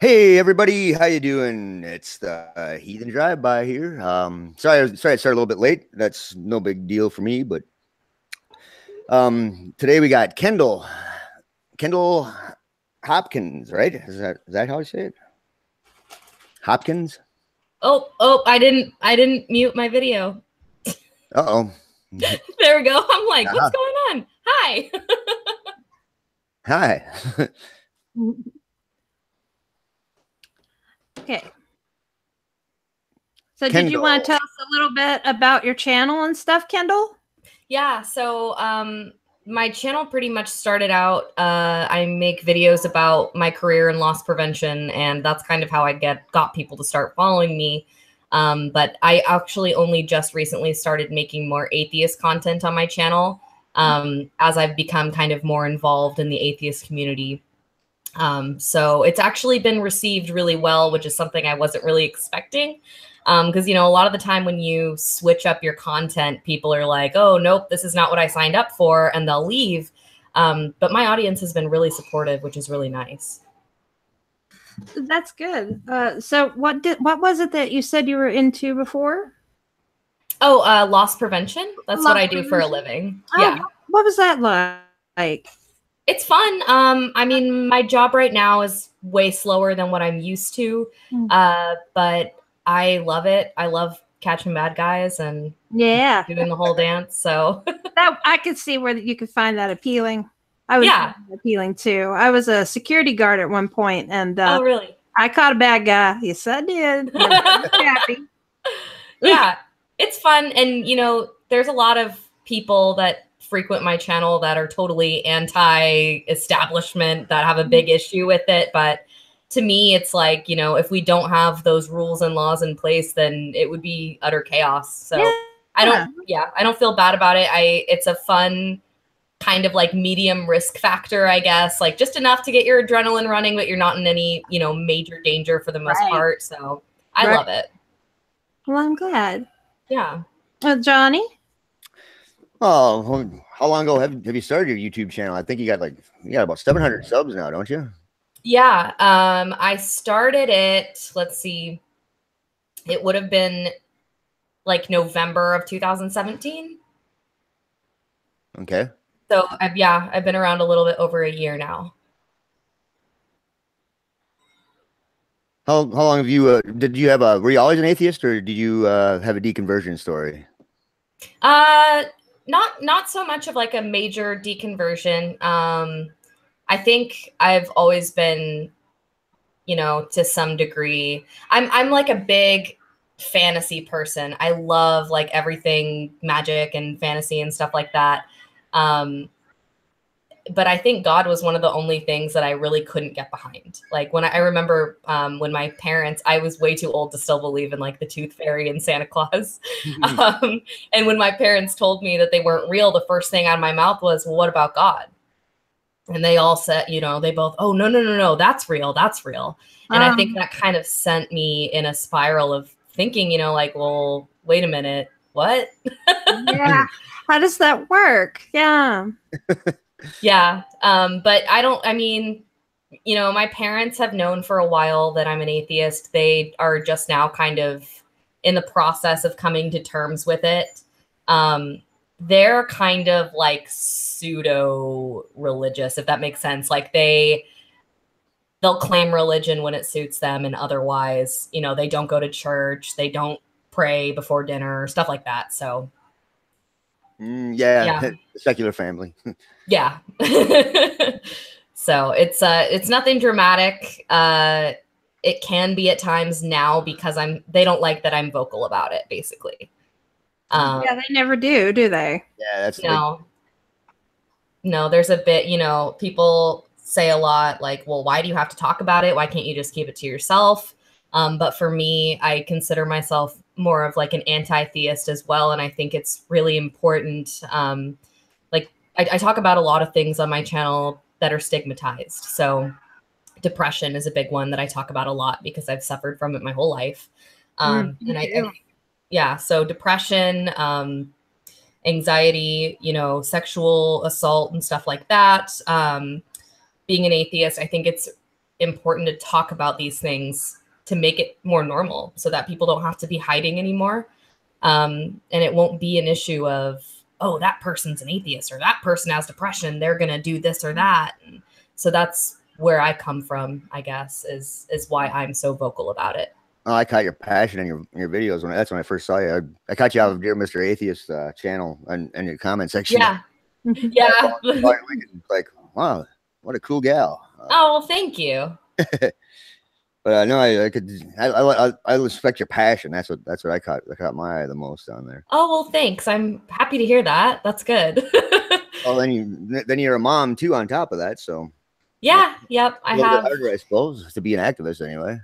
Hey everybody, how you doing? It's the Heathen DriveBYE here. Sorry I started a little bit late. That's no big deal for me, but today we got Kendall Hopkins, right? Is that how I say it? Hopkins? Oh, I didn't mute my video. Uh-oh. There we go. I'm like, what's going on? Hi. Hi. Okay. So Kendall, did you want to tell us a little bit about your channel and stuff, Kendall? Yeah, so my channel pretty much started out, I make videos about my career in loss prevention, and that's kind of how I got people to start following me. But I actually only just recently started making more atheist content on my channel, as I've become kind of more involved in the atheist community. So it's actually been received really well, which is something I wasn't really expecting. Because, you know, a lot of the time when you switch up your content, people are like, oh, nope, this is not what I signed up for, and they'll leave. But my audience has been really supportive, which is really nice. That's good. So what was it that you said you were into before? Oh, loss prevention. That's what I do for a living. Oh, yeah. What was that like? It's fun. I mean, my job right now is way slower than what I'm used to, but I love it. I love catching bad guys and doing the whole dance. So that I could see where you could find that appealing. I was appealing too. I was a security guard at one point, and oh, really? I caught a bad guy. Yes, I did. Happy. Yeah, it's fun, and you know, there's a lot of people that frequent my channel that are totally anti-establishment, that have a big issue with it, but to me, it's like, you know, if we don't have those rules and laws in place, then it would be utter chaos. So I don't feel bad about it. It's a fun kind of like medium risk factor, I guess, like just enough to get your adrenaline running, but you're not in any, you know, major danger for the most part. So I love it. Well, I'm glad. Yeah. Johnny? Oh, how long ago have you started your YouTube channel? I think you got about 700 subs now, don't you? Yeah, I started it, let's see, it would have been like November of 2017. Okay. So I've been around a little bit over a year now. How long have you, were you always an atheist, or did you have a deconversion story? Not so much of like a major deconversion. I think I've always been, you know, to some degree, I'm like a big fantasy person. I love like everything magic and fantasy and stuff like that. But I think God was one of the only things that I really couldn't get behind. Like I remember when my parents, I was way too old to still believe in like the tooth fairy and Santa Claus. And when my parents told me that they weren't real, the first thing out of my mouth was, well, what about God? And they all said, you know, they both, oh, no, that's real. That's real. And I think that kind of sent me in a spiral of thinking, you know, like, well, wait a minute, what? Yeah. How does that work? Yeah. Yeah. But I mean, you know, my parents have known for a while that I'm an atheist. They are just now kind of in the process of coming to terms with it. They're kind of like pseudo religious, if that makes sense. Like they'll claim religion when it suits them, and otherwise, you know, they don't go to church, they don't pray before dinner, stuff like that. So yeah. Secular family. Yeah. So it's nothing dramatic. It can be at times now because they don't like that I'm vocal about it, basically. Yeah, they never do they? Yeah, that's no, there's a bit, you know, people say a lot like, well, why do you have to talk about it? Why can't you just keep it to yourself? But for me, I consider myself more of like an anti-theist as well. And I think it's really important. Like I talk about a lot of things on my channel that are stigmatized. So depression is a big one that I talk about a lot because I've suffered from it my whole life. So depression, anxiety, you know, sexual assault and stuff like that. Being an atheist, I think it's important to talk about these things to make it more normal so that people don't have to be hiding anymore. And it won't be an issue of, oh, that person's an atheist or that person has depression, they're going to do this or that. And so that's where I come from, I guess, is why I'm so vocal about it. Oh, I caught your passion in your videos. That's when I first saw you. I caught you out of Dear Mr. Atheist channel and your comment section. Yeah. Yeah. Like, wow, what a cool gal. Oh, well, thank you. But no, I respect your passion. That's what I caught my eye the most on there. Oh, well, thanks. I'm happy to hear that. That's good. Oh, then you're a mom too on top of that. So yeah, yep. I have harder, I suppose, to be an activist anyway.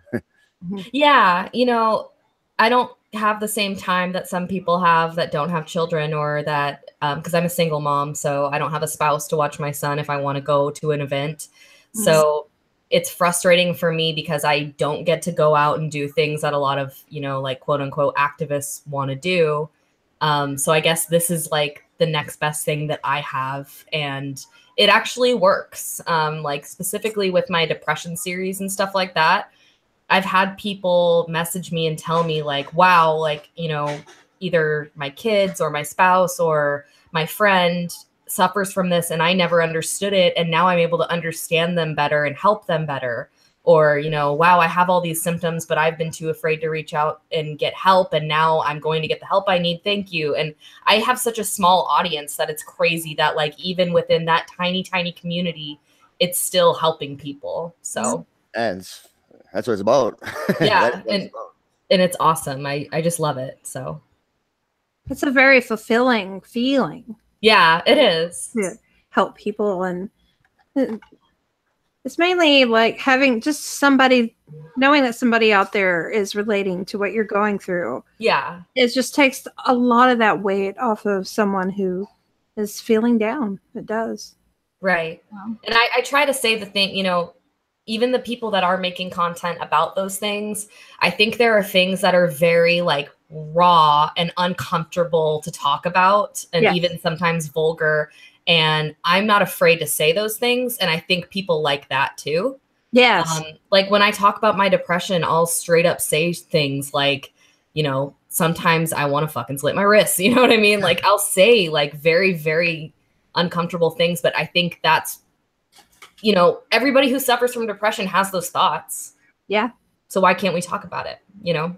Yeah, you know, I don't have the same time that some people have that don't have children, or that because I'm a single mom, so I don't have a spouse to watch my son if I want to go to an event. So it's frustrating for me because I don't get to go out and do things that a lot of, you know, like quote unquote activists want to do. So I guess this is like the next best thing that I have, and it actually works. Like specifically with my depression series and stuff like that, I've had people message me and tell me like, wow, like, you know, either my kids or my spouse or my friend suffers from this and I never understood it, and now I'm able to understand them better and help them better. Or, you know, wow, I have all these symptoms, but I've been too afraid to reach out and get help, and now I'm going to get the help I need. Thank you. And I have such a small audience that it's crazy that like even within that tiny community, it's still helping people. So and that's what it's about. Yeah. And it's awesome. I just love it. So it's a very fulfilling feeling. Yeah, it is. To help people, and it's mainly like having just somebody, knowing that somebody out there is relating to what you're going through. Yeah. It just takes a lot of that weight off of someone who is feeling down. It does. Right. Wow. And I try to say the thing, you know, even the people that are making content about those things, I think there are things that are very like raw and uncomfortable to talk about, and even sometimes vulgar. And I'm not afraid to say those things. And I think people like that too. Yes. Like when I talk about my depression, I'll straight up say things like, you know, sometimes I want to fucking slit my wrists. You know what I mean? Like I'll say like very, very uncomfortable things, but I think that's, you know, everybody who suffers from depression has those thoughts. Yeah. So why can't we talk about it? You know?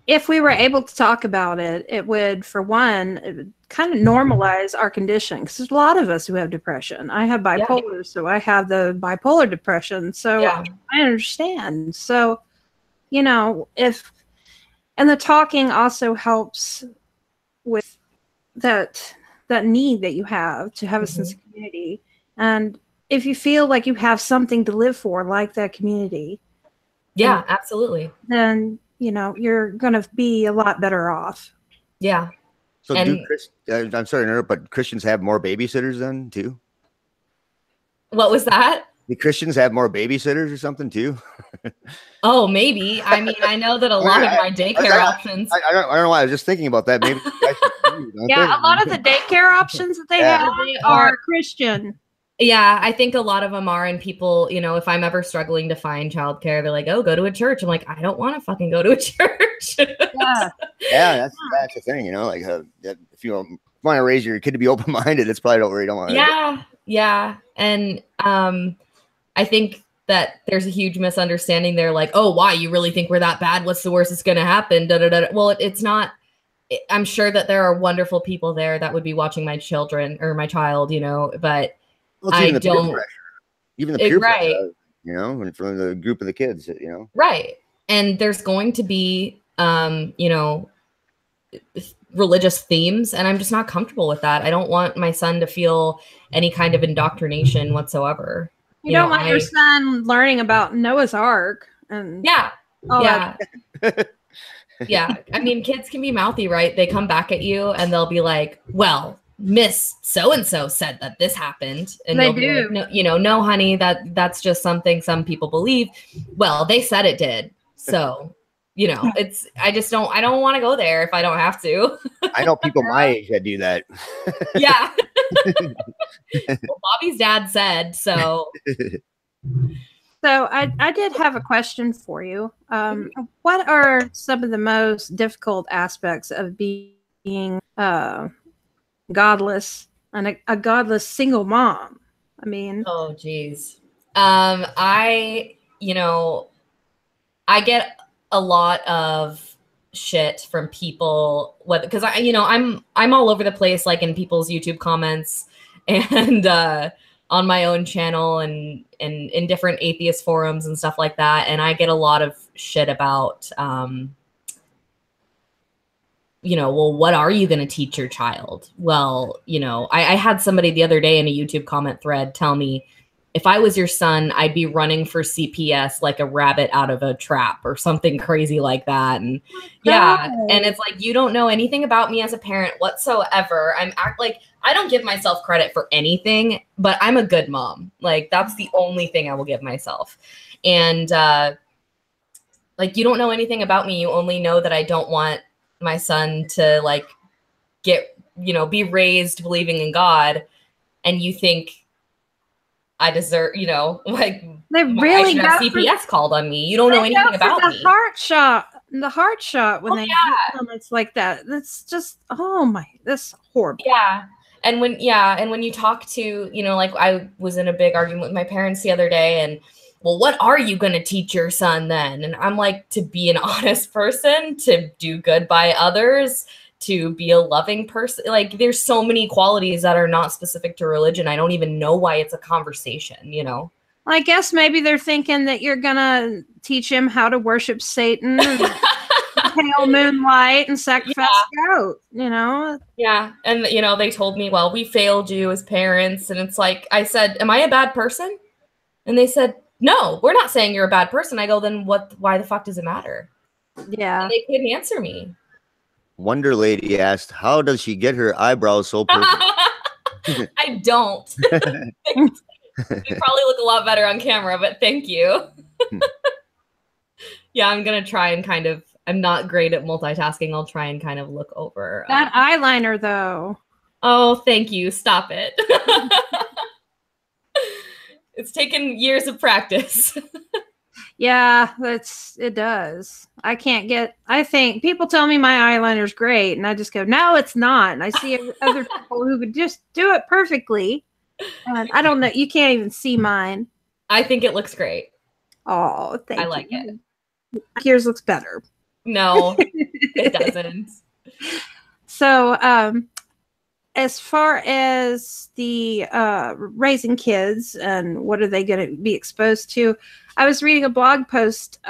If we were able to talk about it, it would, for one, it would kind of normalize our condition. Because there's a lot of us who have depression. I have bipolar, so I have the bipolar depression. So I understand. So, you know, and the talking also helps with that need that you have to have a sense of community. And if you feel like you have something to live for, like that community. Yeah, absolutely. Then, you know, you're going to be a lot better off. Yeah. So I'm sorry to interrupt, but Christians have more babysitters then too? What was that? Do Christians have more babysitters or something too? Oh, maybe. I mean, I know that a lot of my daycare options. I don't know why. I was just thinking about that. Maybe a lot of the daycare options that they have are Christian. Yeah, I think a lot of them are, and people, you know, if I'm ever struggling to find childcare, they're like, "Oh, go to a church." I'm like, I don't want to fucking go to a church. That's the thing, you know. Like, if you want to raise your kid to be open-minded, it's probably where you don't want to. Yeah, and I think that there's a huge misunderstanding there. Like, oh, why? You really think we're that bad? What's the worst that's going to happen? Well, it's not. I'm sure that there are wonderful people there that would be watching my children or my child, you know, but. Well, I don't even the peer pressure, you know, from the group of the kids, you know. Right. And there's going to be, you know, religious themes, and I'm just not comfortable with that. I don't want my son to feel any kind of indoctrination whatsoever. You don't want your son learning about Noah's Ark and yeah. I mean, kids can be mouthy, right? They come back at you and they'll be like, well, Miss so-and-so said that this happened. And they do. Like, no, you know, no, honey, that's just something some people believe. Well, they said it did. So, you know, I don't want to go there if I don't have to. I know people my age that do that. Yeah. Well, Bobby's dad said, so. So I did have a question for you. What are some of the most difficult aspects of being godless and a godless single mom? I mean, oh geez. I get a lot of shit from people, because I'm all over the place, like in people's YouTube comments and on my own channel and in different atheist forums and stuff like that. And I get a lot of shit about, well, what are you going to teach your child? Well, I had somebody the other day in a YouTube comment thread tell me, if I was your son, I'd be running for CPS like a rabbit out of a trap or something crazy like that. And and it's like, you don't know anything about me as a parent whatsoever. I don't give myself credit for anything, but I'm a good mom. Like, that's the only thing I will give myself. And you don't know anything about me. You only know that I don't want my son to be raised believing in God. And you think I deserve, they really I should have CPS called on me. You don't know anything about me. The heart shot when it's like that. That's just, that's horrible. Yeah. And when you talk to, I was in a big argument with my parents the other day, and well, what are you going to teach your son then? And I'm like, to be an honest person, to do good by others, to be a loving person. Like, there's so many qualities that are not specific to religion. I don't even know why it's a conversation, I guess maybe they're thinking that you're gonna teach him how to worship Satan and pale moonlight and sacrifice goat, Yeah. And they told me, well, we failed you as parents. And it's like, I said, am I a bad person? And they said, no, we're not saying you're a bad person. I go, then why the fuck does it matter? Yeah. And they couldn't answer me. Wonder Lady asked, how does she get her eyebrows so perfect? I don't. They probably look a lot better on camera, but thank you. Yeah, I'm going to try and I'm not great at multitasking. I'll try and kind of look over. That eyeliner, though. Oh, thank you. Stop it. It's taken years of practice. Yeah, it does. I think people tell me my eyeliner's great, and I just go, no, it's not. And I see other people who could just do it perfectly. And I don't know. You can't even see mine. I think it looks great. Oh, thank you. I like it. Yours looks better. No, it doesn't. So, as far as the raising kids and what are they going to be exposed to, I was reading a blog post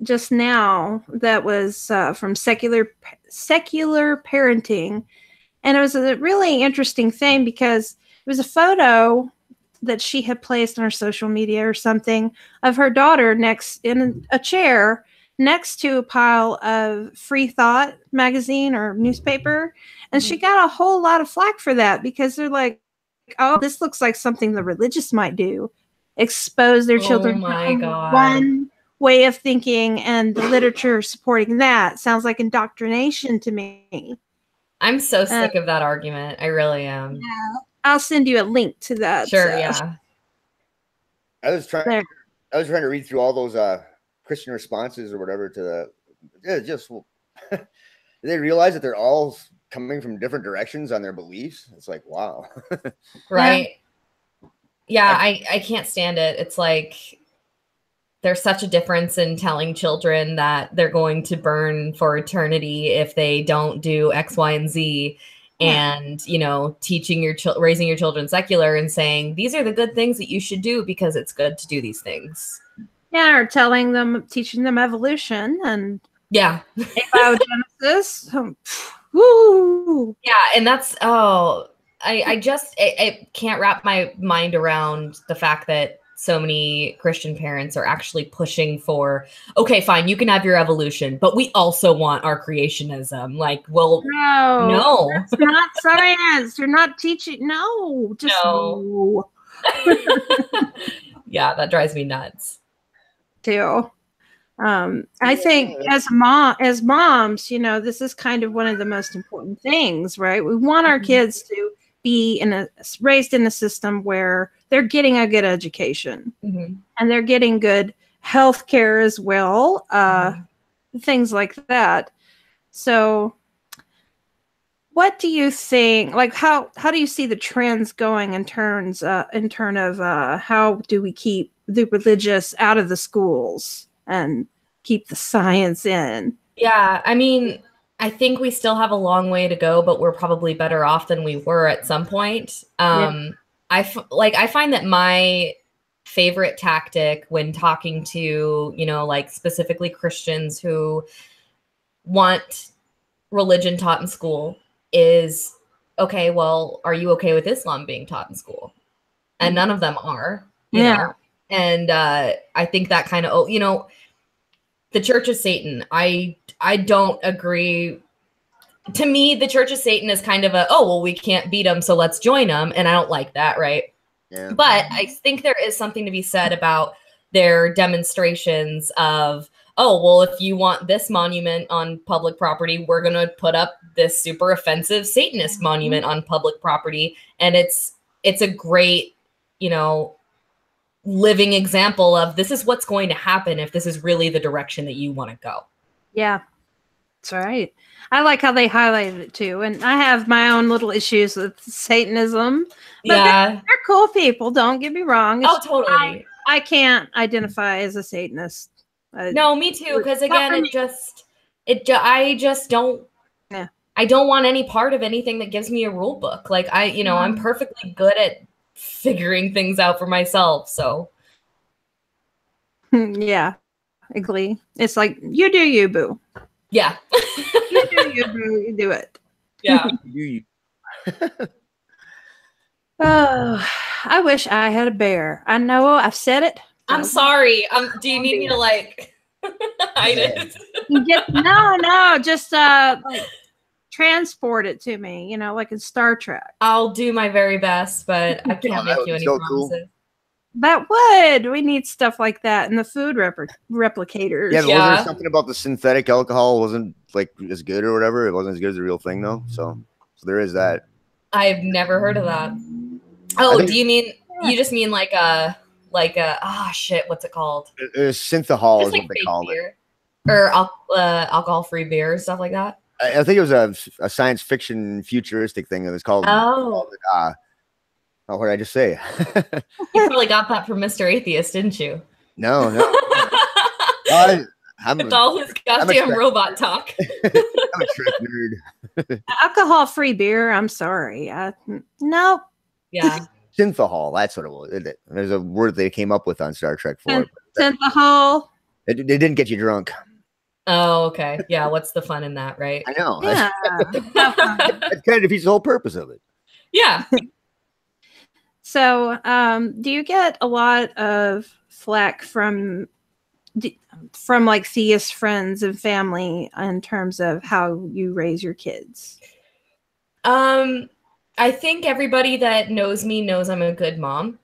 just now that was from secular parenting, and it was a really interesting thing because it was a photo that she had placed on her social media or something of her daughter in a chair next to a pile of Free Thought magazine or newspaper. And she got a whole lot of flack for that because they're like, oh, this looks like something the religious might do. Expose their children to one way of thinking, and the literature supporting that sounds like indoctrination to me. I'm so sick of that argument. I really am. Yeah. I'll send you a link to that. Sure, yeah. I was trying to read through all those Christian responses or whatever to they realize that they're all coming from different directions on their beliefs. It's like, wow. Right. Yeah, I can't stand it. It's like there's such a difference in telling children that they're going to burn for eternity if they don't do X, Y, and Z. And, teaching raising your children secular and saying, these are the good things that you should do because it's good to do these things. Yeah, or teaching them evolution and biogenesis. Woo! Yeah, and that's, I can't wrap my mind around the fact that so many Christian parents are actually pushing for, okay, fine, you can have your evolution, but we also want our creationism. Like, well, no. That's not science. You're not teaching. No, just no. Yeah, that drives me nuts. Too. I think as moms, this is kind of one of the most important things, right? We want our kids to be raised in a system where they're getting a good education and they're getting good health care as well, things like that. So what do you think, like how do you see the trends going in terms of how do we keep the religious out of the schools and keep the science in? Yeah, I mean, I think we still have a long way to go, but we're probably better off than we were at some point. I find that my favorite tactic when talking to, you know, like specifically Christians who want religion taught in school is, okay, well, are you okay with Islam being taught in school? And none of them are, you know? And I think that kind of, you know, the Church of Satan, I don't agree. To me, the Church of Satan is kind of a, oh, well, we can't beat them, so let's join them. And I don't like that, right? Yeah. But I think there is something to be said about their demonstrations of, oh, well, if you want this monument on public property, we're going to put up this super offensive Satanist monument on public property. And it's a great, you know, living example of this is what's going to happen if this is really the direction that you want to go. Yeah, that's right. I like how they highlighted it too. And I have my own little issues with Satanism. But they're cool people. Don't get me wrong. Oh, totally. I can't identify as a Satanist. No, me too. Because again, I just don't. Yeah. I don't want any part of anything that gives me a rule book. Like I'm perfectly good at figuring things out for myself. So. Yeah, agree. It's like you do you, boo. Yeah. You do you, boo. You do it. Yeah. You. Oh, I wish I had a bear. I know I've said it. I'm sorry. Do you need me to like hide it? No, just like transport it to me, you know, like in Star Trek. I'll do my very best, but I can't make you any promises. Cool. That would. We need stuff like that in the food replicators. Yeah, wasn't there something about the synthetic alcohol wasn't like as good or whatever? It wasn't as good as the real thing though. So there is that. I've never heard of that. Oh, do you mean you just mean like a shit, what's it called? Synthahol is like what they call it. Or alcohol-free beer, stuff like that. I think it was a science fiction futuristic thing that was called. What did I just say? You probably got that from Mr. Atheist, didn't you? No. It's all his goddamn robot talk. I'm a trick nerd. Alcohol-free beer. I'm sorry. No. Yeah. Synthahol. That's what it was. There's a word they came up with on Star Trek for it. Synthahol. It didn't get you drunk. Oh, okay. Yeah. What's the fun in that, right? I know. Yeah. That kind of defeats the whole purpose of it. Yeah. So, do you get a lot of flack from like theist friends and family in terms of how you raise your kids? I think everybody that knows me knows I'm a good mom.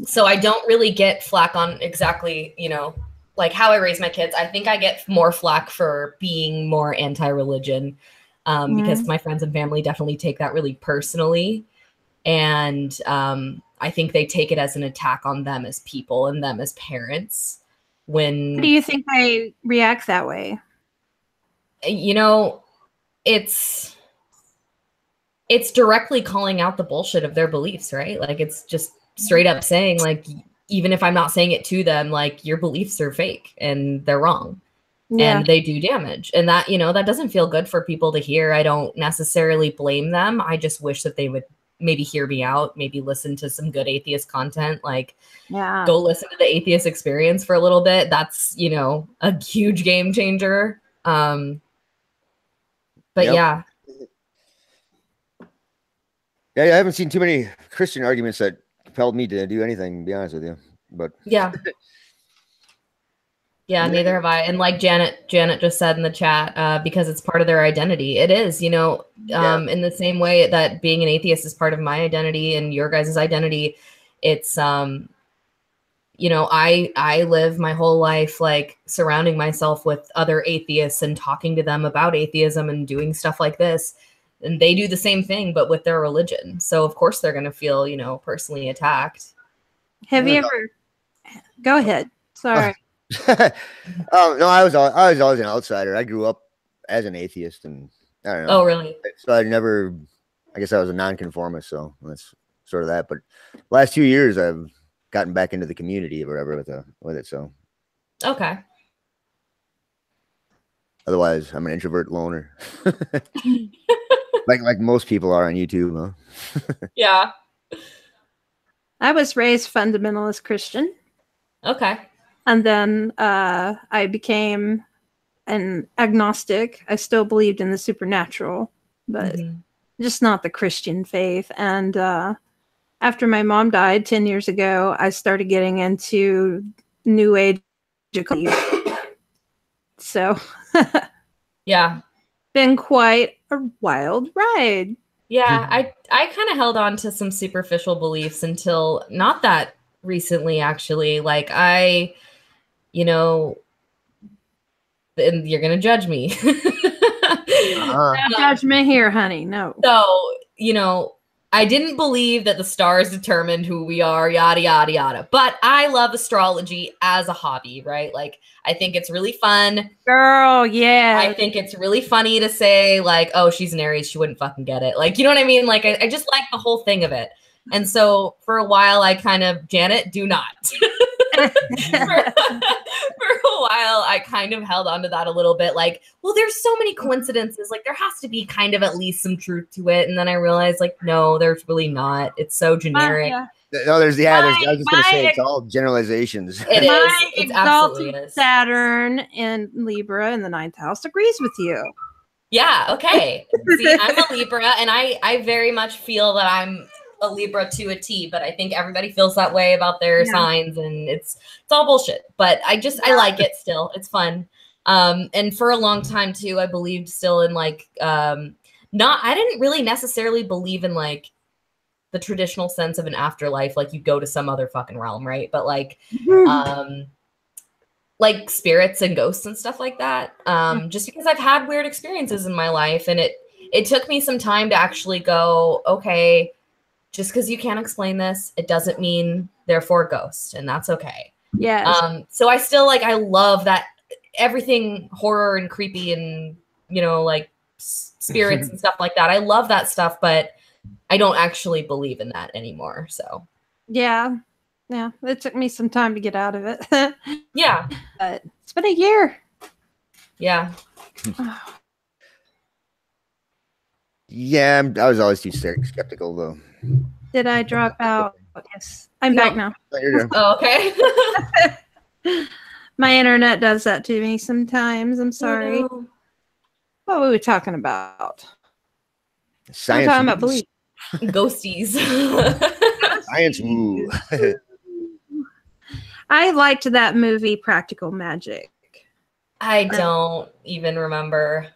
So I don't really get flack on exactly, you know, like how I raise my kids. I think I get more flack for being more anti-religion because my friends and family definitely take that really personally. And I think they take it as an attack on them as people and them as parents. Why do you think they react that way? You know, it's directly calling out the bullshit of their beliefs, right? Like it's just straight up saying, like, even if I'm not saying it to them, like your beliefs are fake and they're wrong. Yeah. And they do damage. And that, you know, that doesn't feel good for people to hear. I don't necessarily blame them. I just wish that they would maybe hear me out, maybe listen to some good atheist content, like go listen to the Atheist Experience for a little bit. That's, you know, a huge game changer. But yeah. Yeah, I haven't seen too many Christian arguments that compelled me to do anything, to be honest with you. But yeah. Yeah, neither have I. And like Janet just said in the chat, because it's part of their identity. It is, you know, in the same way that being an atheist is part of my identity and your guys' identity. It's, you know, I live my whole life like surrounding myself with other atheists and talking to them about atheism and doing stuff like this. and they do the same thing, but with their religion. So of course they're going to feel, you know, personally attacked. Have you ever, go ahead. Sorry. Oh no, I was always an outsider. I grew up as an atheist, and I don't know. Oh, really? So I guess I was a nonconformist, so that's sort of that. But last 2 years, I've gotten back into the community or whatever with it. So okay. Otherwise, I'm an introvert loner, like most people are on YouTube, huh? Yeah. I was raised fundamentalist Christian. Okay. And then I became an agnostic. I still believed in the supernatural, but just not the Christian faith. And after my mom died 10 years ago, I started getting into New Age. So, yeah, been quite a wild ride. Yeah, I kind of held on to some superficial beliefs until not that recently, actually. Like you know, and you're gonna judge me. No judgment here, honey. No. So, you know, I didn't believe that the stars determined who we are, yada, yada, yada. But I love astrology as a hobby, right? Like, I think it's really fun. Girl, yeah. I think it's really funny to say, like, oh, she's an Aries, she wouldn't fucking get it. Like, you know what I mean? Like, I just like the whole thing of it. And so for a while, I kind of, Janet, do not. for a while, I kind of held on to that a little bit. Like, well, there's so many coincidences. Like, there has to be kind of at least some truth to it. And then I realized, like, no, there's really not. It's so generic. No, I was just going to say, it's all generalizations. It is. It's absolutely exalted Saturn in Libra in the 9th house agrees with you. Yeah, okay. See, I'm a Libra, and I very much feel that I'm a Libra to a T, but I think everybody feels that way about their signs, and it's all bullshit. But I like it still. It's fun. And for a long time too, I believed still in like I didn't really necessarily believe in like the traditional sense of an afterlife, like you go to some other fucking realm, right? But like like spirits and ghosts and stuff like that. Just because I've had weird experiences in my life, and it took me some time to actually go, okay, just because you can't explain this, it doesn't mean therefore ghost, and that's okay. Yeah. So I still I love that everything horror and creepy and, you know, like spirits and stuff like that. I love that stuff, but I don't actually believe in that anymore. So yeah, it took me some time to get out of it. Yeah, but it's been a year. Yeah. Yeah, I was always too skeptical though. Did I drop out? Yes, I'm back now. Oh, okay. My internet does that to me sometimes. I'm sorry. Oh, no. What were we talking about? Science. We're talking about belief. Ghosties. Science. Woo. I liked that movie, Practical Magic. I don't even remember.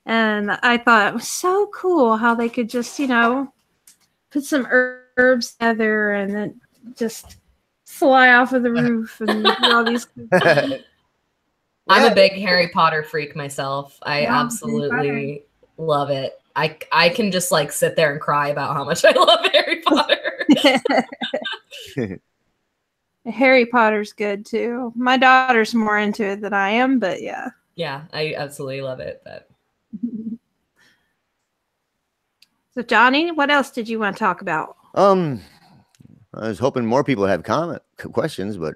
And I thought it was so cool how they could just, you know, put some herbs together and then just fly off of the roof and do all these. I'm a big Harry Potter freak myself. I absolutely love it. I can just like sit there and cry about how much I love Harry Potter. Harry Potter's good too. My daughter's more into it than I am, but yeah. Yeah, I absolutely love it. But so Johnny, what else did you want to talk about? I was hoping more people have questions, but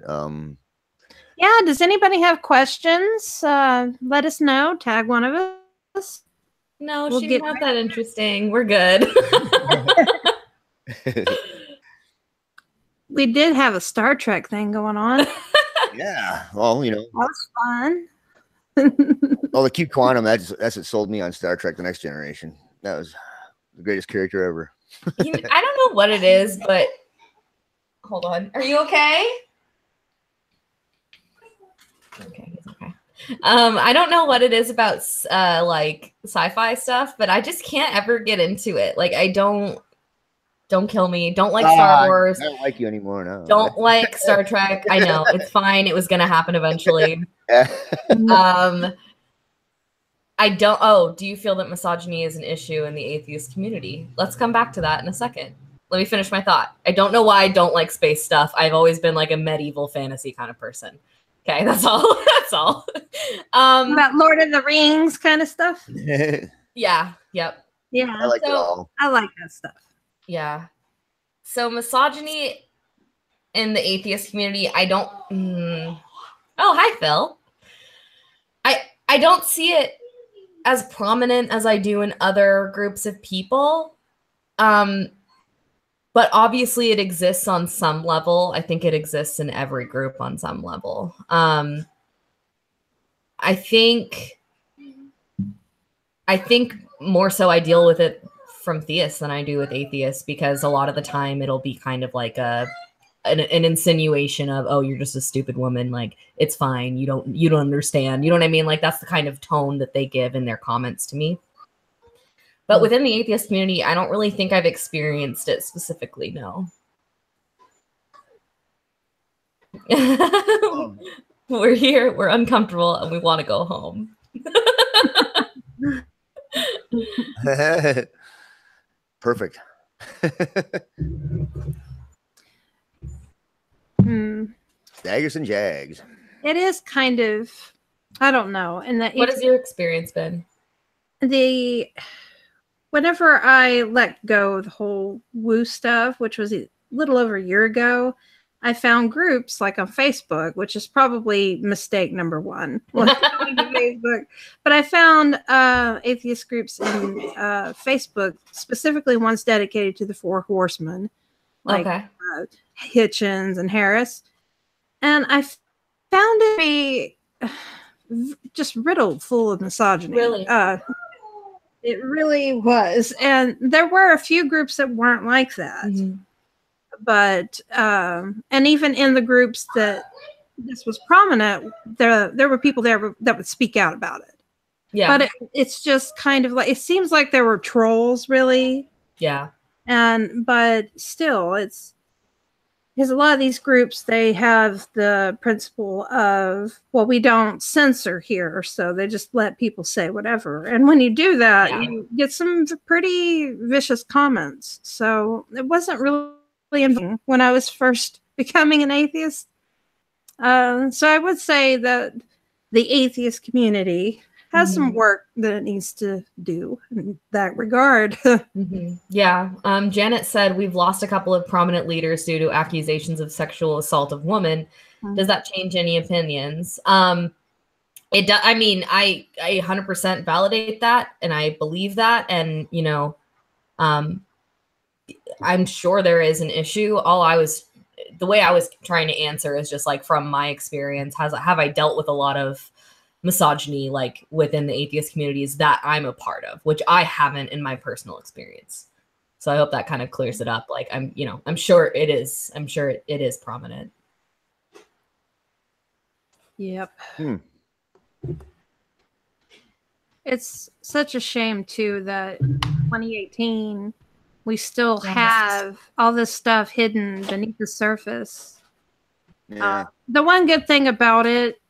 yeah, does anybody have questions? Let us know. Tag one of us. No, she's not that interesting. We're good. We did have a Star Trek thing going on. Yeah, well, you know, that was fun. Oh, the cute quantum, that's what sold me on Star Trek The Next Generation. That was the greatest character ever. I don't know what it is, but hold on. Are you okay? Okay, he's okay. I don't know what it is about like sci-fi stuff, but I just can't ever get into it. Like I don't kill me. Don't like Star Wars. I don't like you anymore now. Don't like Star Trek. I know. It's fine. It was gonna happen eventually. I I don't. Oh, do you feel that misogyny is an issue in the atheist community? Let's come back to that in a second. Let me finish my thought. I don't know why I don't like space stuff. I've always been like a medieval fantasy kind of person. Okay, that's all. That's all. About Lord of the Rings kind of stuff. Yeah. Yep. Yeah. I like it all. I like that stuff. Yeah. So misogyny in the atheist community, I don't. Oh, hi, Phil. I don't see it as prominent as I do in other groups of people. But obviously it exists on some level. I think it exists in every group on some level. I think more so I deal with it from theists than I do with atheists, because a lot of the time it'll be kind of like an insinuation of, oh, you're just a stupid woman, like it's fine, you don't understand, you know what I mean? Like that's the kind of tone that they give in their comments to me. But within the atheist community, I don't really think I've experienced it specifically, no. We're here, we're uncomfortable, and we want to go home. Perfect. Daggers and Jags. It is kind of, I don't know. And what has your experience been? Whenever I let go of the whole woo stuff, which was a little over a year ago, I found groups like on Facebook, which is probably mistake number one. Facebook. But I found atheist groups in Facebook, specifically ones dedicated to the Four Horsemen, like Hitchens and Harris. And I found it to be just riddled full of misogyny. Really? It really was. And there were a few groups that weren't like that. Mm-hmm. But, and even in the groups that this was prominent, there were people there that would speak out about it. Yeah. But it's just kind of like, it seems like there were trolls, really. Yeah. But still, because a lot of these groups, they have the principle of, well, we don't censor here, so they just let people say whatever. And when you do that, you get some pretty vicious comments. So it wasn't really when I was first becoming an atheist. So I would say that the atheist community has some work that it needs to do in that regard. Yeah. Janet said, we've lost a couple of prominent leaders due to accusations of sexual assault of women. Does that change any opinions? It does. I mean, I 100% validate that, and I believe that. And, you know, I'm sure there is an issue. The way I was trying to answer is just like from my experience, have I dealt with a lot of misogyny like within the atheist communities that I'm a part of, which I haven't in my personal experience. So I hope that kind of clears it up. Like I'm sure it is. I'm sure it is prominent. Yep. It's such a shame too that 2018 we still have all this stuff hidden beneath the surface. Yeah. The one good thing about it,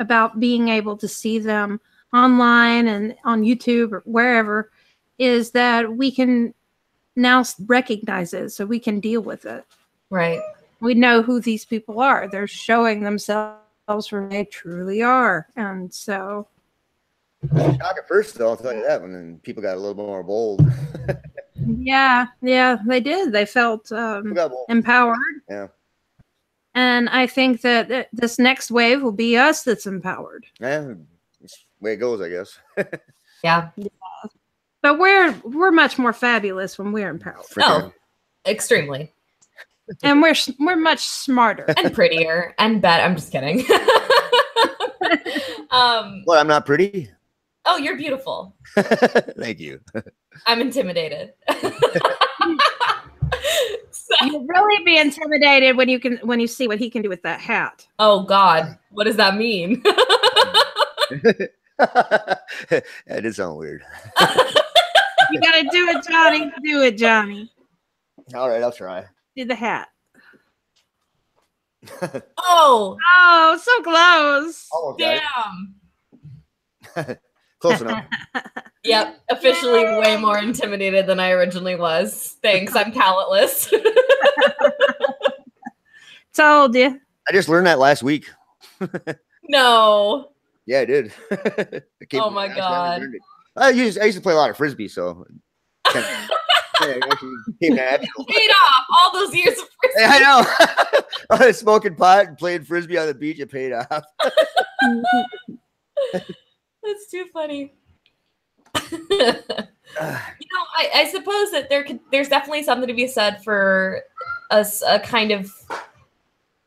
about being able to see them online and on YouTube or wherever, is that we can now recognize it, so we can deal with it. Right. We know who these people are. They're showing themselves for who they truly are. And so... Shock at first, though, I'll tell you that, when then people got a little more bold. Yeah, they did. They felt empowered. Yeah. And I think that this next wave will be us that's empowered. Yeah, it's the way it goes, I guess. Yeah. But we're much more fabulous when we're empowered. Oh, extremely. And we're much smarter. And prettier and better. I'm just kidding. What, I'm not pretty? Oh, you're beautiful. Thank you. I'm intimidated. You'll really be intimidated when you see what he can do with that hat. Oh God, what does that mean? That did sound weird. You gotta do it, Johnny. Do it, Johnny. All right, I'll try. Do the hat. Oh, so close. Almost damn. Close enough. Yep, officially way more intimidated than I originally was. Thanks, I'm talentless. Told you. I just learned that last week. No. Yeah, I did. Oh my God. I used to play a lot of frisbee, so yeah, it actually came natural. Paid off all those years of frisbee. I know. I was smoking pot and playing frisbee on the beach. It paid off. That's too funny. I suppose that there's definitely something to be said for a kind of,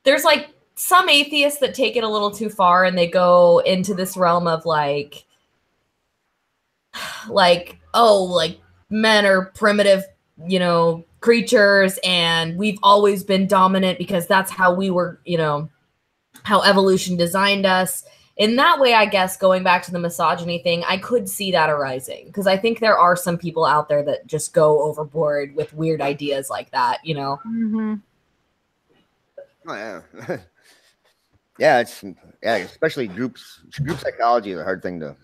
there's like some atheists that take it a little too far and they go into this realm of like men are primitive, creatures, and we've always been dominant because that's how we were, how evolution designed us. In that way, I guess, going back to the misogyny thing, I could see that arising because I think there are some people out there that just go overboard with weird ideas like that, Mm-hmm. Oh yeah. Especially group psychology is a hard thing to.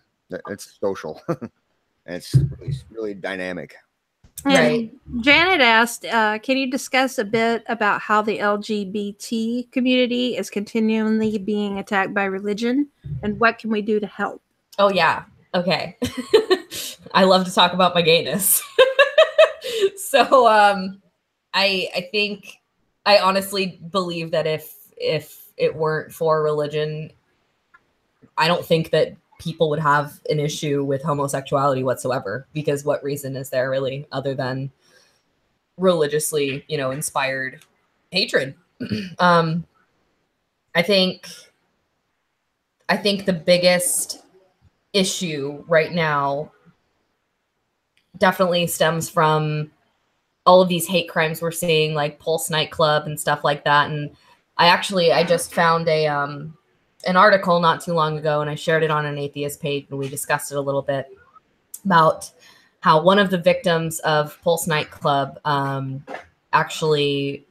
It's social, and it's really dynamic. Right. And Janet asked, can you discuss a bit about how the LGBT community is continually being attacked by religion, and what can we do to help? Oh yeah. Okay. I love to talk about my gayness. So I think I honestly believe that if it weren't for religion, I don't think that people would have an issue with homosexuality whatsoever, because what reason is there really other than religiously, inspired hatred? I think the biggest issue right now definitely stems from all of these hate crimes we're seeing, like Pulse nightclub and stuff like that. And I just found an article not too long ago, and I shared it on an atheist page, and we discussed it a little bit about how one of the victims of Pulse nightclub actually,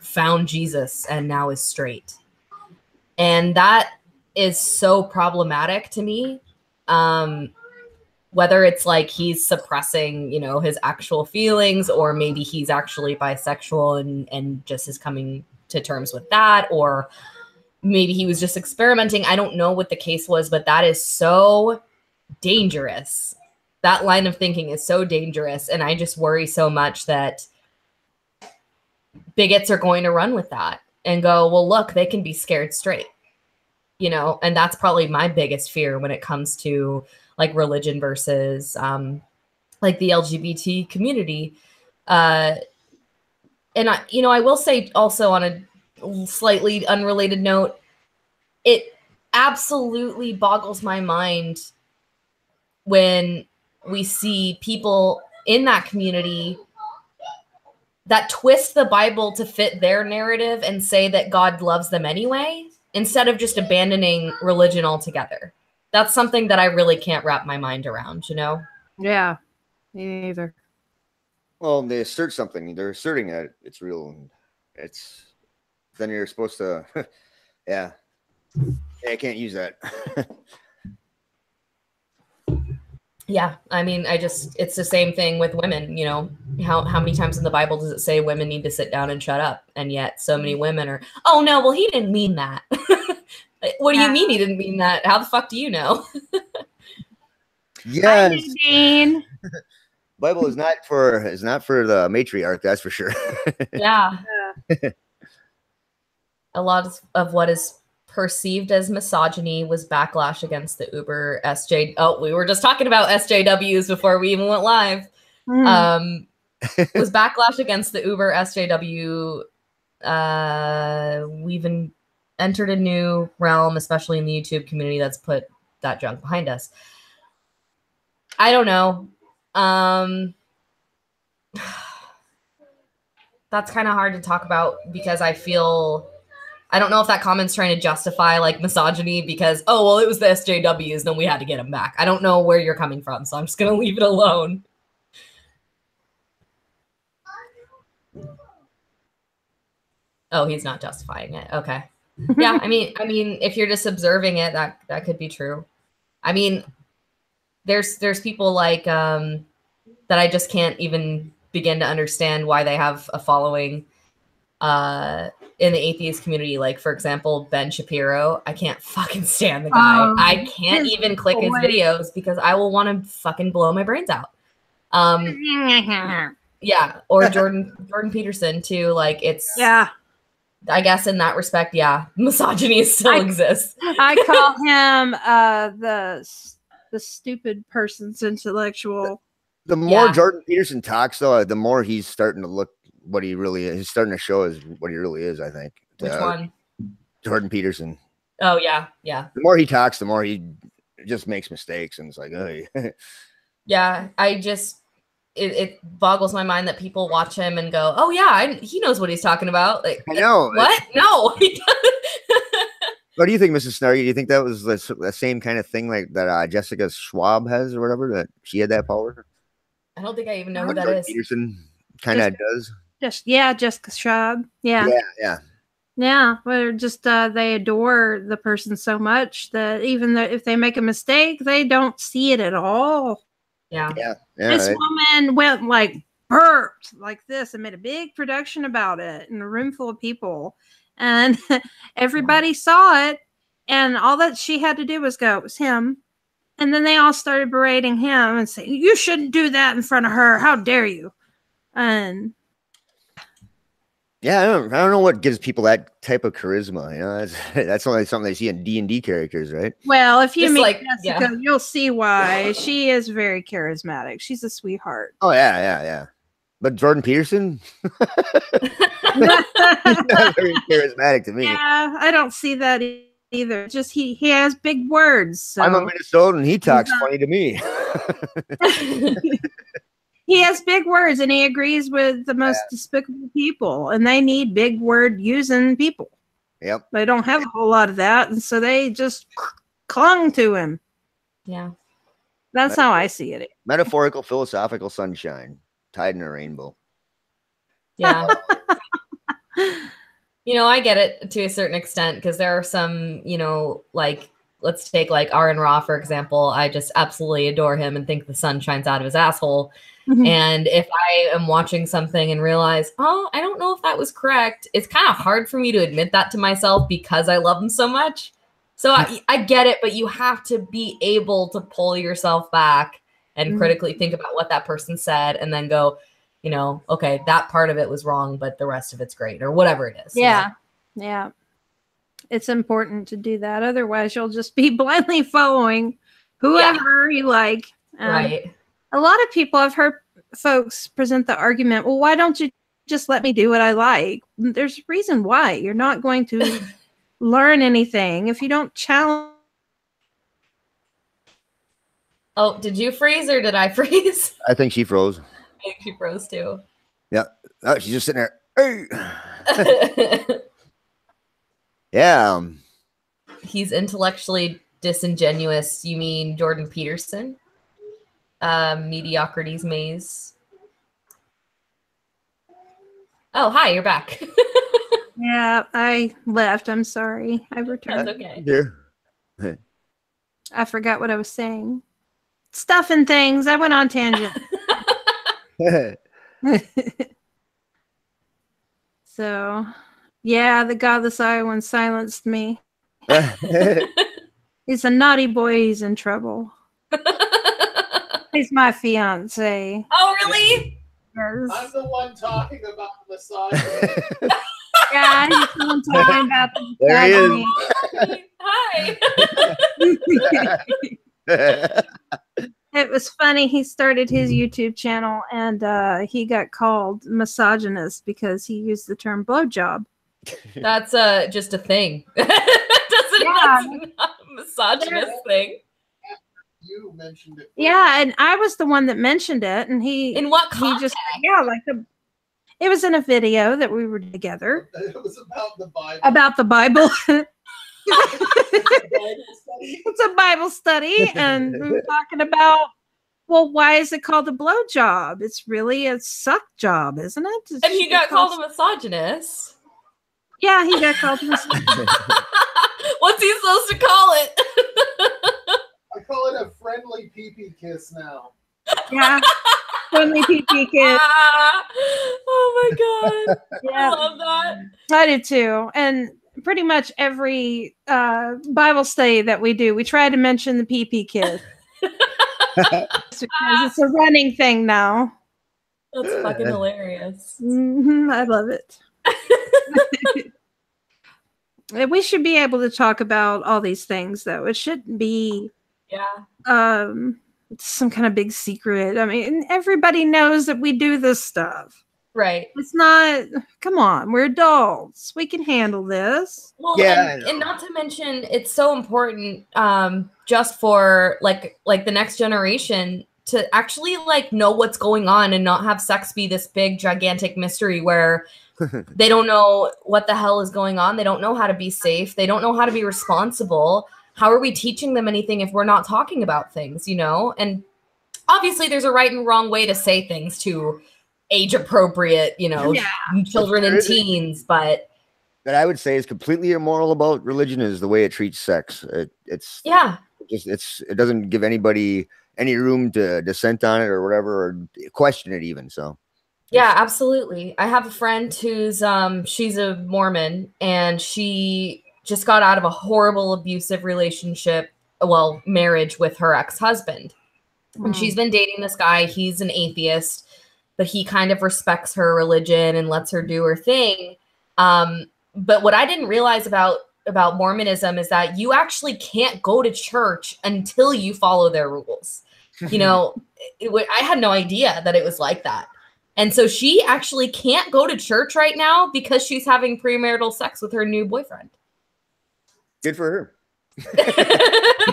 found Jesus and now is straight. And that is so problematic to me. Whether it's like he's suppressing, his actual feelings, or maybe he's actually bisexual and just is coming to terms with that, or maybe he was just experimenting. I don't know what the case was, but that is so dangerous. That line of thinking is so dangerous. And I just worry so much that bigots are going to run with that and go, well, look, they can be scared straight, and that's probably my biggest fear when it comes to like religion versus like the LGBT community. And I will say also, on a slightly unrelated note, it absolutely boggles my mind when we see people in that community that twist the Bible to fit their narrative and say that God loves them anyway, instead of just abandoning religion altogether. That's something that I really can't wrap my mind around, Yeah, me neither. Well, they assert something. They're asserting that it's real, and then you're supposed to, yeah, I can't use that. Yeah, I mean, it's the same thing with women, how many times in the Bible does it say women need to sit down and shut up? And yet so many women are, oh no, well, he didn't mean that. What do you mean he didn't mean that? How the fuck do you know? Yes. Bible is not for the matriarch, that's for sure. Yeah. A lot of what is perceived as misogyny was backlash against the Uber SJ. Oh, we were just talking about SJWs before we even went live. Was backlash against the Uber SJW. We've entered a new realm, especially in the YouTube community, that's put that junk behind us. I don't know. That's kind of hard to talk about because I don't know if that comment's trying to justify like misogyny because, oh, well, it was the SJWs, then we had to get them back. I don't know where you're coming from, so I'm just going to leave it alone. Oh, he's not justifying it. Okay. Yeah, I mean, if you're just observing it, that could be true. I mean, there's people like that I just can't even begin to understand why they have a following in the atheist community. Like, for example, Ben Shapiro. I can't fucking stand the guy. I can't even click his videos because I will want to fucking blow my brains out. Yeah, or Jordan Peterson too. Like, it's I guess in that respect, misogyny still exists. I call him the stupid person's intellectual. The more Jordan Peterson talks, though, the more he's starting to look what he really is. He's starting to show us what he really is, I think. Which one? Jordan Peterson. Oh, yeah, yeah. The more he talks, the more he just makes mistakes, and it's like, oh. Yeah, it boggles my mind that people watch him and go, oh, yeah, he knows what he's talking about. Like, I know. What? No, he doesn't. What do you think, Mrs. Snarky? Do you think that was the same kind of thing like that Jessica Schwab has or whatever, that she had that power? I don't think I even know who that is. Peterson kind of does. Jessica Schwab. Yeah. Yeah, where just they adore the person so much that even though if they make a mistake, they don't see it at all. Yeah. This woman went like burped like this and made a big production about it in a room full of people, and everybody saw it, and all that she had to do was go, it was him. And then they all started berating him and saying, you shouldn't do that in front of her. How dare you? And yeah, I don't know what gives people that type of charisma. You know, that's only something they see in D&D characters, right? Well, if you meet Jessica, you'll see why. She is very charismatic. She's a sweetheart. Oh, yeah. But Jordan Peterson? Not very charismatic to me. Yeah, I don't see that either. Just he has big words. So. I'm a Minnesotan, and he talks funny to me. He has big words, and he agrees with the most despicable people, and they need big word using people. Yep. They don't have a whole lot of that, and so they just clung to him. Yeah. That's how I see it. Metaphorical, philosophical sunshine tied in a rainbow. Yeah. I get it to a certain extent, because there are some, like, let's take like Aaron Ra, for example. I just absolutely adore him and think the sun shines out of his asshole. Mm-hmm. And if I am watching something and realize, I don't know if that was correct, it's kind of hard for me to admit that to myself because I love him so much. So I get it, but you have to be able to pull yourself back and critically think about what that person said and then go, okay, that part of it was wrong, but the rest of it's great, or whatever it is. Yeah. Yeah. It's important to do that. Otherwise, you'll just be blindly following whoever you like. Right. A lot of people, I've heard folks present the argument, well, why don't you just let me do what I like? There's a reason why. You're not going to learn anything if you don't challenge. Oh, did you freeze or did I freeze? I think she froze. I think she froze too. Yeah. Oh, she's just sitting there. Hey. Yeah. He's intellectually disingenuous. You mean Jordan Peterson? Mediocrity's maze. Oh, hi, you're back. Yeah, I left. I'm sorry. I returned. That's okay. Yeah. I forgot what I was saying. Stuff and things. I went on tangent. So, yeah, the godless Iowan silenced me. He's a naughty boy. He's in trouble. He's my fiance. Oh, really? I'm the one talking about misogyny. Yeah, he's the one talking about the misogyny. Hi. It was funny. He started his YouTube channel and he got called misogynist because he used the term blowjob. That's just a thing. That's not a misogynist thing. You mentioned it. Yeah, and I was the one that mentioned it, and he in what context? It was in a video that we were together. It was about the Bible. About the Bible. It's a Bible study, and we were talking about, well, why is it called a blowjob? It's really a suck job, isn't it? And he got called a misogynist. Yeah, he got called a misogynist. What's he supposed to call it? I call it a friendly pee-pee kiss now. Yeah. Friendly pee-pee kiss. Oh my god. Yeah. I love that. I do too. And pretty much every Bible study that we do, we try to mention the pee-pee kiss. Because it's a running thing now. That's fucking hilarious. I love it. We should be able to talk about all these things, though. It shouldn't be some kind of big secret. I mean, everybody knows that we do this stuff. Right. It's not, come on, we're adults. We can handle this. Well, Yeah, and not to mention, it's so important just for like the next generation to actually like know what's going on and not have sex be this big gigantic mystery where they don't know what the hell is going on. They don't know how to be safe. They don't know how to be responsible. How are we teaching them anything if we're not talking about things, you know? And obviously there's a right and wrong way to say things to age appropriate, you know, children and teens, but that I would say is completely immoral about religion is the way it treats sex. It doesn't give anybody any room to dissent on it or whatever, or question it even. So yeah, absolutely. I have a friend who's she's a Mormon, and she just got out of a horrible abusive relationship, well, marriage with her ex-husband. And she's been dating this guy. He's an atheist, but he kind of respects her religion and lets her do her thing. But what I didn't realize about Mormonism is that you actually can't go to church until you follow their rules. You know, I had no idea that it was like that. And so she actually can't go to church right now because she's having premarital sex with her new boyfriend. good for her.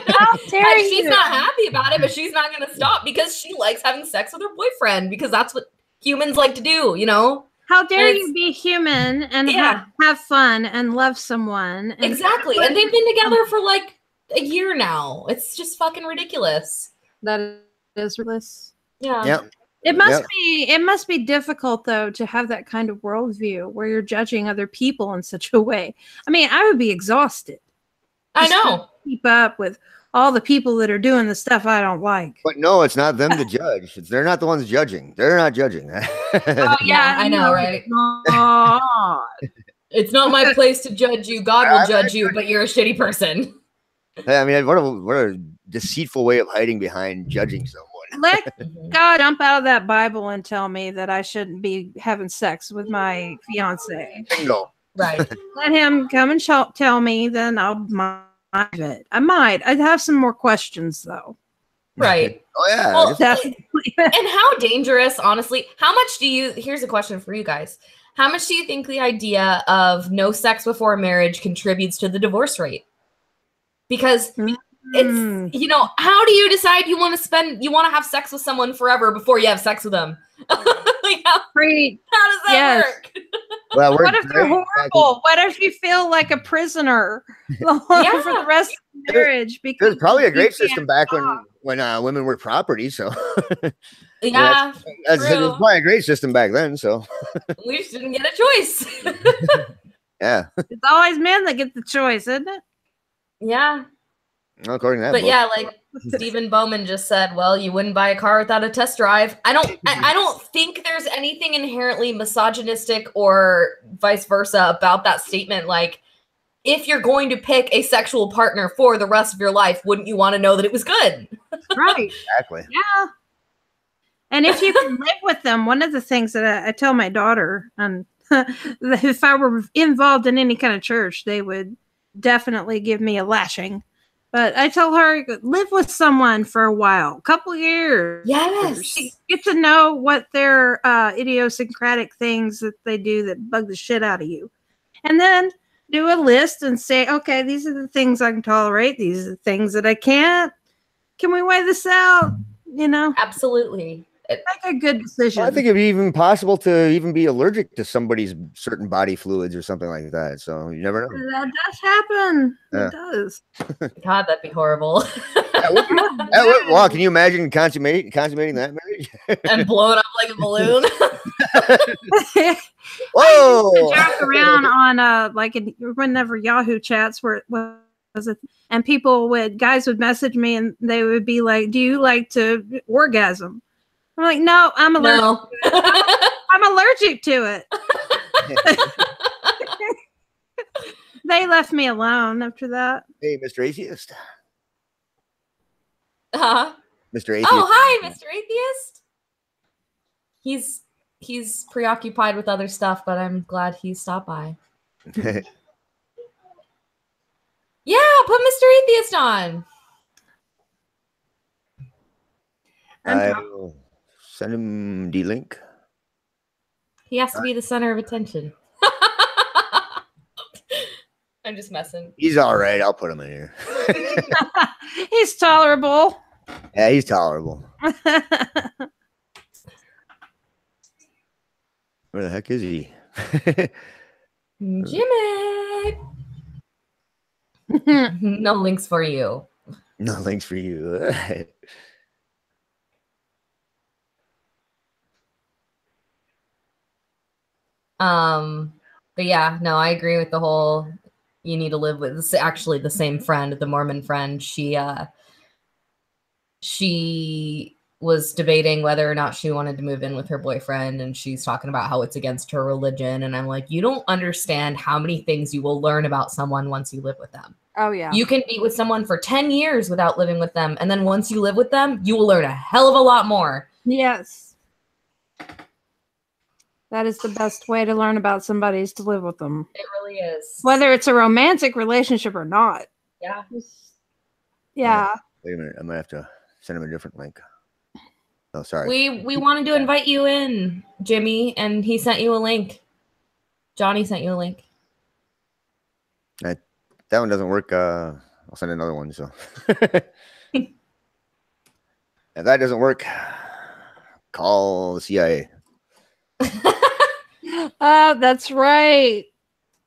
How dare you? She's not happy about it, but she's not going to stop because she likes having sex with her boyfriend because that's what humans like to do, you know? How dare you be human and have fun and love someone? And exactly. And they've been together for like a year now. It's just fucking ridiculous. That is ridiculous. Yeah. Yep. It must be difficult though to have that kind of worldview where you're judging other people in such a way. I mean, I would be exhausted. I know. Keep up with all the people that are doing the stuff I don't like. But no, it's not them to judge. They're not the ones judging. They're not judging. Oh, yeah, I know, right? It's not my place to judge you. God will judge you, but you're a shitty person. I mean, what a deceitful way of hiding behind judging someone. Let God jump out of that Bible and tell me that I shouldn't be having sex with my fiance. Bingo. Right. Let him come and tell me, then I'll mind it. I might. I'd have some more questions though. Right. Oh yeah. Well, definitely. And how dangerous, honestly, how much do you, here's a question for you guys. How much do you think the idea of no sex before marriage contributes to the divorce rate? Because it's, you know, how do you decide you want to have sex with someone forever before you have sex with them? Like how does that work? Well, what if they're horrible? What if you feel like a prisoner for the rest of the marriage? Because there's probably a great system back when women were property. So yeah, that's probably a great system back then. So we just didn't get a choice. Yeah, it's always men that get the choice, isn't it? Yeah. Well, according to that, but yeah, like Stephen Bowman just said, well, you wouldn't buy a car without a test drive. I don't think there's anything inherently misogynistic or vice versa about that statement. Like, if you're going to pick a sexual partner for the rest of your life, wouldn't you want to know that it was good? Right. Exactly. Yeah. And if you can live with them, one of the things that I tell my daughter, if I were involved in any kind of church, they would definitely give me a lashing. But I tell her, live with someone for a while, a couple years. Yes. Get to know what their idiosyncratic things that they do that bug the shit out of you. And then do a list and say, okay, these are the things I can tolerate. These are the things that I can't. Can we weigh this out? You know? Absolutely. Make a good decision. Well, I think it'd be even possible to even be allergic to somebody's certain body fluids or something like that. So you never know. That does happen. Yeah. It does. God, that'd be horrible. Well, can you imagine consummating that marriage? And blowing up like a balloon. Whoa! I joke around on whenever Yahoo chats where And guys would message me and they would be like, "Do you like to orgasm?" I'm like, "No, I'm allergic. No. I'm allergic to it." They left me alone after that. Hey, Mr. Atheist. Mr. Mr. Atheist. Oh, hi, Mr. Atheist. He's preoccupied with other stuff, but I'm glad he stopped by. Yeah, put Mr. Atheist on. I will send him the link. He has to be the center of attention. I'm just messing. He's all right. I'll put him in here. He's tolerable. Yeah, he's tolerable. Where the heck is he? Jimmy. No links for you. No links for you. But yeah, no, I agree with the whole you need to live with. This is actually the same friend, the Mormon friend. She was debating whether or not she wanted to move in with her boyfriend, and she's talking about how it's against her religion. And I'm like, you don't understand how many things you will learn about someone once you live with them. Oh, yeah. You can be with someone for 10 years without living with them. And then once you live with them, you will learn a hell of a lot more. Yes. That is the best way to learn about somebody, is to live with them. It really is. Whether it's a romantic relationship or not. Yeah. Yeah. Wait a minute. I'm going to have to send him a different link. Oh, sorry. We wanted to invite you in, Jimmy, and he sent you a link. Johnny sent you a link. That one doesn't work. I'll send another one. So if that doesn't work, call the CIA. Oh, that's right.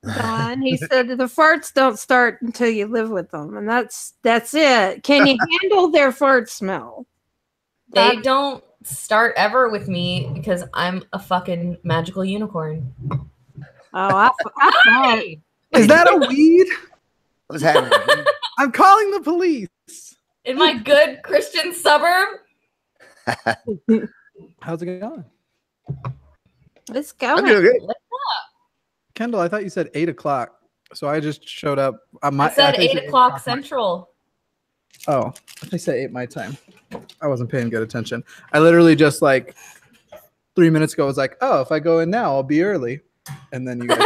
Don, he said the farts don't start until you live with them, and that's it. Can you handle their fart smell? They don't start ever with me because I'm a fucking magical unicorn. Oh, I Is that a weed? What's happening? I'm calling the police. In my good Christian suburb. How's it going? It's I'm going. doing good. Kendall, I thought you said 8 o'clock. So I just showed up. I said 8 o'clock Central. Oh, I said 8 my time. I wasn't paying good attention. I literally just like 3 minutes ago was like, oh, if I go in now, I'll be early. And then you guys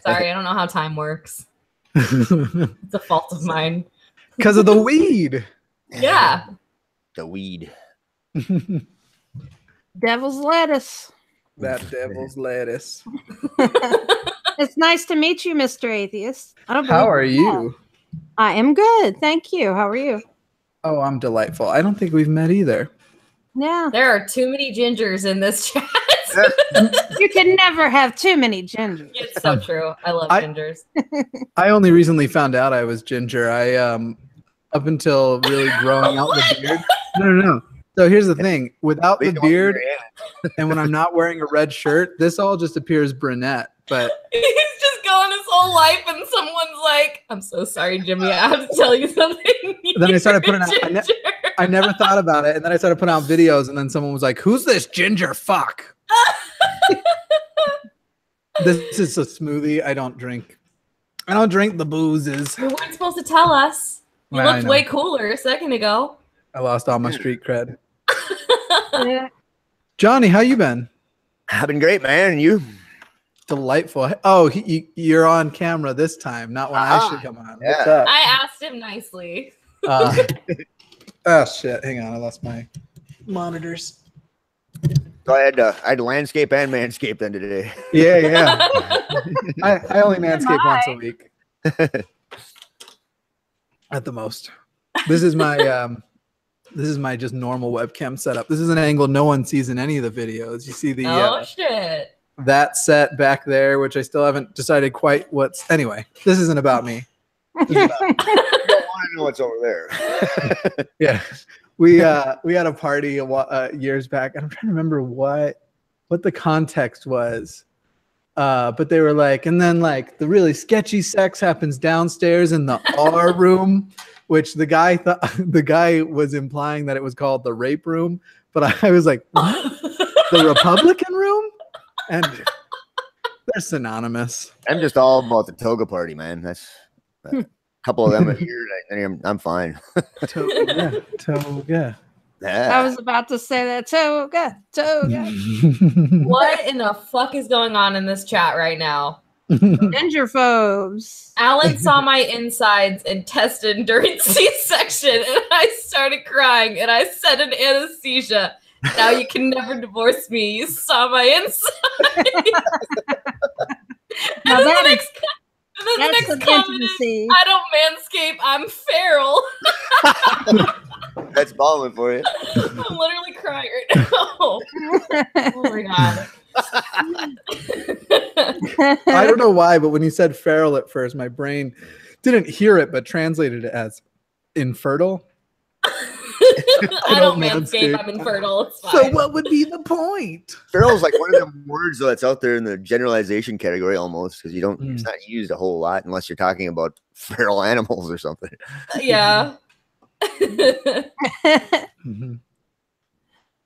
Sorry, I don't know how time works. It's a fault of mine. because of the weed. Yeah. The weed. Devil's lettuce. That devil's lettuce. It's nice to meet you, Mr. Atheist. I don't How believe are you? I am good. Thank you. How are you? Oh, I'm delightful. I don't think we've met either. Yeah. There are too many gingers in this chat. You can never have too many gingers. It's so true. I love gingers. I only recently found out I was ginger. I up until really growing out the beard. No. So here's the thing. Without the beard and when I'm not wearing a red shirt, this all just appears brunette. But he's just going his whole life and someone's like, I'm so sorry, Jimmy. I have to tell you something. then I started putting out I never thought about it. And then I started putting out videos and then someone was like, who's this ginger fuck? This is a smoothie. I don't drink the boozes. You weren't supposed to tell us. You Well, looked way cooler a second ago. I lost all my street cred. Yeah. Johnny, how you been? I've been great, man. And you? Delightful. Oh, you're on camera this time, not when I should come on. Yeah. What's up? I asked him nicely. Oh shit! Hang on, I lost my monitors. So I had landscape and manscape then today. Yeah. I only manscape once a week, at the most. This is my just normal webcam setup. This is an angle no one sees in any of the videos. You see the Shit. that set back there, which I still haven't decided quite what's. Anyway, this isn't about me. You don't want to know what's over there. Yeah, we had a party years back. I'm trying to remember what the context was. But they were like, and then like the really sketchy sex happens downstairs in the R room, which the guy thought the guy was implying that it was called the rape room. But I was like, what? The Republican room? And they're synonymous. I'm just all about the toga party, man. That's a couple of them a year. I'm fine. Toga. I was about to say that. Toga. What in the fuck is going on in this chat right now? Gingerphobes. Alan saw my insides intestine during C-section, and I started crying, and I said in anesthesia, "Now you can never divorce me. You saw my inside." Now and then that's the next comment intimacy. is, "I don't manscape. I'm feral." That's balling for you. I'm literally crying right now. Oh my god. I don't know why, but when you said feral at first, my brain didn't hear it, but translated it as infertile. I don't manscape. I'm infertile. It's fine. So what would be the point? Feral is like one of them words that's out there in the generalization category almost, because you don't. It's not used a whole lot unless you're talking about feral animals or something. Yeah.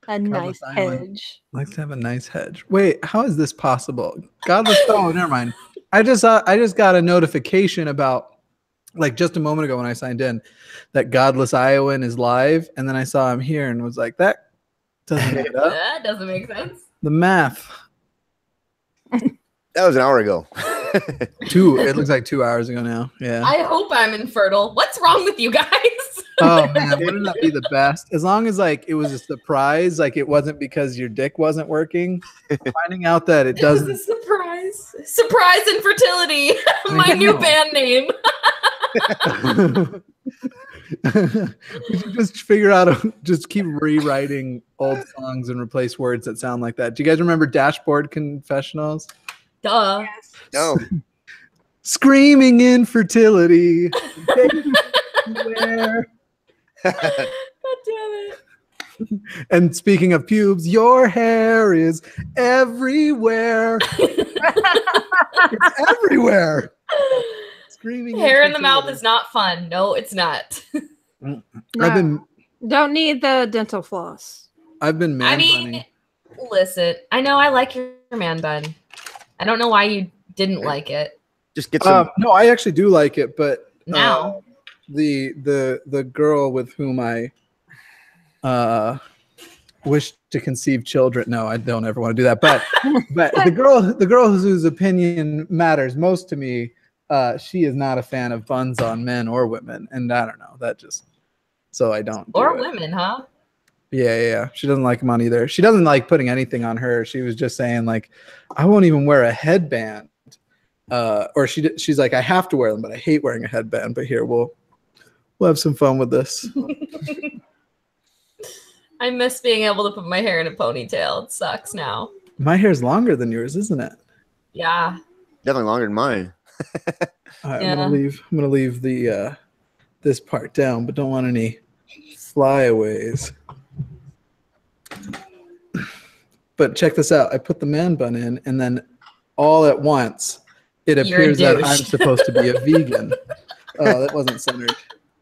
A nice hedge. Likes to have a nice hedge. Wait, how is this possible? Godless. Oh, never mind. I just got a notification about, like, just a moment ago when I signed in, that Godless Iowan is live, and then I saw him here and was like, that doesn't add up. That doesn't make sense. The math. That was an hour ago. It looks like 2 hours ago now. Yeah. I hope I'm infertile. What's wrong with you guys? Oh man, wouldn't that be the best? As long as like it was a surprise, like it wasn't because your dick wasn't working. Finding out that it doesn't. It was a surprise. Surprise infertility. My new band name. We should just figure out, just keep rewriting old songs and replace words that sound like that. Do you guys remember Dashboard Confessionals? Duh. No. Screaming infertility. God damn it. And speaking of pubes, your hair is everywhere. It's everywhere. Screaming hair in the mouth is not fun. No, it's not. No. Don't need the dental floss. I've been man-bunning. Listen, I know I like your man bun. I don't know why you didn't like it. Just get some. No, I actually do like it, but now the girl with whom I wish to conceive children. No, I don't ever want to do that. But the girl whose opinion matters most to me, she is not a fan of buns on men or women, and I don't know. That just so I don't. Or women, huh? Yeah. She doesn't like them on either. She doesn't like putting anything on her. She was just saying like, I won't even wear a headband. Or she's like, I have to wear them, but I hate wearing a headband. But here we'll have some fun with this. I miss being able to put my hair in a ponytail. It sucks now. My hair's longer than yours, isn't it? Yeah. Definitely longer than mine. All right, I'm gonna leave the this part down, but don't want any flyaways. But check this out. I put the man bun in, and then all at once, it appears that I'm supposed to be a vegan. Oh, that wasn't centered.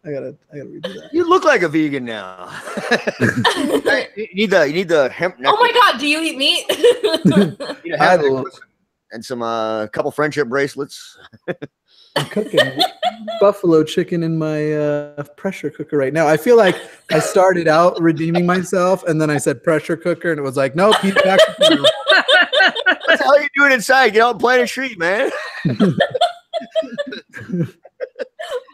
I gotta redo that. You look like a vegan now. you need the hemp necklace. Oh my god, do you eat meat? You need a hemp necklace and some couple friendship bracelets. I'm cooking buffalo chicken in my pressure cooker right now. I feel like I started out redeeming myself, and then I said pressure cooker, and it was like, nope, he's back to food. What the hell are you doing inside? Get out and plant a tree, man.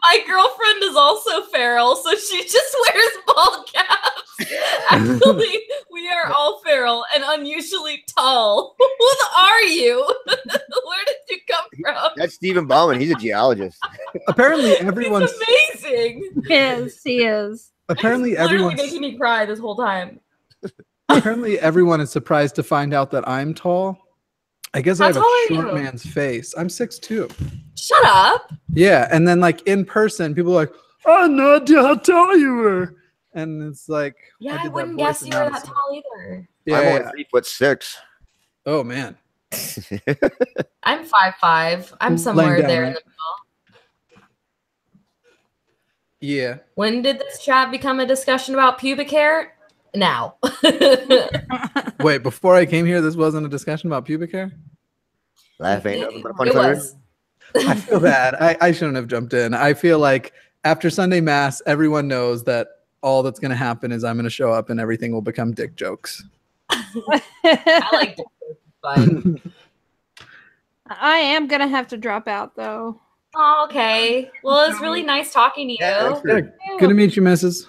My girlfriend is also feral, so she just wears ball caps. Actually, we are all feral and unusually tall. Who are you? Where did you come from? That's Stephen Bauman. He's a geologist. Apparently, everyone's amazing. He is. Apparently, everyone's making me cry this whole time. Apparently, everyone is surprised to find out that I'm tall. I guess I have a short man's face. I'm 6'2". Shut up. Yeah, and then like in person, people are like, "Oh, no idea how tall you were," and it's like, yeah, I wouldn't guess you were that tall either. Yeah, I'm only 3'6". Oh man, I'm 5'5". I'm somewhere down, there right? in the middle. Yeah. When did this chat become a discussion about pubic hair? Now. Wait, before I came here, this wasn't a discussion about pubic hair? Laughing. It was. I feel bad. I shouldn't have jumped in. I feel like after Sunday Mass, everyone knows that all that's going to happen is I'm going to show up and everything will become dick jokes. I like dick jokes. Fine. I am gonna have to drop out though. Oh, okay. Well, it's really nice talking to you. Yeah, Good to meet you, Mrs.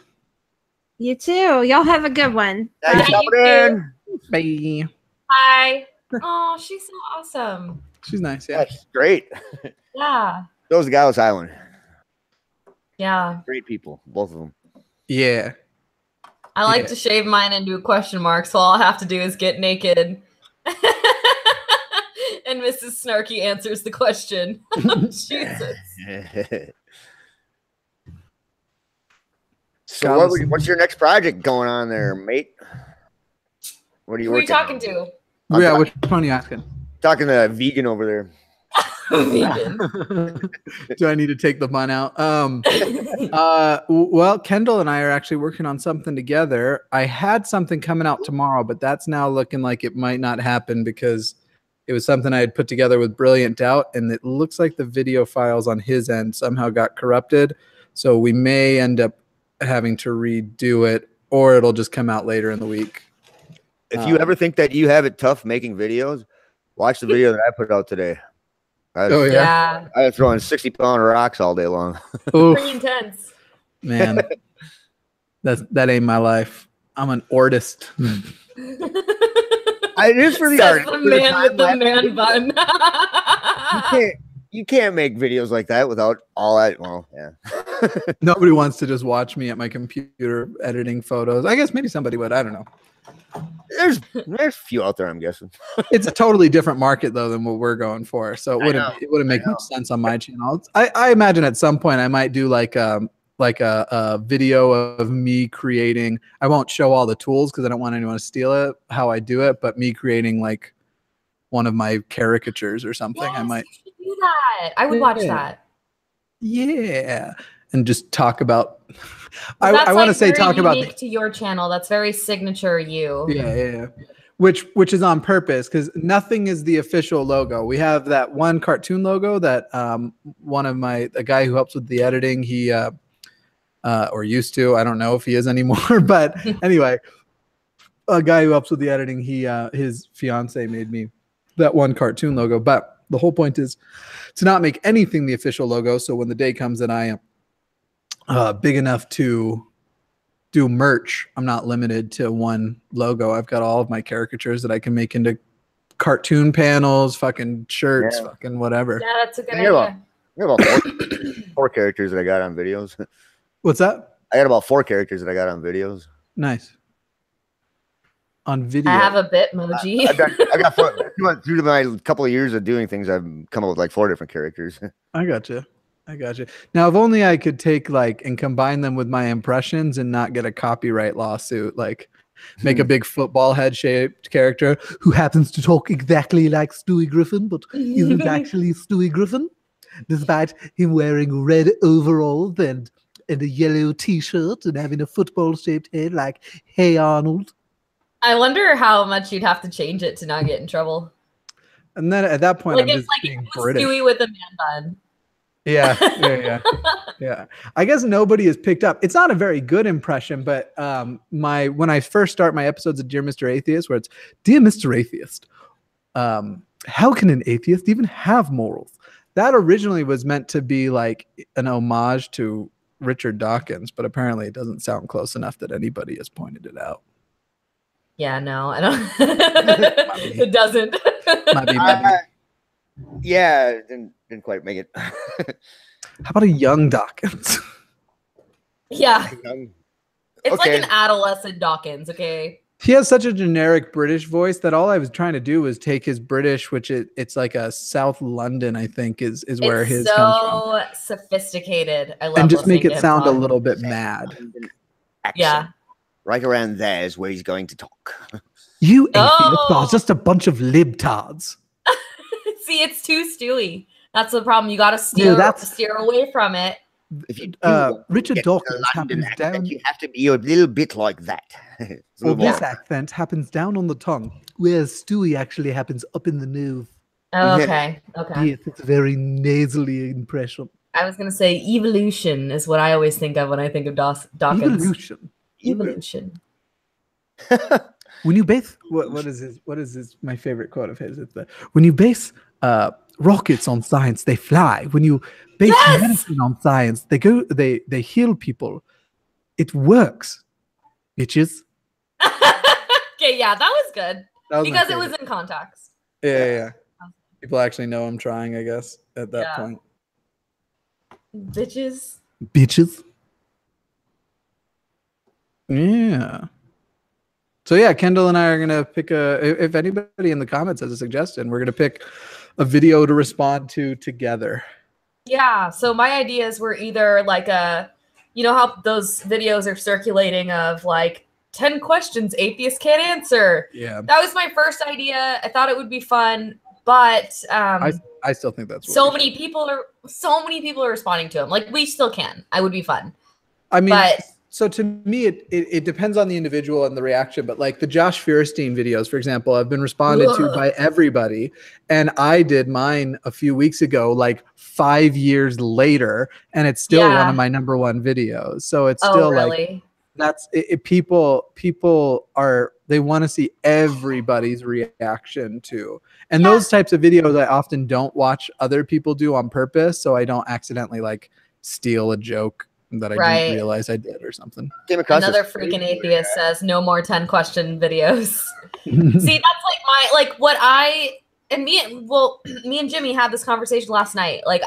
You too. Y'all have a good one. Thanks for coming in. Bye. Bye. Oh, she's so awesome. She's nice. Yeah. That's great. Yeah. Those Gallows Island. Yeah. Great people, both of them. Yeah. I like to shave mine and do a question mark, so all I have to do is get naked. And Mrs. Snarky answers the question. Jesus. So what's your next project going on there, mate? What are you Who are you working talking on? to? Yeah, which one are you asking? Talking to a vegan over there. Vegan. Do I need to take the bun out? Well, Kendall and I are actually working on something together. I had something coming out tomorrow, but that's now looking like it might not happen because it was something I had put together with Brilliant Doubt, and it looks like the video files on his end somehow got corrupted. So we may end up having to redo it, or it'll just come out later in the week. If you ever think that you have it tough making videos, watch the video that I put out today. I was throwing 60-pound rocks all day long. Pretty intense. Man, that ain't my life. I'm an artist. It is for the Says art. the man with the man bun. You can't make videos like that without all that. Well, yeah. Nobody wants to just watch me at my computer editing photos. I guess maybe somebody would. I don't know. There's a few out there, I'm guessing. It's a totally different market though than what we're going for. So it wouldn't make much sense on my channel. I imagine at some point I might do like a video of me creating. I won't show all the tools because I don't want anyone to steal it, how I do it, but me creating like one of my caricatures or something. Yes, I might you should do that. I would watch that. Yeah. And just talk about I want to say talk about to your channel. That's very signature you. Yeah. Which is on purpose because nothing is the official logo. We have that one cartoon logo that one of a guy who helps with the editing, he or used to, I don't know if he is anymore, but anyway, a guy who helps with the editing, his fiance made me that one cartoon logo. But the whole point is to not make anything the official logo. So when the day comes that I am big enough to do merch, I'm not limited to one logo. I've got all of my caricatures that I can make into cartoon panels, fucking shirts, fucking whatever. Yeah, that's a good idea. I got about four characters that I got on videos. What's that? I got about 4 characters that I got on videos. Nice. On video. I have a Bitmoji. I got 4, through my couple of years of doing things, I've come up with like 4 different characters. I got you. Now, if only I could take and combine them with my impressions and not get a copyright lawsuit, like make a big football head shaped character who happens to talk exactly like Stewie Griffin, but isn't actually Stewie Griffin, despite him wearing red overalls and a yellow t-shirt and having a football shaped head like Hey Arnold. I wonder how much you'd have to change it to not get in trouble. And then at that point, like I'm it's just like being British. Stewie with a man bun. Yeah. I guess nobody has picked up. It's not a very good impression, but when I first start my episodes of Dear Mr. Atheist, where it's Dear Mr. Atheist, how can an atheist even have morals? That originally was meant to be like an homage to Richard Dawkins, but apparently it doesn't sound close enough that anybody has pointed it out. Yeah, no, I don't. It doesn't. Might be. Yeah, didn't quite make it. How about a young Dawkins? Yeah. It's Okay. like an adolescent Dawkins, okay? He has such a generic British voice that all I was trying to do was take his British, which it's like a South London, I think, is where It's his comes from. Sophisticated. I love And just make listening it to him sound a talk. little bit mad. Accent. Yeah. Right around there is where he's going to talk. You atheists Oh. are just a bunch of libtards. See, it's too stewy. That's the problem. You got to steer away from it. If you Richard Dawkins happens down. You have to be a little bit like that. Well, this accent happens down on the tongue, whereas Stewie actually happens up in the nose. Oh, okay. Okay. Yes, it's a very nasally impression. I was gonna say evolution is what I always think of when I think of Dawkins. Evolution. When you base what is his my favorite quote of his? It's the when you base rockets on science, they fly. When you base medicine on science, they heal people. It works, bitches. Okay, yeah, that was good because it was in context. Yeah. People actually know I'm trying, I guess, at that point. Bitches. Yeah. So yeah, Kendall and I are gonna pick if anybody in the comments has a suggestion, we're gonna pick a video to respond to together. Yeah. So my ideas were either like you know how those videos are circulating of like 10 questions atheists can't answer. Yeah. That was my first idea. I thought it would be fun. But I still think that's so many people are responding to him. Like we still can. I would be fun. I mean, so to me, it depends on the individual and the reaction. But like the Josh Feuerstein videos, for example, have been responded to by everybody, and I did mine a few weeks ago, like 5 years later, and it's still one of my #1 videos. So it's still like that's it. People they want to see everybody's reaction to. And those types of videos I often don't watch other people do on purpose, so I don't accidentally like steal a joke that I didn't realize I did or something. Another freaking atheist says no more 10 question videos. See, that's like me and Jimmy had this conversation last night. Like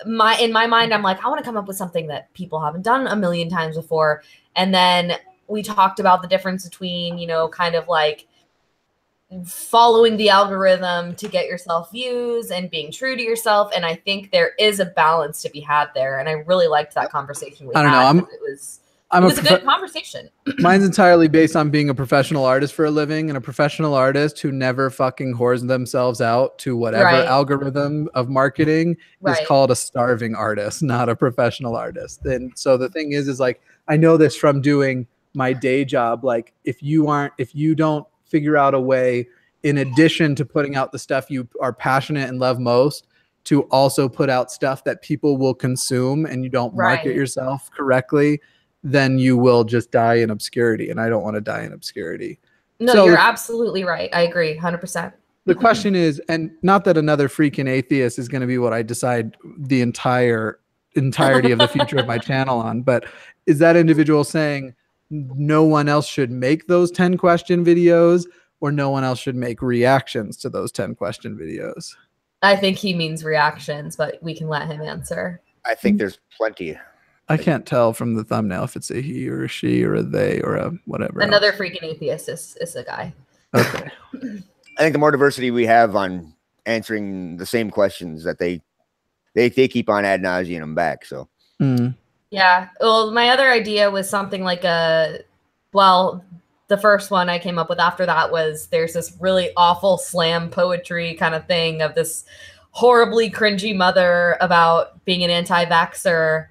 in my mind, I'm like, I want to come up with something that people haven't done a million times before. And then we talked about the difference between, you know, kind of like following the algorithm to get yourself views and being true to yourself. And I think there is a balance to be had there. And I really liked that conversation. I don't know. It was a good conversation. Mine's entirely based on being a professional artist for a living, and a professional artist who never fucking whores themselves out to whatever algorithm of marketing is called a starving artist, not a professional artist. And so the thing is like, I know this from doing my day job. Like if you don't figure out a way, in addition to putting out the stuff you are passionate and love most, to also put out stuff that people will consume, and you don't market yourself correctly, then you will just die in obscurity. And I don't want to die in obscurity. No, so you're absolutely right. I agree 100%. The question is, and not that another freaking atheist is going to be what I decide the entirety of the future of my channel on, but is that individual saying no one else should make those 10 question videos, or no one else should make reactions to those 10 question videos? I think he means reactions, but we can let him answer. I think there's plenty. I can't tell from the thumbnail if it's a he or a she or a they or a whatever. Another freaking atheist is a guy. Okay. I think the more diversity we have on answering the same questions, that they keep on ad nauseum them back. So. Yeah. Well, my other idea was something like the first one I came up with after that was there's this really awful slam poetry kind of thing of this horribly cringy mother about being an anti-vaxxer.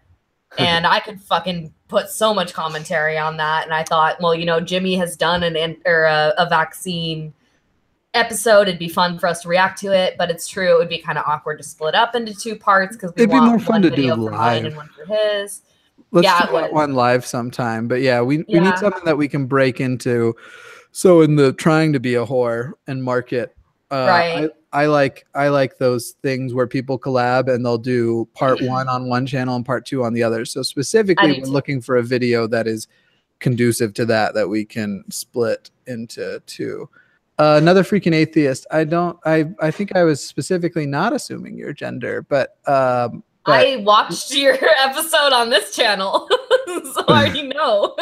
And I could fucking put so much commentary on that. And I thought, well, you know, Jimmy has done a vaccine episode. It'd be fun for us to react to it, but it's true. It would be kind of awkward to split up into 2 parts because it'd be more fun to do live and one for his. Let's do that one live sometime. But yeah, we need something that we can break into. So in the trying to be a whore and market, I like those things where people collab and they'll do part 1 on one channel and part 2 on the other. So specifically, we're looking for a video that is conducive to that we can split into 2. Another freaking atheist. I think I was specifically not assuming your gender, but I watched your episode on this channel, so I already know.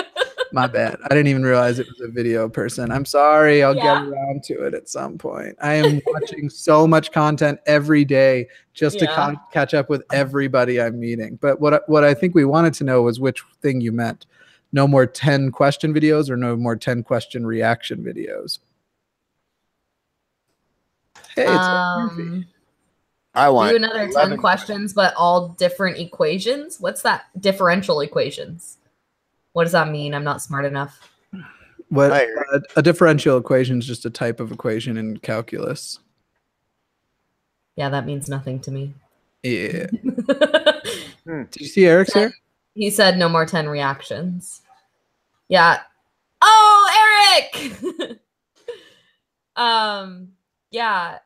My bad. I didn't even realize it was a video person. I'm sorry. I'll get around to it at some point. I am watching so much content every day just to catch up with everybody I'm meeting. But what I think we wanted to know was which thing you meant. No more 10 question videos or no more 10 question reaction videos? Hey, it's I want do another 10 questions, but all different equations. What's that? Differential equations. What does that mean? I'm not smart enough. What a differential equation is just a type of equation in calculus. Yeah, that means nothing to me. Yeah. Did you see Eric's here? He said no more 10 reactions. Yeah. Oh, Eric! Yeah.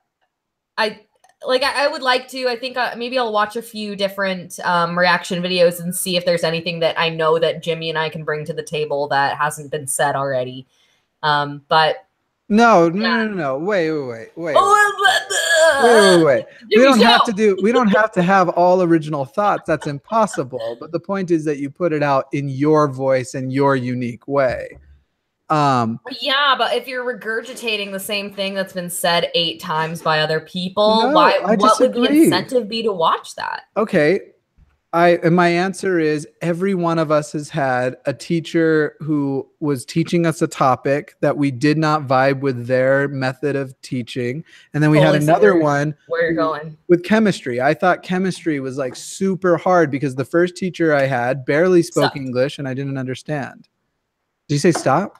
I would like to. I think maybe I'll watch a few different reaction videos and see if there's anything that I know that Jimmy and I can bring to the table that hasn't been said already. But no. Wait. We don't have to have all original thoughts. That's impossible. But the point is that you put it out in your voice and your unique way. Yeah, but if you're regurgitating the same thing that's been said 8 times by other people, what would the incentive be to watch that? Okay. And my answer is every one of us has had a teacher who was teaching us a topic that we did not vibe with their method of teaching. And then we had another one where you're going with chemistry. I thought chemistry was like super hard because the first teacher I had barely spoke English and I didn't understand. Did you say stop?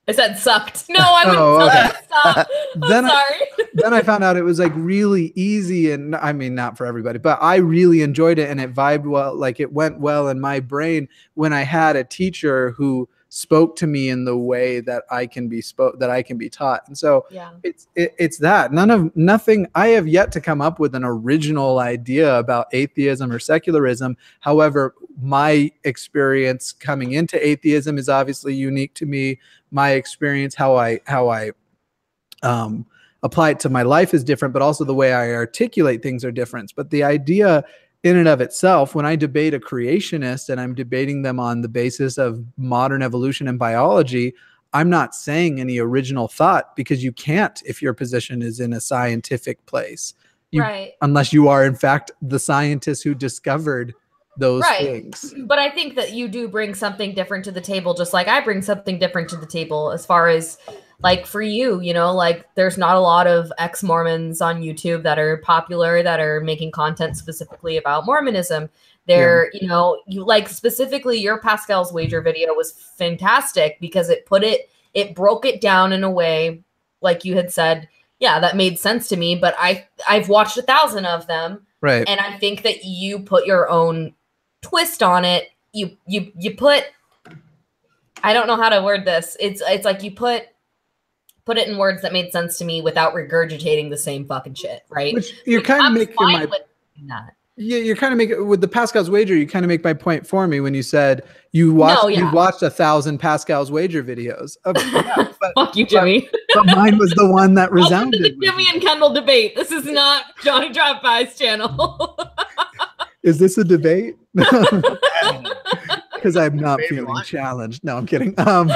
I said sucked. No, I wouldn't tell you to stop. I'm sorry. Then I found out it was like really easy, and I mean, not for everybody, but I really enjoyed it and it vibed well. Like it went well in my brain when I had a teacher who spoke to me in the way that I can be taught. And so it's that nothing. I have yet to come up with an original idea about atheism or secularism. However, my experience coming into atheism is obviously unique to me. My experience, how I apply it to my life is different, but also the way I articulate things are different. But the idea in and of itself, when I debate a creationist and I'm debating them on the basis of modern evolution and biology, I'm not saying any original thought because you can't if your position is in a scientific place. Right. Unless you are, in fact, the scientist who discovered those things. But I think that you do bring something different to the table, just like I bring something different to the table as far as like for you, you know, like there's not a lot of ex-Mormons on YouTube that are popular that are making content specifically about Mormonism. They're, you know, you like specifically your Pascal's Wager video was fantastic because it broke it down in a way, like you had said, yeah, that made sense to me. But I've watched 1,000 of them. Right. And I think that you put your own twist on it. You put, I don't know how to word this. It's like you put it in words that made sense to me without regurgitating the same fucking shit, right? Which you're kind of making my that. Yeah, you're kind of making with the Pascal's Wager. You kind of make my point for me when you said you watched you watched 1,000 Pascal's Wager videos. Fuck you, Jimmy. But mine was the one that resounded. Welcome to the Jimmy and Kendall debate. This is not Johnny DriveBYE's channel. Is this a debate? Because I'm not feeling challenged. No, I'm kidding. I'll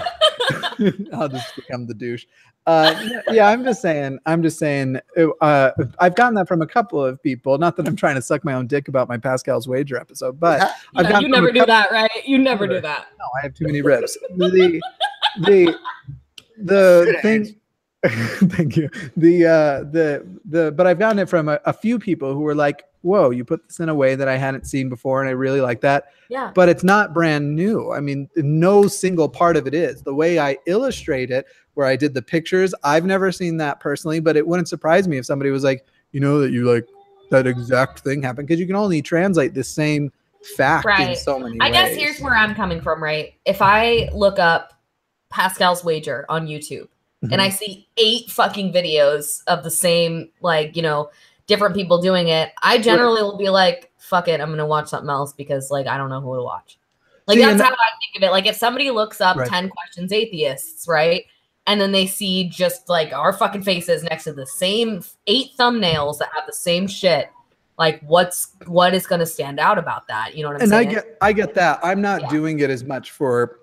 just become the douche. Yeah, I'm just saying. I've gotten that from a couple of people. Not that I'm trying to suck my own dick about my Pascal's Wager episode, but you never do that, right? You never do that. No, I have too many ribs. The thing. Thank you. But I've gotten it from a few people who were like, whoa, you put this in a way that I hadn't seen before, and I really like that. Yeah. But it's not brand new. I mean, no single part of it is. The way I illustrate it, where I did the pictures, I've never seen that personally, but it wouldn't surprise me if somebody was like, you know, that you like that exact thing happened, because you can only translate the same fact in so many ways. I guess here's where I'm coming from, right? If I look up Pascal's Wager on YouTube, and I see 8 fucking videos of the same, like, you know, different people doing it, I generally will be like, fuck it, I'm going to watch something else because, like, I don't know who to watch. Like, that's how I think of it. Like, if somebody looks up 10 questions atheists, right? And then they see just, like, our fucking faces next to the same 8 thumbnails that have the same shit. Like, what is going to stand out about that? You know what I'm saying? And I get that. I'm not doing it as much for...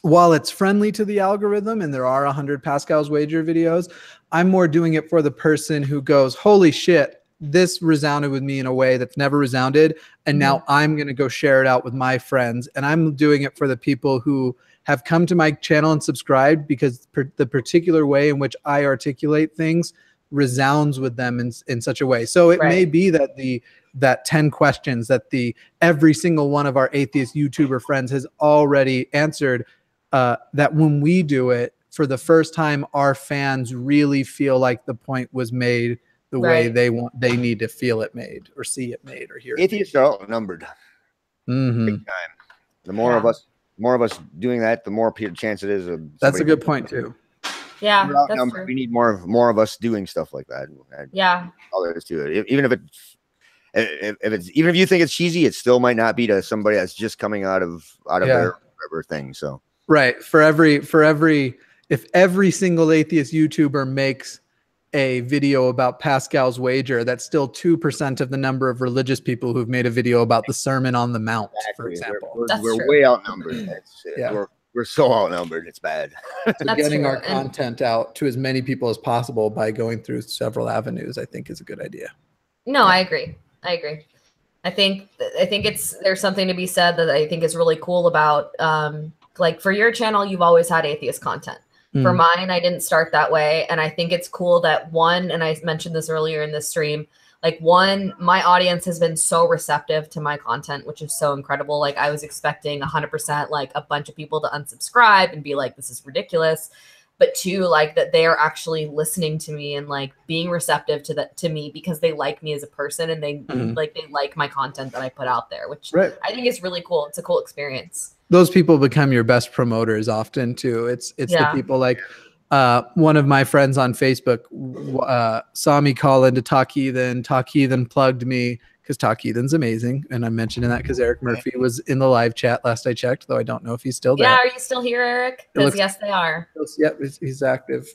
While it's friendly to the algorithm and there are 100 Pascal's Wager videos, I'm more doing it for the person who goes, holy shit, this resounded with me in a way that's never resounded. And now I'm going to go share it out with my friends. And I'm doing it for the people who have come to my channel and subscribed because the particular way in which I articulate things resounds with them in such a way. So it may be that that 10 questions that every single one of our atheist YouTuber friends has already answered, that when we do it for the first time, our fans really feel like the point was made the way they need to feel it made or see it made or hear it. Atheists are outnumbered. Big time. The more of us doing that, the more chance it is of that's a good point too. Yeah, that's true. We need more of us doing stuff like that. Yeah. All there is to it. Even if even if you think it's cheesy, it still might not be to somebody that's just coming out of their thing. So if every single atheist YouTuber makes a video about Pascal's wager, that's still 2% of the number of religious people who've made a video about the Sermon on the Mount, for example. We're way outnumbered. We're so outnumbered. It's bad. So getting our content out to as many people as possible by going through several avenues, I think, is a good idea. No, I agree. I think there's something to be said that I think is really cool about, like for your channel, you've always had atheist content. For mine, I didn't start that way. And I think it's cool that and I mentioned this earlier in this stream, like my audience has been so receptive to my content, which is so incredible. Like I was expecting 100%, like a bunch of people to unsubscribe and be like, this is ridiculous. But two, like that they are actually listening to me and like being receptive to me because they like me as a person and they like my content that I put out there, which I think is really cool. It's a cool experience. Those people become your best promoters often too. It's the people like one of my friends on Facebook saw me call into Talk Heathen. Talk Heathen plugged me because Talk Heathen's amazing. And I'm mentioning that because Eric Murphy was in the live chat last I checked, though I don't know if he's still there. Yeah, are you still here, Eric? Because yes, they are. Yep, he's active.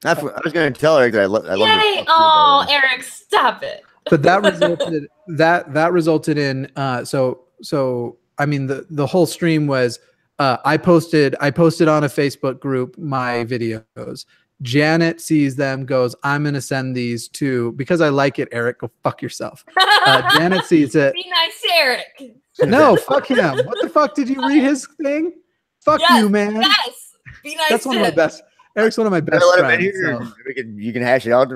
I was going to tell Eric that I love Yay! Oh, Eric, stop it. But that resulted in so I mean the whole stream was I posted on a Facebook group my videos. Janet sees them, goes, I'm going to send these to, because I like it, Eric, go fuck yourself. Janet sees it. Be nice, Eric. No, fuck him. What the fuck? Did you read his thing? Fuck you, man. Yes. Be nice. That's one of my best. Eric's one of my best friends. So. You can hash it out.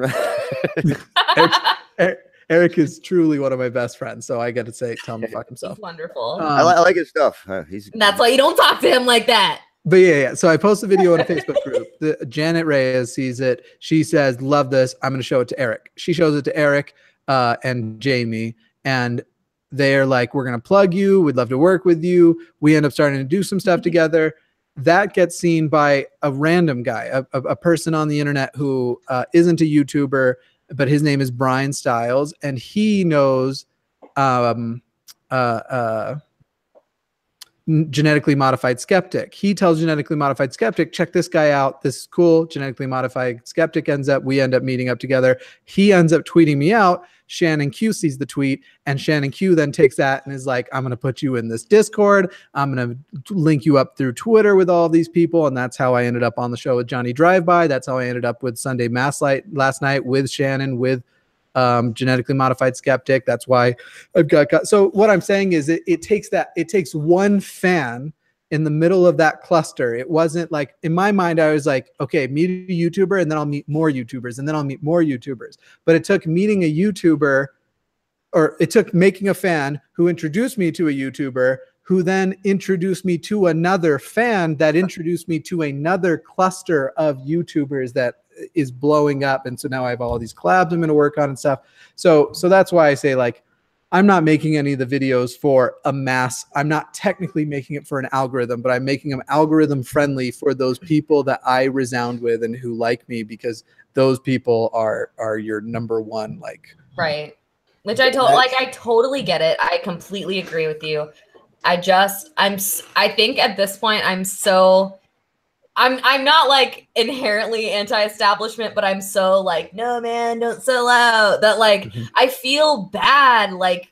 Eric is truly one of my best friends, so I get to tell him to fuck himself. He's wonderful. I like his stuff. That's why you don't talk to him like that. But yeah. So I post a video in a Facebook group. Janet Reyes sees it. She says, love this. I'm going to show it to Eric. She shows it to Eric and Jamie. And they're like, we're going to plug you. We'd love to work with you. We end up starting to do some stuff together. That gets seen by a random guy, a person on the internet who isn't a YouTuber, but his name is Brian Stiles. And he knows Genetically Modified Skeptic. He tells Genetically Modified Skeptic, check this guy out. This is cool. Genetically Modified Skeptic we end up meeting up together. He ends up tweeting me out. Shannon Q sees the tweet, and Shannon Q then takes that and is like, I'm going to put you in this Discord. I'm going to link you up through Twitter with all of these people. And that's how I ended up on the show with Johnny DriveBYE. That's how I ended up with Sunday Mass Light last night with Shannon, with Genetically Modified Skeptic. That's why I've got. So what I'm saying is it takes one fan in the middle of that cluster. It wasn't like, in my mind, I was like, okay, meet a YouTuber and then I'll meet more YouTubers and then I'll meet more YouTubers. But it took meeting a YouTuber, or it took making a fan who introduced me to a YouTuber who then introduced me to another fan that introduced me to another cluster of YouTubers that is blowing up. And so now I have all these collabs I'm going to work on and stuff. So that's why I say, like, I'm not making any of the videos for a mass. I'm not technically making it for an algorithm, but I'm making them algorithm friendly for those people that I resound with and who like me, because those people are your number one, like. Right. Which I totally get it. I completely agree with you. I think at this point I'm not like inherently anti-establishment, but I'm so like, no man, don't sell out, that like I feel bad like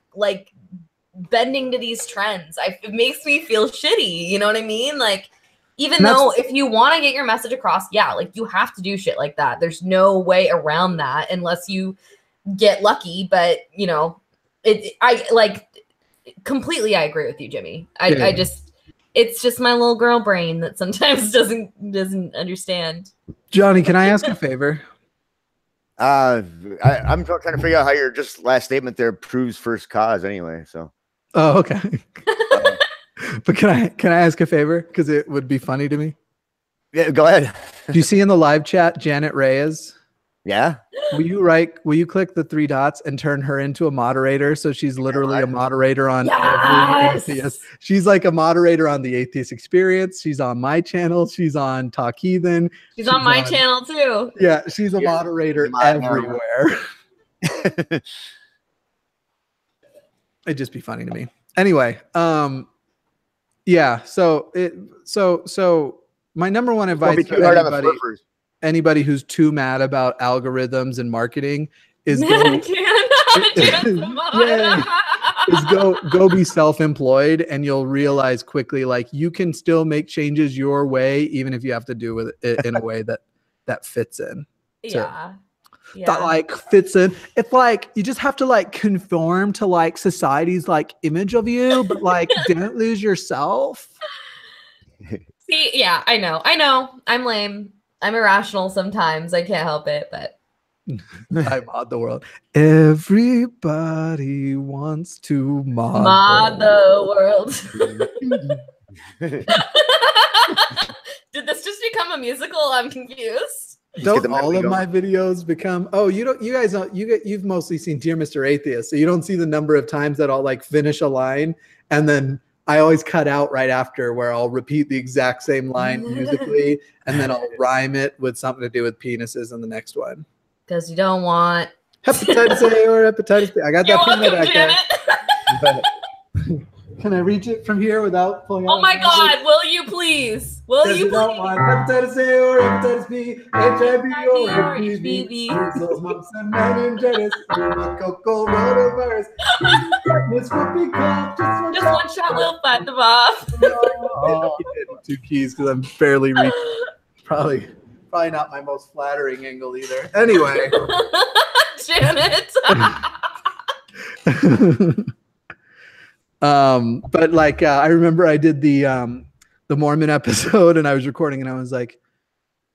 bending to these trends. It makes me feel shitty, you know what I mean? Like, even though if you want to get your message across, yeah, like you have to do shit like that. There's no way around that unless you get lucky. But you know, completely I agree with you, Jimmy. It's just my little girl brain that sometimes doesn't understand. Johnny, can I ask a favor? I'm trying to figure out how your just last statement there proves first cause anyway. So. Oh, okay. But can I ask a favor? Because it would be funny to me. Yeah, go ahead. Do you see in the live chat Janet Reyes? Yeah. Will you click the 3 dots and turn her into a moderator? So she's literally a moderator on every atheist. She's like a moderator on the Atheist Experience. She's on my channel. She's on Talk Heathen. She's on my channel too. Yeah, she's a moderator everywhere. It'd just be funny to me. Anyway, yeah. So my number one advice for anybody who's too mad about algorithms and marketing is go be self-employed, and you'll realize quickly, like, you can still make changes your way, even if you have to do with it in a way that fits in. That like fits in. It's like you just have to like conform to like society's like image of you, but like don't lose yourself. See, yeah, I know. I'm lame. I'm irrational sometimes. I can't help it, but I mod the world. Everybody wants to mod the world. Did this just become a musical? I'm confused. Don't all of my videos become? Oh, you guys don't. You've mostly seen Dear Mr. Atheist, so you don't see the number of times that I'll like finish a line and then I always cut out right after where I'll repeat the exact same line musically, and then I'll rhyme it with something to do with penises in the next one. Because you don't want hepatitis A or hepatitis B. I got that peanut back there. Can I reach it from here without pulling out? Oh my God, will you please? Will you please? Don't want hepatitis A or hepatitis B, HIV or HPV, measles, mumps, and meningitis, pneumococcal rotavirus. Just one shot will fight them off. Oh, 2 keys because I'm barely reaching. Probably not my most flattering angle either. Anyway. Janet. But like I remember I did the Mormon episode, and I was recording, and I was like,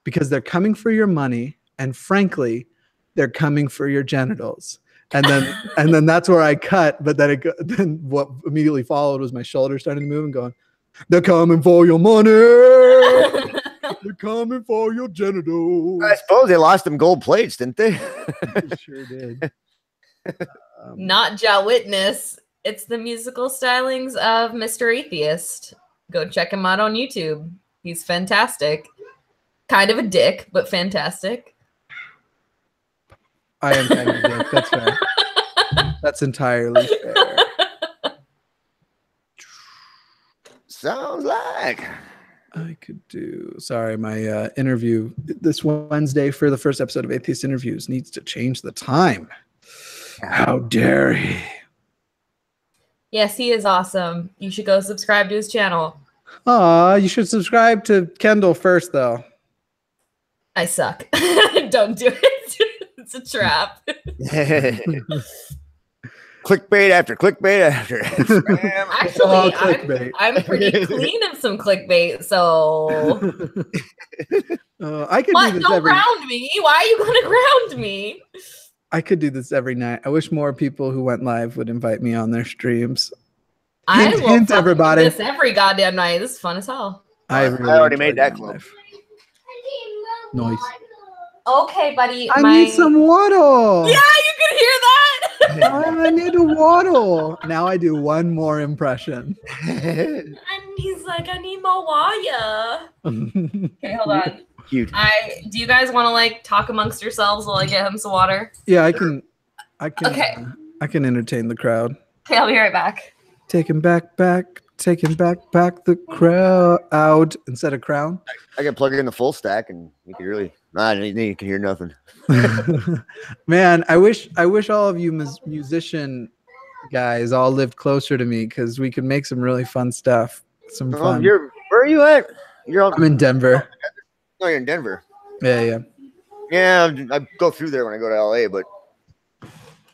because they're coming for your money, and frankly, they're coming for your genitals. And then that's where I cut. But then what immediately followed was my shoulder starting to move and going, they're coming for your money. They're coming for your genitals. I suppose they lost them gold plates, didn't they? They sure did. Not Jah Witness. It's the musical stylings of Mr. Atheist. Go check him out on YouTube. He's fantastic. Kind of a dick, but fantastic. I am kind of a dick. That's fair. That's entirely fair. Sounds like I could do. Sorry, my interview this Wednesday for the first episode of Atheist Interviews needs to change the time. How dare he? Yes, he is awesome. You should go subscribe to his channel. You should subscribe to Kendall first, though. I suck. Don't do it. It's a trap. Clickbait after clickbait after. Actually, I'm pretty clean of some clickbait, so. I could do this don't ground me. Why are you going to ground me? I could do this every night. I wish more people who went live would invite me on their streams. Hint, everybody. Do this every goddamn night. This is fun as hell. I already made that clip. Nice. Okay, buddy. I need some water. Yeah, you can hear that. I need a water. Now I do one more impression. And he's like, I need more water. Okay, hold on. Cute. Do you guys want to like talk amongst yourselves while I get him some water? Yeah, I can. Okay. I can entertain the crowd. Okay, I'll be right back. Taking back the crowd instead of crown. I can plug it in the full stack, and you can really. You can hear nothing. Man, I wish all of you musician guys all lived closer to me, because we could make some really fun stuff. Some fun. Where are you at? I'm in Denver. No, you're in Denver. Yeah. Yeah, I go through there when I go to LA, but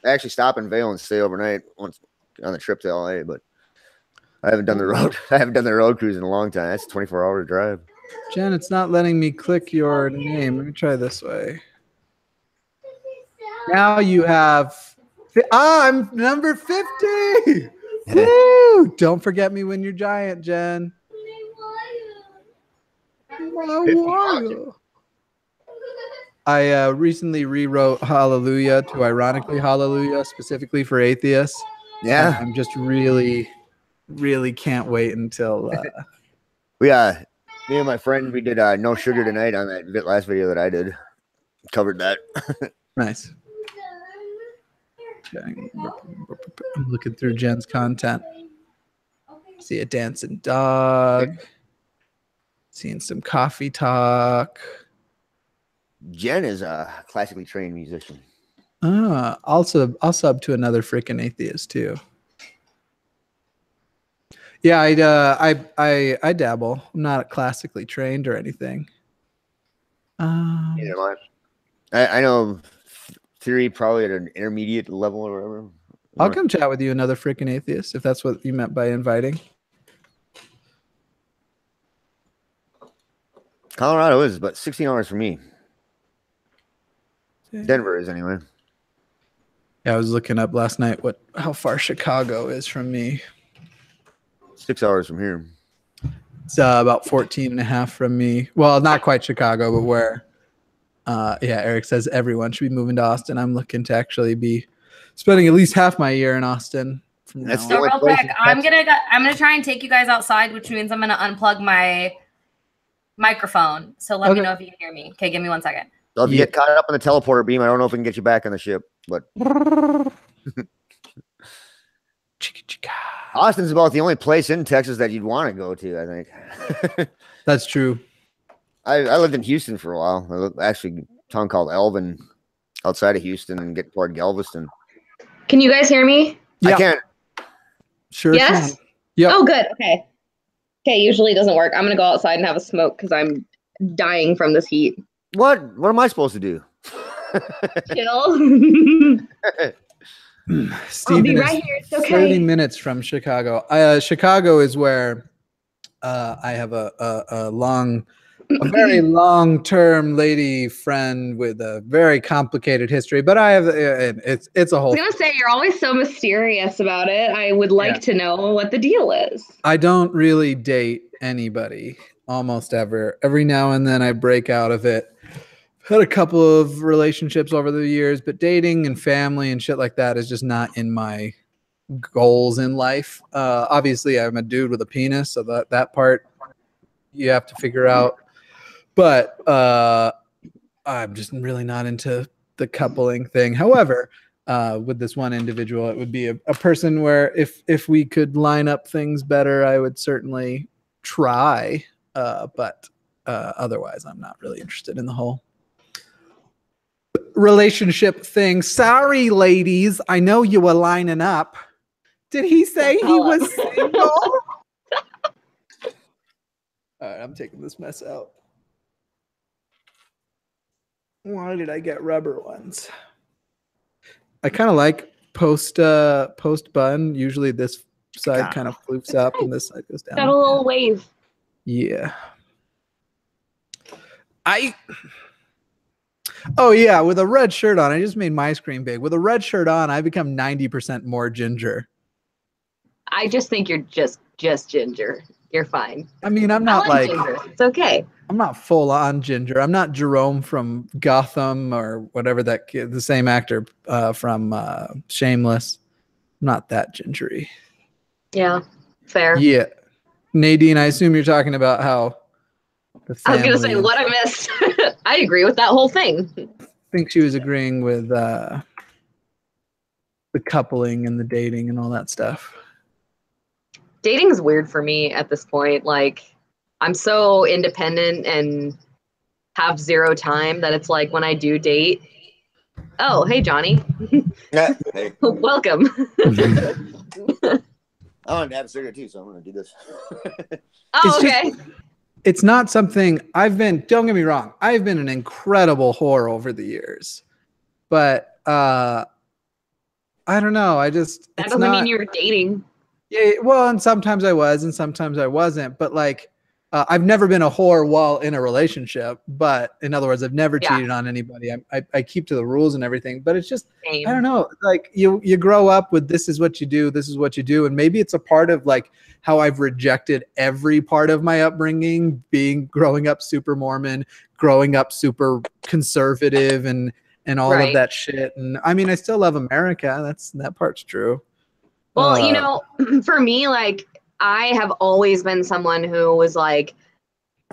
I actually stop in Vail and stay overnight once on the trip to LA. But I haven't done the road. I haven't done the road cruise in a long time. That's a 24-hour drive. Jen, it's not letting me click your name. Let me try this way. Now you have. I'm number 50. Woo! Don't forget me when you're giant, Jen. I recently rewrote Hallelujah to ironically Hallelujah, specifically for atheists. Yeah. I'm just really can't wait until me and my friend, we did No Sugar Tonight on that last video that I did. Covered that. Nice. I'm looking through Jen's content. See a dancing dog. Seeing some coffee talk. Jen is a classically trained musician. Also, I'll sub to another freaking atheist too. Yeah, I dabble. I'm not classically trained or anything. Neither I know theory probably at an intermediate level or whatever. I'll come chat with you, another freaking atheist, if that's what you meant by inviting. Colorado is about 16 hours for me. Denver is anyway. Yeah, I was looking up last night how far Chicago is from me. 6 hours from here. It's about 14 and a half from me. Well, not quite Chicago, but where. Yeah, Eric says everyone should be moving to Austin. I'm looking to actually be spending at least half my year in Austin. So real quick, I'm gonna try and take you guys outside, which means I'm gonna unplug my microphone. So let me know if you can hear me. Okay, give me 1 second. So if you get caught up in the teleporter beam, I don't know if we can get you back on the ship, but Austin's about the only place in Texas that you'd want to go to, I think. That's true. I lived in Houston for a while. Actually, a town called Elvin outside of Houston and get toward Galveston. Can you guys hear me? Yeah. I can. Sure. Yes? Yeah. Oh, good. Okay. Okay, usually it doesn't work. I'm going to go outside and have a smoke because I'm dying from this heat. What am I supposed to do? Chill. Steven, I'll be right here. It's okay. 30 minutes from Chicago. Chicago is where I have a very long-term lady friend with a very complicated history, but I have it's a whole. I was gonna say you're always so mysterious about it. I would like to know what the deal is. I don't really date anybody almost ever. Every now and then I break out of it. Had a couple of relationships over the years, but dating and family and shit like that is just not in my goals in life. Obviously, I'm a dude with a penis, so that part you have to figure out. But I'm just really not into the coupling thing. However, with this one individual, it would be a person where if we could line up things better, I would certainly try. But otherwise, I'm not really interested in the whole relationship thing. Sorry, ladies. I know you were lining up. Did he say he was single? All right, I'm taking this mess out. Why did I get rubber ones? I kind of like post bun. Usually this side kind of floofs up and this side goes down. Got a little wave. Yeah. Oh yeah, with a red shirt on, I just made my screen big. With a red shirt on, I become 90% more ginger. I just think you're just ginger. You're fine. I mean, I'm not like ginger. It's okay. I'm not full on ginger. I'm not Jerome from Gotham or whatever the same actor from Shameless. I'm not that gingery. Yeah, fair. Yeah. Nadine, I assume you're talking about how I was going to say what I missed. I agree with that whole thing. I think she was agreeing with the coupling and the dating and all that stuff. Dating is weird for me at this point. Like, I'm so independent and have zero time that it's like when I do date, oh, hey, Johnny. Hey. Welcome. I want to have a cigarette too, so I'm going to do this. Oh, okay. It's not something don't get me wrong, I've been an incredible whore over the years. But I don't know. That doesn't mean you were dating. Yeah, well, and sometimes I was and sometimes I wasn't. But like I've never been a whore while in a relationship, but in other words, I've never cheated on anybody. I keep to the rules and everything, but it's just, I don't know, like you grow up with, this is what you do, this is what you do. And maybe it's a part of like how I've rejected every part of my upbringing, growing up super Mormon, growing up super conservative and all of that shit. And I mean, I still love America. That part's true. Well, you know, for me, like, I have always been someone who was like,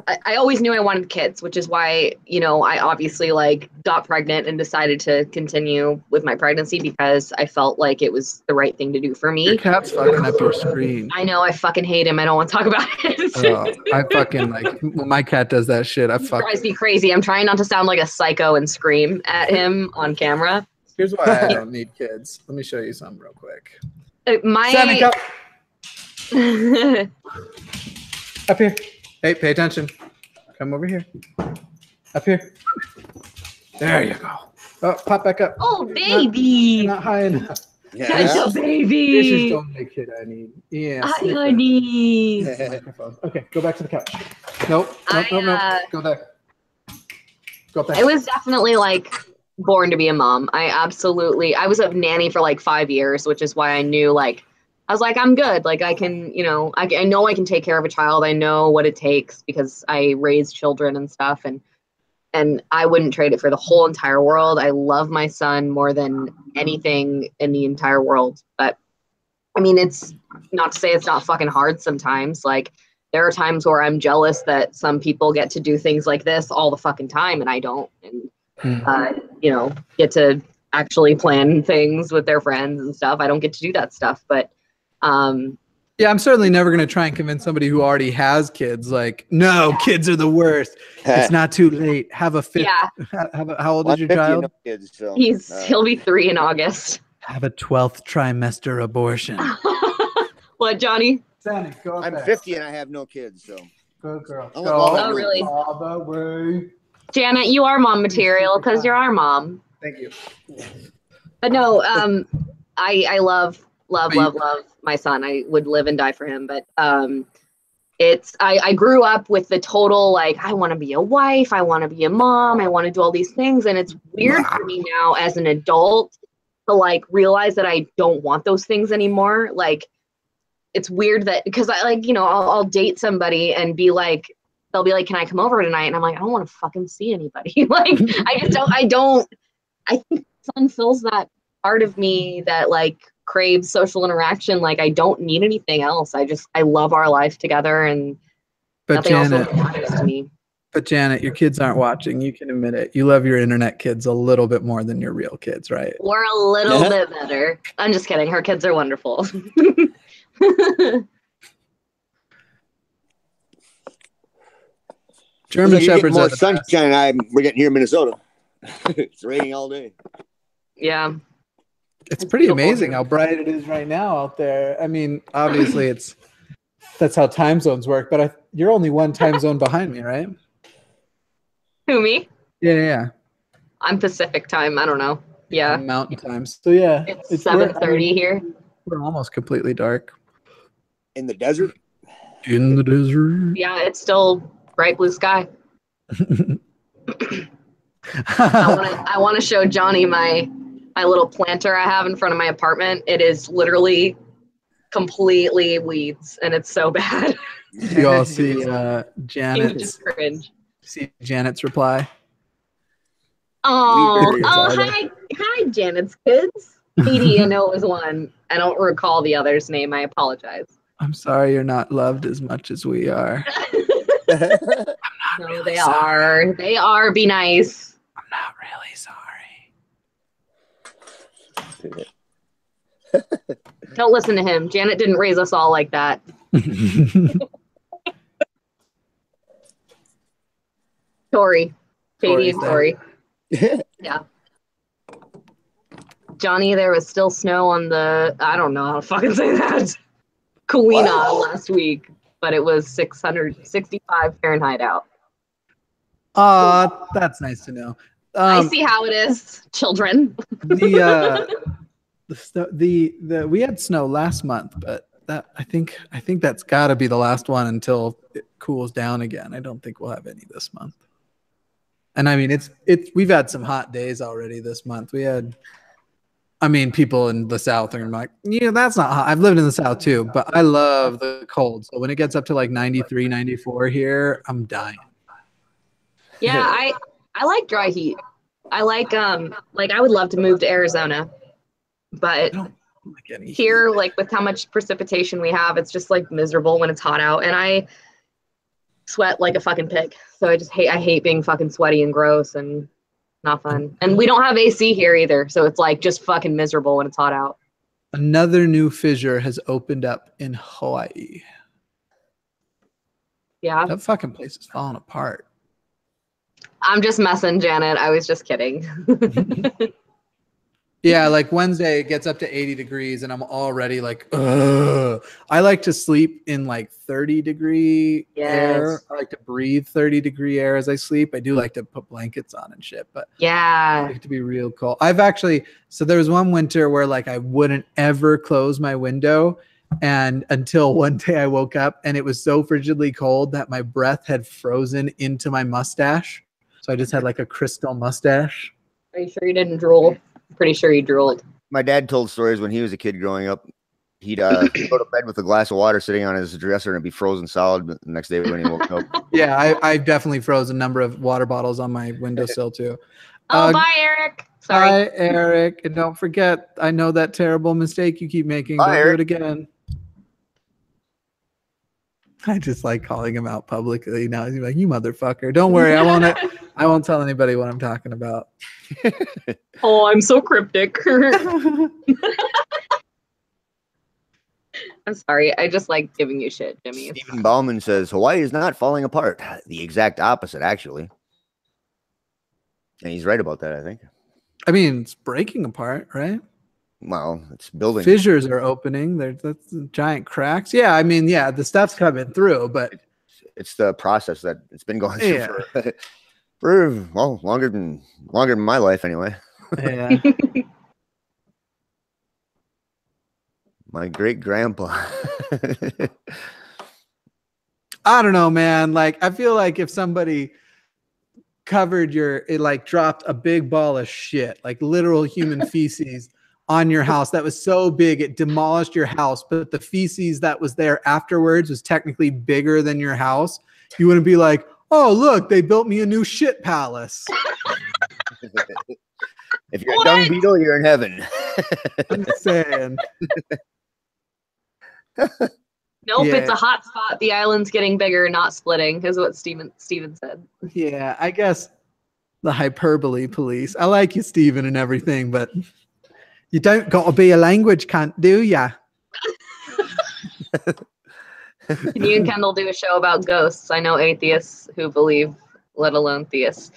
I always knew I wanted kids, which is why, you know, I obviously like got pregnant and decided to continue with my pregnancy because I felt like it was the right thing to do for me. Your cat's fucking up your screen. I know, I fucking hate him. I don't want to talk about it. I fucking like, when my cat does that shit, It drives me crazy. I'm trying not to sound like a psycho and scream at him on camera. Here's why I don't need kids. Let me show you something real quick. Up here. Hey, pay attention. Come over here. Up here. There you go. Oh, pop back up. Oh, baby. Not high enough. Yeah. Baby. This is the only kid I need. Yeah. I need. Okay, go back to the couch. Nope. Go there. Go up there. I was definitely like born to be a mom. I was a nanny for like 5 years, which is why I knew like, I was like, I'm good. Like I can, you know, I know I can take care of a child. I know what it takes because I raised children and stuff. And I wouldn't trade it for the whole entire world. I love my son more than anything in the entire world. But I mean, it's not to say it's not fucking hard sometimes. Like there are times where I'm jealous that some people get to do things like this all the fucking time and I don't. And, you know, get to actually plan things with their friends and stuff. I don't get to do that stuff. But yeah, I'm certainly never going to try and convince somebody who already has kids, like, no, kids are the worst. It's not too late. Have a fifth. Yeah. How old is your child? Kids, so, he'll be 3 in August. Have a 12th trimester abortion. What, Johnny? Sandy, go up I'm there. 50 and I have no kids, so. Good girl. Oh, really? All the way. Janet, you are mom material because you're our mom. Thank you. But no, I love my son. I would live and die for him. But I grew up with the total like I want to be a wife, I want to be a mom, I want to do all these things, and it's weird for me now as an adult to like realize that I don't want those things anymore. Like it's weird that because I like, you know, I'll date somebody and be like, they'll be like, can I come over tonight? And I'm like, I don't want to fucking see anybody. Like I think son fills that part of me that like craves social interaction. Like I don't need anything else. I love our life together and nothing else matters to me. But Janet, your kids aren't watching. You can admit it. You love your internet kids a little bit more than your real kids, right? We're a little bit better. I'm just kidding. Her kids are wonderful. German Shepherds more sunshine. We're getting here in Minnesota. It's raining all day. Yeah. It's pretty amazing how bright it is right now out there. I mean, obviously that's how time zones work, but you're only one time zone behind me, right? Who, me? Yeah. I'm Pacific time. I don't know. Yeah. Mountain time. So yeah. It's 7:30 here. We're almost completely dark. In the desert? In the desert. Yeah, it's still bright blue sky. I want to show Johnny my little planter I have in front of my apartment. It is literally completely weeds, and it's so bad. You all see Janet's. Just cringe. See Janet's reply. Oh, hi, Janet's kids. Edie, I know it was one. I don't recall the other's name. I apologize. I'm sorry you're not loved as much as we are. No, they are. They are. Be nice. I'm not really sorry. Don't listen to him. Janet didn't raise us all like that. Tori. Katie and Tori. Yeah. Johnny, there was still snow on the, I don't know how to fucking say that, Keweenaw last week, but it was 665 Fahrenheit out. That's nice to know. I see how it is, children. We had snow last month, but I think that's got to be the last one until it cools down again. I don't think we'll have any this month. And I mean, we've had some hot days already this month. We had, I mean, people in the South are like, yeah, that's not hot. I've lived in the South too, but I love the cold. So when it gets up to like 93, 94 here, I'm dying. Yeah, I like dry heat. I like I would love to move to Arizona, but here, like with how much precipitation we have, it's just like miserable when it's hot out, and I sweat like a fucking pig. So I hate being fucking sweaty and gross and not fun. And we don't have AC here either, so it's like just fucking miserable when it's hot out. Another new fissure has opened up in Hawaii. Yeah, that fucking place is falling apart. I'm just messing, Janet. I was just kidding. Yeah, like Wednesday it gets up to 80 degrees and I'm already like, ugh. I like to sleep in like 30-degree air. I like to breathe 30-degree air as I sleep. I do like to put blankets on and shit, but yeah, I like to be real cold. So there was one winter where like I wouldn't ever close my window, and until one day I woke up and it was so frigidly cold that my breath had frozen into my mustache. So I just had like a crystal mustache. Are you sure you didn't drool? Pretty sure he drooled. My dad told stories when he was a kid growing up. He'd go to bed with a glass of water sitting on his dresser and it'd be frozen solid the next day when he woke up. Yeah, I've definitely frozen a number of water bottles on my windowsill too. Bye, Eric. Sorry. Bye, Eric. And don't forget, I know that terrible mistake you keep making. Don't do it again. I just like calling him out publicly now. He's like, "You motherfucker." Don't worry, I won't tell anybody what I'm talking about. Oh, I'm so cryptic. I'm sorry. I just like giving you shit, Jimmy. Stephen Bauman says Hawaii is not falling apart. The exact opposite, actually. And he's right about that, I think. I mean, it's breaking apart, right? Well, it's building. Fissures are opening. That's giant cracks. Yeah, I mean, yeah, the stuff's coming through, but it's the process that it's been going through for well, longer than my life anyway. Yeah. My great grandpa. I don't know, man. Like, I feel like if somebody covered it like dropped a big ball of shit, like literal human feces on your house that was so big it demolished your house, but the feces that was there afterwards was technically bigger than your house, you wouldn't be like, "Oh, look, they built me a new shit palace." If you're a dung beetle, you're in heaven. I'm saying. Nope, it's a hot spot. The island's getting bigger, not splitting, is what Steven said. Yeah, I guess the hyperbole police. I like you, Steven, and everything, but you don't got to be a language cunt, do ya? Can you and Kendall do a show about ghosts? I know atheists who believe, let alone theists.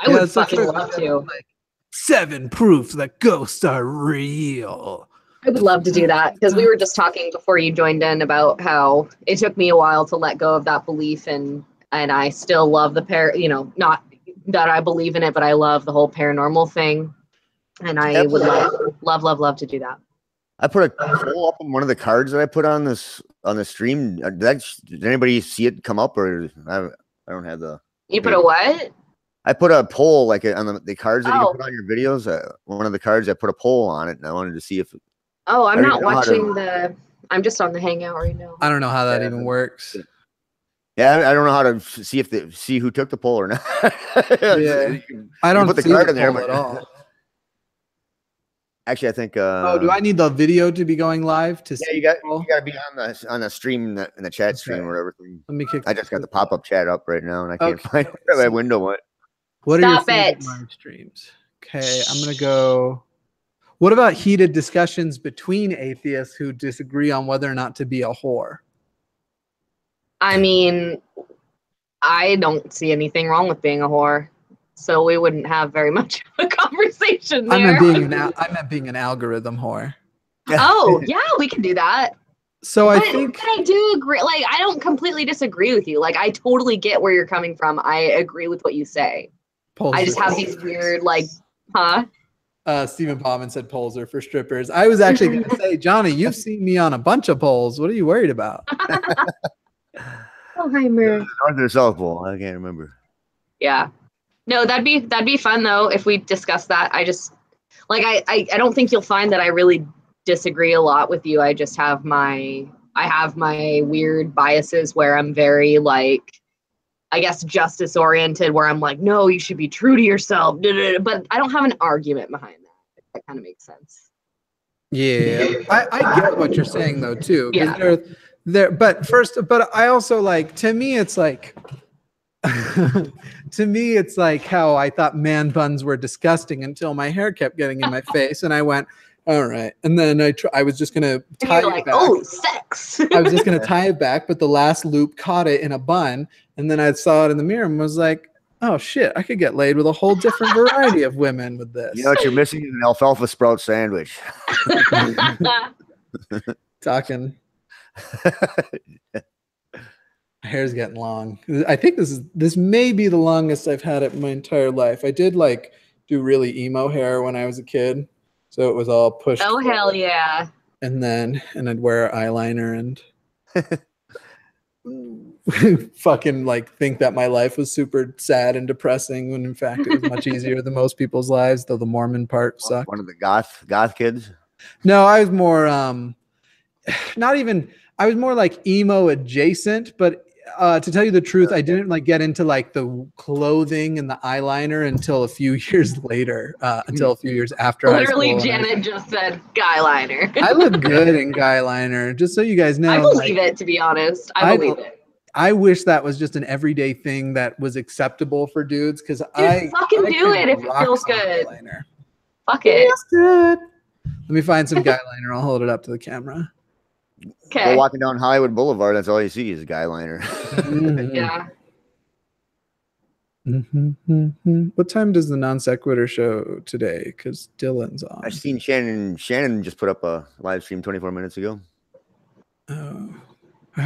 I would fucking love to. Like 7 proofs that ghosts are real. I would love to do that, because we were just talking before you joined in about how it took me a while to let go of that belief, and I still love the not that I believe in it, but I love the whole paranormal thing, and I would love to do that. I put a poll up on one of the cards that I put on the stream. Did anybody see it come up, or I don't have the? You put a what? I put a poll like on the cards that you put on your videos. One of the cards, I put a poll on it, and I wanted to see if. Oh, I'm not watching I'm just on the Hangout right now. I don't know how that even works. Yeah, I don't know how to see who took the poll or not. Yeah, I don't put the card in there at all. Actually, I think. Do I need the video to be going live to see? Yeah, you got to be on the stream in the chat stream or whatever. Let me I just got the pop-up chat up right now, and I can't find where that window went. What are your favorite live streams? Okay, I'm gonna go. What about heated discussions between atheists who disagree on whether or not to be a whore? I mean, I don't see anything wrong with being a whore, so we wouldn't have very much of a conversation there. I meant being an algorithm whore. Oh, yeah, we can do that. So but I do agree. Like, I don't completely disagree with you. Like, I totally get where you're coming from. I agree with what you say. I just have these weird, like, huh? Stephen Bauman said polls are for strippers. I was actually going to say, Johnny, you've seen me on a bunch of polls. What are you worried about? Oh, hi, North or South Pole? I can't remember. Yeah. No, that'd be fun though if we discuss that. I just I don't think you'll find that I really disagree a lot with you. I just have my weird biases where I'm very like, I guess, justice oriented, where I'm like, no, you should be true to yourself. But I don't have an argument behind that. That kind of makes sense. Yeah, I get what you're saying though too. Yeah. But I also like, to me it's like how I thought man buns were disgusting until my hair kept getting in my face, and I went, all right. And then I was just gonna tie it back. Oh, sex. I was just gonna tie it back, but the last loop caught it in a bun, and then I saw it in the mirror and was like, oh shit, I could get laid with a whole different variety of women with this. You know what you're missing is an alfalfa sprout sandwich. Talking. Hair's getting long. I think this may be the longest I've had it in my entire life. I did like do really emo hair when I was a kid, so it was all pushed. Oh hell yeah! And I'd wear eyeliner and fucking like think that my life was super sad and depressing when in fact it was much easier than most people's lives. Though the Mormon part sucked. One of the goth kids. No, I was more not even. I was more like emo adjacent, but. To tell you the truth, I didn't like get into like the clothing and the eyeliner until a few years later, until a few years after literally Janet just said guy liner. I look good in guy liner, just so you guys know. I believe it, to be honest. I believe it. I wish that was just an everyday thing that was acceptable for dudes, because I fucking do it if it feels good. Eyeliner. Fuck it. Feels good. Let me find some guy liner. I'll hold it up to the camera. Okay. Go walking down Hollywood Boulevard, that's all you see is a guy liner. Yeah. What time does the non sequitur show today? Because Dylan's on. I've seen Shannon. Shannon just put up a live stream 24 minutes ago. Oh,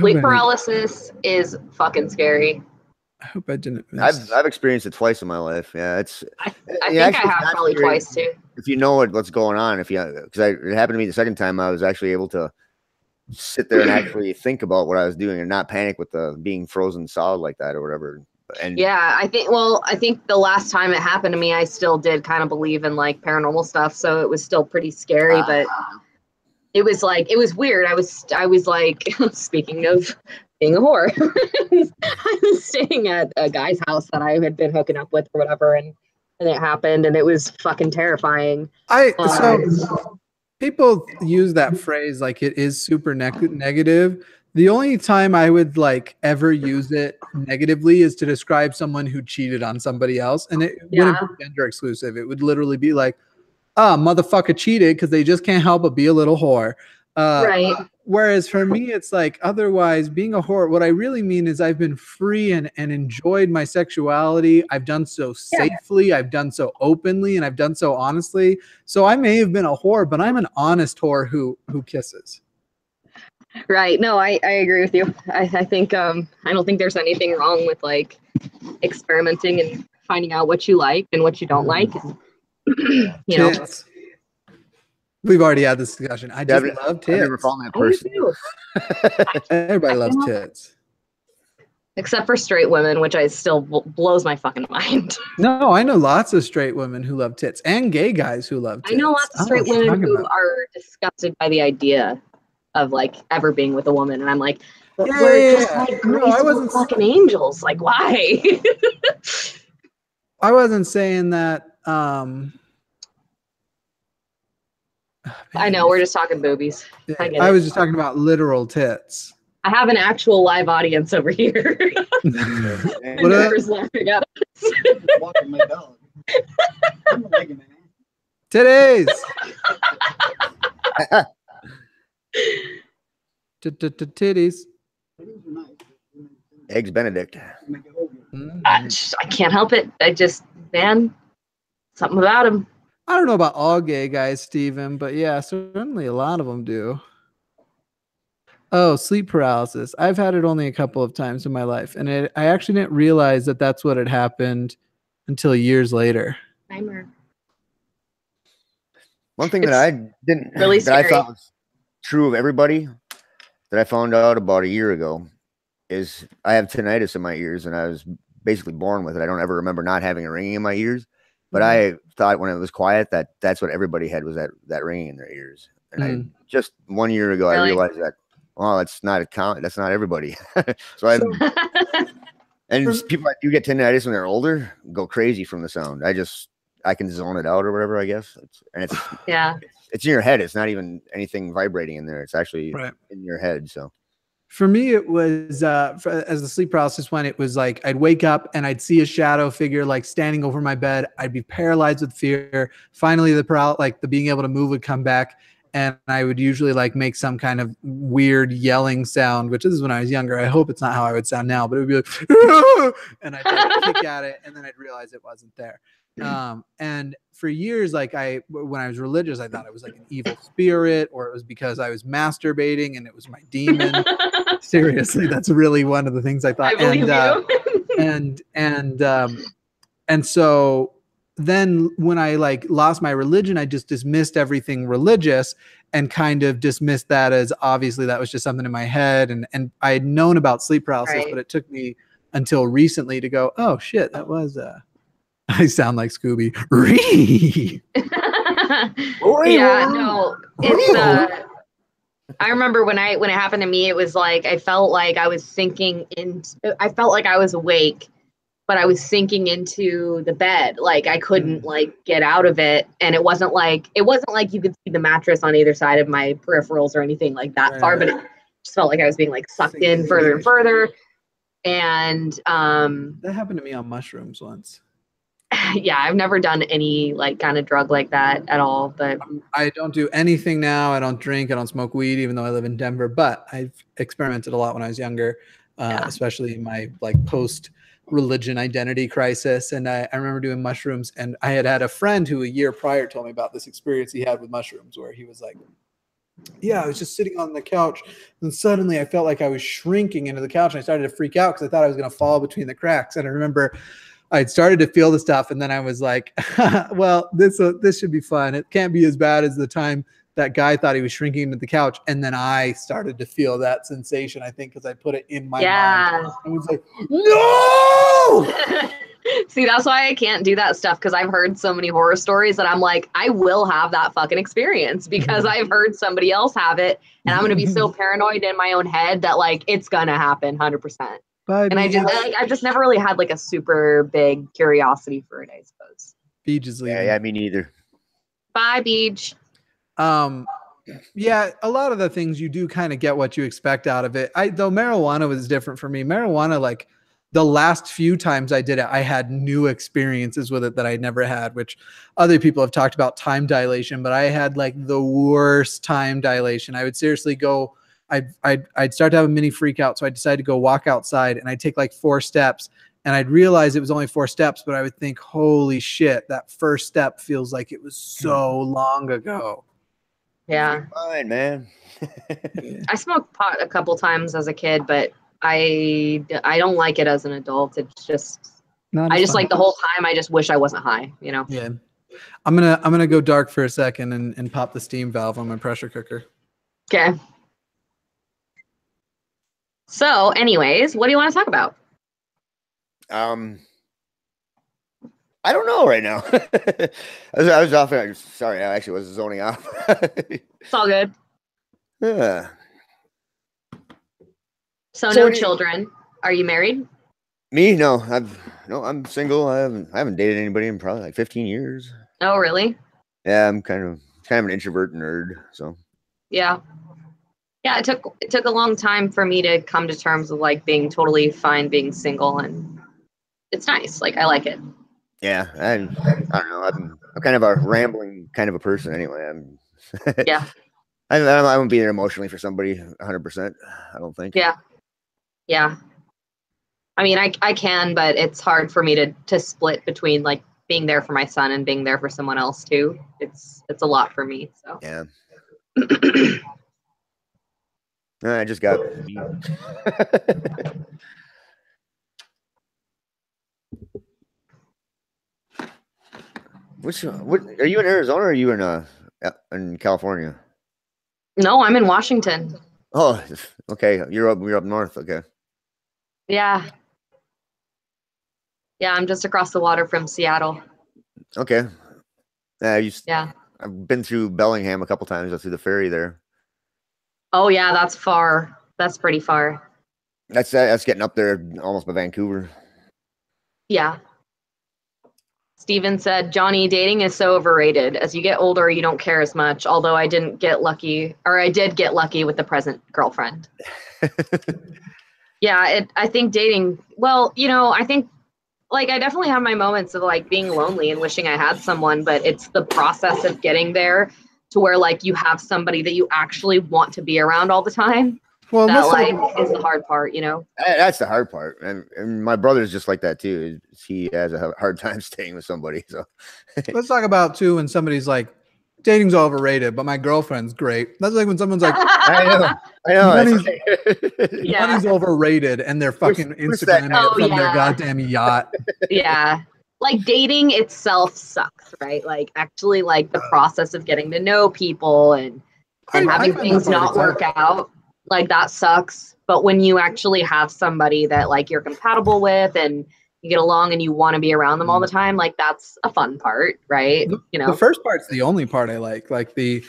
sleep paralysis is fucking scary. I hope I didn't miss. I've experienced it twice in my life. Yeah, it's. I think I have probably twice too. If you know what's going on, because it happened to me the second time, I was actually able to sit there and actually think about what I was doing and not panic with the being frozen solid like that or whatever. And yeah, I think the last time it happened to me, I still did kind of believe in like paranormal stuff, so it was still pretty scary, but it was weird. I was like, speaking of being a whore, I was staying at a guy's house that I had been hooking up with or whatever, and it happened, and it was fucking terrifying. People use that phrase like it is super negative. The only time I would like ever use it negatively is to describe someone who cheated on somebody else, and it wouldn't be gender exclusive. It would literally be like, motherfucker cheated because they just can't help but be a little whore. Right. Whereas for me, it's like otherwise being a whore. What I really mean is I've been free and enjoyed my sexuality. I've done so safely. I've done so openly, and I've done so honestly. So I may have been a whore, but I'm an honest whore who kisses. Right. No, I agree with you. I think I don't think there's anything wrong with like experimenting and finding out what you like and what you don't like. And, you know. We've already had this discussion. I just love tits. I've never found that person. Everybody loves tits. Except for straight women, which I still blows my fucking mind. No, I know lots of straight women who love tits and gay guys who love tits. I know lots of straight women who are disgusted by the idea of like ever being with a woman. And I'm like, we're just like graceful fucking angels. Like, why? I wasn't saying that. I know, we're just talking boobies. I was just talking about literal tits. I have an actual live audience over here. Whoever's laughing at us. Walking my dog. Titties. Titties. Eggs Benedict. I can't help it. Man, something about him. I don't know about all gay guys, Steven, but yeah, certainly a lot of them do. Oh, sleep paralysis. I've had it only a couple of times in my life, and I actually didn't realize that that's what had happened until years later. Timer. One thing that I didn't really that I thought was true of everybody that I found out about a year ago is I have tinnitus in my ears, and I was basically born with it. I don't ever remember not having a ringing in my ears, but I thought when it was quiet that's what everybody had, was that ringing in their ears. And I just 1 year ago I realized that, well, that's not that's not everybody. And people that do get tinnitus when they're older go crazy from the sound. I can zone it out or whatever, I guess. It's in your head. It's not even anything vibrating in there. It's actually in your head. So for me, it was as the sleep paralysis went, it was like I'd wake up and I'd see a shadow figure like standing over my bed. I'd be paralyzed with fear. Finally, the being able to move would come back, and I would usually like make some kind of weird yelling sound, which is when I was younger. I hope it's not how I would sound now, but it would be like, and I'd like, kick at it, and then I'd realize it wasn't there. And for years, like when I was religious, I thought it was like an evil spirit, or it was because I was masturbating and it was my demon. Seriously, that's really one of the things I thought. I believe you. And so then when I like lost my religion, I just dismissed everything religious and kind of dismissed that as obviously that was just something in my head. And I had known about sleep paralysis, but it took me until recently to go, oh shit, that was I sound like Scooby. Yeah, no, it's I remember when it happened to me, it was like I felt like I was sinking in. I felt like I was awake, but I was sinking into the bed. Like I couldn't like get out of it, and it wasn't like you could see the mattress on either side of my peripherals or anything like that far, but it just felt like I was being like sucked in further and further. And that happened to me on mushrooms once. Yeah, I've never done any like kind of drug like that at all, but I don't do anything now. I don't drink. I don't smoke weed, even though I live in Denver, but I've experimented a lot when I was younger, especially in my like post religion identity crisis. And I remember doing mushrooms, and I had a friend who a year prior told me about this experience he had with mushrooms, where he was like, yeah, I was just sitting on the couch, and suddenly I felt like I was shrinking into the couch, and I started to freak out because I thought I was going to fall between the cracks. And I remember I'd started to feel the stuff, and then I was like, well, this should be fun. It can't be as bad as the time that guy thought he was shrinking into the couch. And then I started to feel that sensation, I think, because I put it in my mind. I was like, no! See, that's why I can't do that stuff, because I've heard so many horror stories that I'm like, I will have that fucking experience because I've heard somebody else have it, and I'm going to be so paranoid in my own head that like it's going to happen 100%. And I just never really had like a super big curiosity for it, I suppose. Beach is leaving. Yeah, me neither. Bye, Beach. Yeah, a lot of the things you do kind of get what you expect out of it. Though marijuana was different for me. Marijuana, like the last few times I did it, I had new experiences with it that I never had, which other people have talked about time dilation, but I had like the worst time dilation. I would seriously go, I'd start to have a mini freak out. So I decided to go walk outside, and I'd take like 4 steps, and I'd realize it was only 4 steps, but I would think, holy shit, that first step feels like it was so long ago. Yeah. Fine, man. I smoked pot a couple times as a kid, but I don't like it as an adult. It's just, I just like the whole time. I just wish I wasn't high, you know? Yeah. I'm going to go dark for a second and pop the steam valve on my pressure cooker. Okay. So anyways, what do you want to talk about? I don't know right now. I was off. Sorry, I actually was zoning off. It's all good. Yeah. So no children. Are you married? Me? No. I'm single. I haven't dated anybody in probably like 15 years. Oh, really? Yeah, I'm kind of an introvert nerd. So. Yeah. Yeah, it took a long time for me to come to terms with like being totally fine being single, and it's nice. Like I like it. Yeah, I don't know. I'm kind of a rambling kind of a person anyway. Yeah. I won't be there emotionally for somebody 100%. I don't think. Yeah. Yeah. I mean, I can, but it's hard for me to split between like being there for my son and being there for someone else too. It's a lot for me. So. Yeah. I just got. What are you in Arizona or are you in in California? No, I'm in Washington. Oh, okay. You're up north. Okay. Yeah. Yeah, I'm just across the water from Seattle. Okay. Yeah. I've been through Bellingham a couple times. Through the ferry there. Oh yeah, that's far. That's pretty far. That's getting up there almost by Vancouver. Yeah. Steven said, Johnny, dating is so overrated. As you get older, you don't care as much. Although I did get lucky with the present girlfriend. Yeah, I think dating, well, I think like I definitely have my moments of like being lonely and wishing I had someone, but it's the process of getting there to where like you have somebody that you actually want to be around all the time. Well, that like is the hard part, That's the hard part, and my brother's just like that too. He has a hard time staying with somebody. So let's talk about too when somebody's like, dating's overrated, but my girlfriend's great. That's like when someone's like, I know, money's overrated, and they're fucking Instagramming from their goddamn yacht. Yeah. Like dating itself sucks, right? Like actually like the process of getting to know people and having things not work out, like that sucks. But when you actually have somebody that like you're compatible with and you get along and you want to be around them all the time, like that's a fun part, right? The first part's the only part I like the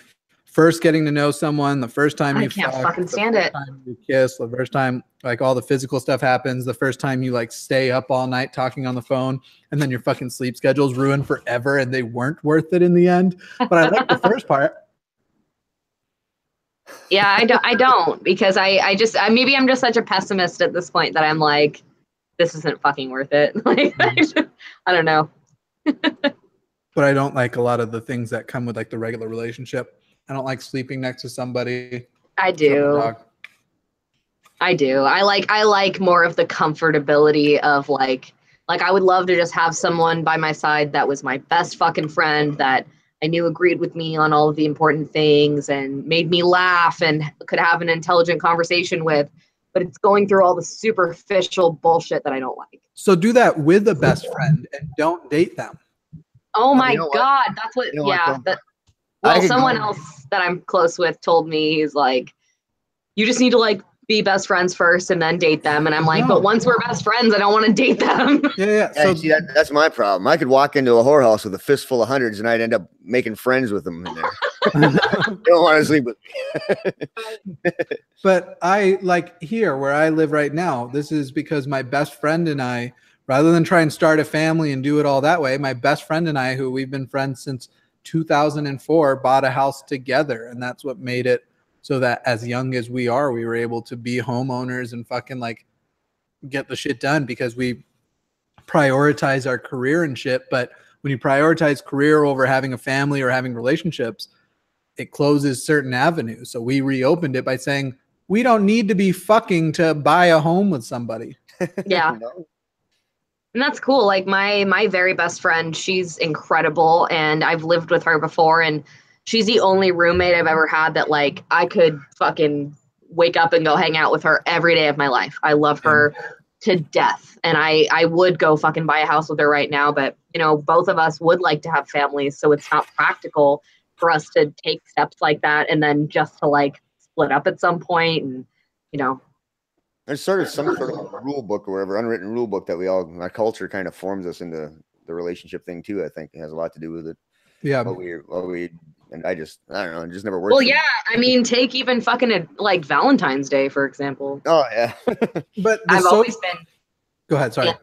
first getting to know someone, the first time you can't fucking stand it. You kiss, the first time like all the physical stuff happens, the first time you like stay up all night talking on the phone, and then your fucking sleep schedule's ruined forever and they weren't worth it in the end. But I like the first part. Yeah, I don't because maybe I'm just such a pessimist at this point that I'm like, this isn't fucking worth it. Like I don't know. But I don't like a lot of the things that come with like the regular relationship. I don't like sleeping next to somebody. I do. I like more of the comfortability of like I would love to just have someone by my side that was my best fucking friend that I knew agreed with me on all of the important things and made me laugh and could have an intelligent conversation with, but it's going through all the superficial bullshit that I don't like. So do that with a best friend and don't date them. Oh my God. That's what, well, someone else that I'm close with told me, he's like, you just need to like be best friends first and then date them. And I'm like, but once we're best friends, I don't want to date them. Yeah. So see, that's my problem. I could walk into a whorehouse with a fistful of hundreds and I'd end up making friends with them in there. Don't want to sleep with me. But I like here where I live right now, this is because my best friend and I, rather than try and start a family and do it all that way, my best friend and I, who we've been friends since 2004, bought a house together. And that's what made it so that as young as we are, we were able to be homeowners and fucking like get the shit done because we prioritize our career and shit. But when you prioritize career over having a family or having relationships, it closes certain avenues. So we reopened it by saying, we don't need to be fucking to buy a home with somebody. Yeah. And that's cool. Like my very best friend, she's incredible. And I've lived with her before. And she's the only roommate I've ever had that like I could fucking wake up and go hang out with her every day of my life. I love her to death. And I would go fucking buy a house with her right now. But, both of us would like to have families. So it's not practical for us to take steps like that. And then just to like split up at some point. And, there's sort of some sort of rule book or whatever, unwritten rule book that our culture kind of forms us into the relationship thing too. I think it has a lot to do with it. Yeah. And I don't know, it just never worked. Well, yeah. I mean, take even fucking like Valentine's Day, for example. Oh, yeah. But I've always been. Go ahead. Sorry. Yeah.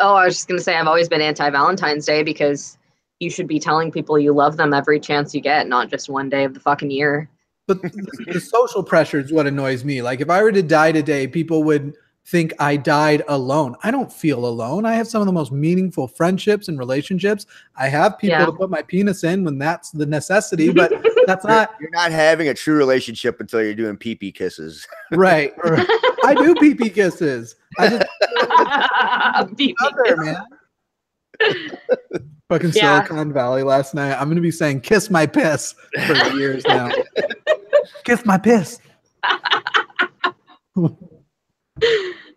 Oh, I was just going to say, I've always been anti-Valentine's Day because you should be telling people you love them every chance you get, not just one day of the fucking year. But the social pressure is what annoys me. Like if I were to die today, people would think I died alone. I don't feel alone. I have some of the most meaningful friendships and relationships. I have people to put my penis in when that's the necessity, but that's not. You're not having a true relationship until you're doing pee-pee kisses. Right. I do pee-pee kisses. I just other, man. Fucking Silicon Valley last night. I'm going to be saying kiss my piss for years now. Kiss my piss.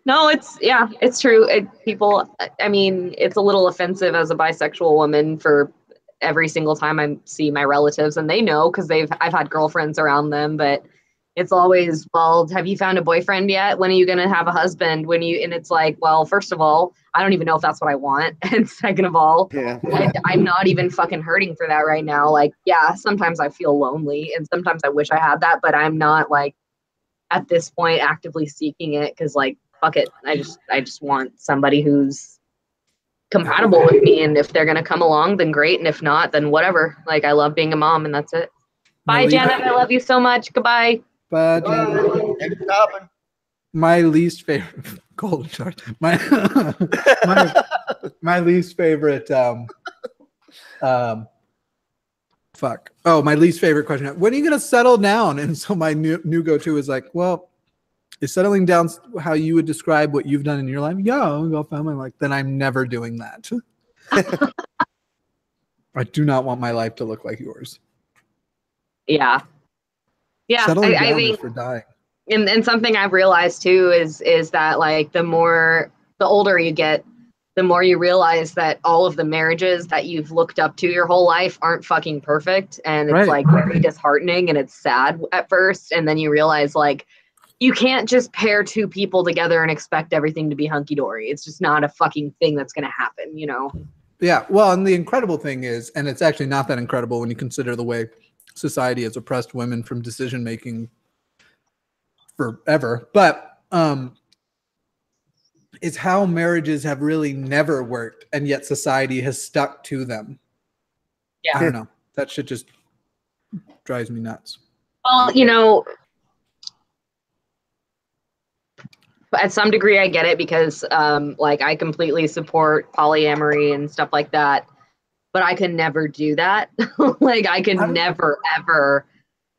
No, it's true. People, I mean, it's a little offensive as a bisexual woman for every single time I see my relatives, and they know because I've had girlfriends around them, but it's always, well, have you found a boyfriend yet? When are you going to have a husband? And it's like, well, first of all, I don't even know if that's what I want. And second of all, I'm not even fucking hurting for that right now. Like, yeah, sometimes I feel lonely and sometimes I wish I had that, but I'm not like at this point actively seeking it. Cause like, fuck it. I just want somebody who's compatible with me. And if they're going to come along, then great. And if not, then whatever. Like, I love being a mom and that's it. Bye, Janet. I love you so much. Goodbye. But my least favorite golden shard. My least favorite my least favorite question. When are you gonna settle down? And so my new go-to is like, well, is settling down how you would describe what you've done in your life? Yeah, I'll go family. Like, then I'm never doing that. I do not want my life to look like yours. Yeah. Yeah, Settling down is for dying. And something I've realized too is that like the older you get, the more you realize that all of the marriages that you've looked up to your whole life aren't fucking perfect. And it's like very disheartening and it's sad at first. And then you realize like you can't just pair two people together and expect everything to be hunky-dory. It's just not a fucking thing that's going to happen, you know? Yeah. Well, and the incredible thing is, and it's actually not that incredible when you consider the way society has oppressed women from decision making forever, but is how marriages have really never worked, and yet society has stuck to them. Yeah, I don't know. That shit just drives me nuts. Well, you know, at some degree, I get it because, like, I completely support polyamory and stuff like that. But I could never do that. Like, I could never, ever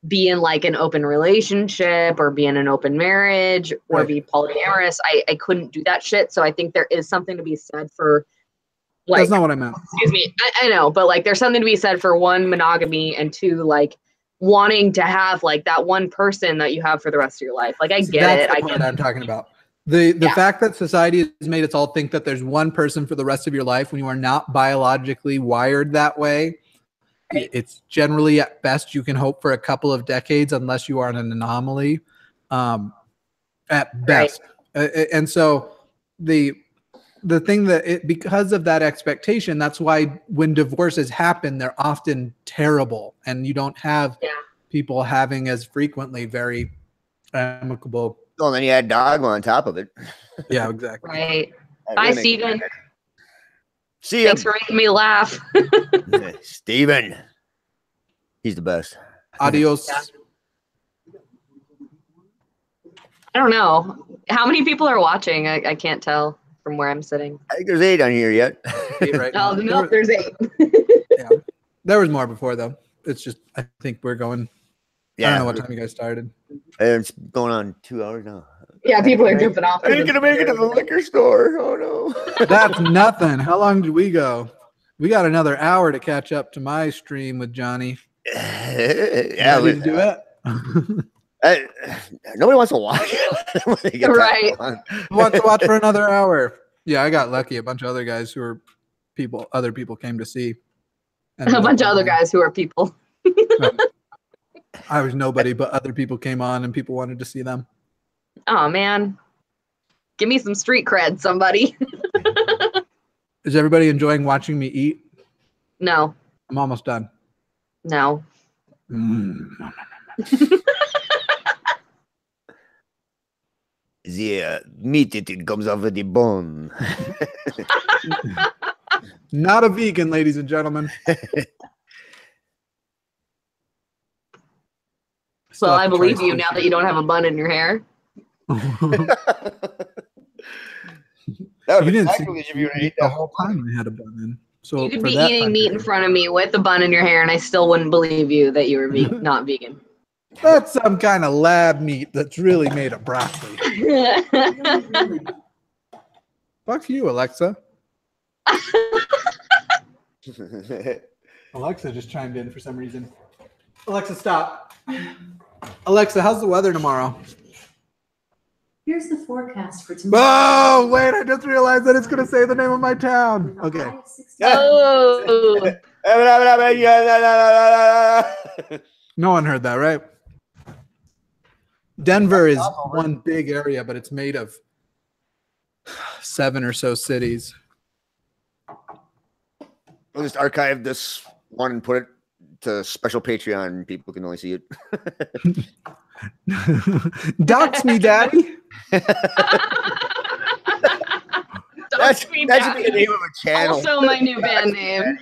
be in, like, an open relationship or be in an open marriage or be polyamorous. I couldn't do that shit. So I think there is something to be said for, like... That's not what I meant. Excuse me. I know, but, like, there's something to be said for, one, monogamy, and two, like, wanting to have, like, that one person that you have for the rest of your life. Like, I get it. That's the part I'm talking about. The fact that society has made us all think that there's one person for the rest of your life when you are not biologically wired that way, it's generally at best you can hope for a couple of decades unless you are an anomaly at best. And so the thing that because of that expectation, that's why when divorces happen, they're often terrible and you don't have people having as frequently very amicable. Well, then you add dogma on top of it. Yeah, exactly. Right. Bye, Steven. See ya. Thanks for making me laugh. Steven. He's the best. Adios. Yeah. I don't know. How many people are watching? I can't tell from where I'm sitting. I think there's 8 on here yet. Right now. No, there's 8. Yeah. There was more before, though. It's just, I think we're going. Yeah. I don't know what time you guys started. It's going on 2 hours now. Yeah, people are jumping off. I ain't gonna make it to the liquor store. Oh no. That's nothing. How long did we go? We got another hour to catch up to my stream with Johnny. Yeah, we do it. Nobody wants to watch it. Right. Who wants to watch for another hour? Yeah, I got lucky. A bunch of other guys who were other people came to see. And a bunch of other guys who are people. I was nobody, but other people came on and people wanted to see them. Oh, man. Give me some street cred, somebody. Is everybody enjoying watching me eat? No. I'm almost done. No. The meat it comes off of the bone. Not a vegan, ladies and gentlemen. Well, I believe you now that you don't have a bun in your hair. You didn't see the whole time I had a bun in. So you could be eating meat in front of me with a bun in your hair, and I still wouldn't believe you that you were not vegan. That's some kind of lab meat that's really made of broccoli. Fuck you, Alexa. Alexa just chimed in for some reason. Alexa, stop. Alexa, how's the weather tomorrow? Here's the forecast for tomorrow. Oh, wait, I just realized that it's going to say the name of my town. Okay. Oh. No one heard that, right? Denver is one big area, but it's made of 7 or so cities. We'll just archive this one and put it to special Patreon. People can only see it. Dox me, daddy. That should be the name of a channel. Also my new band name.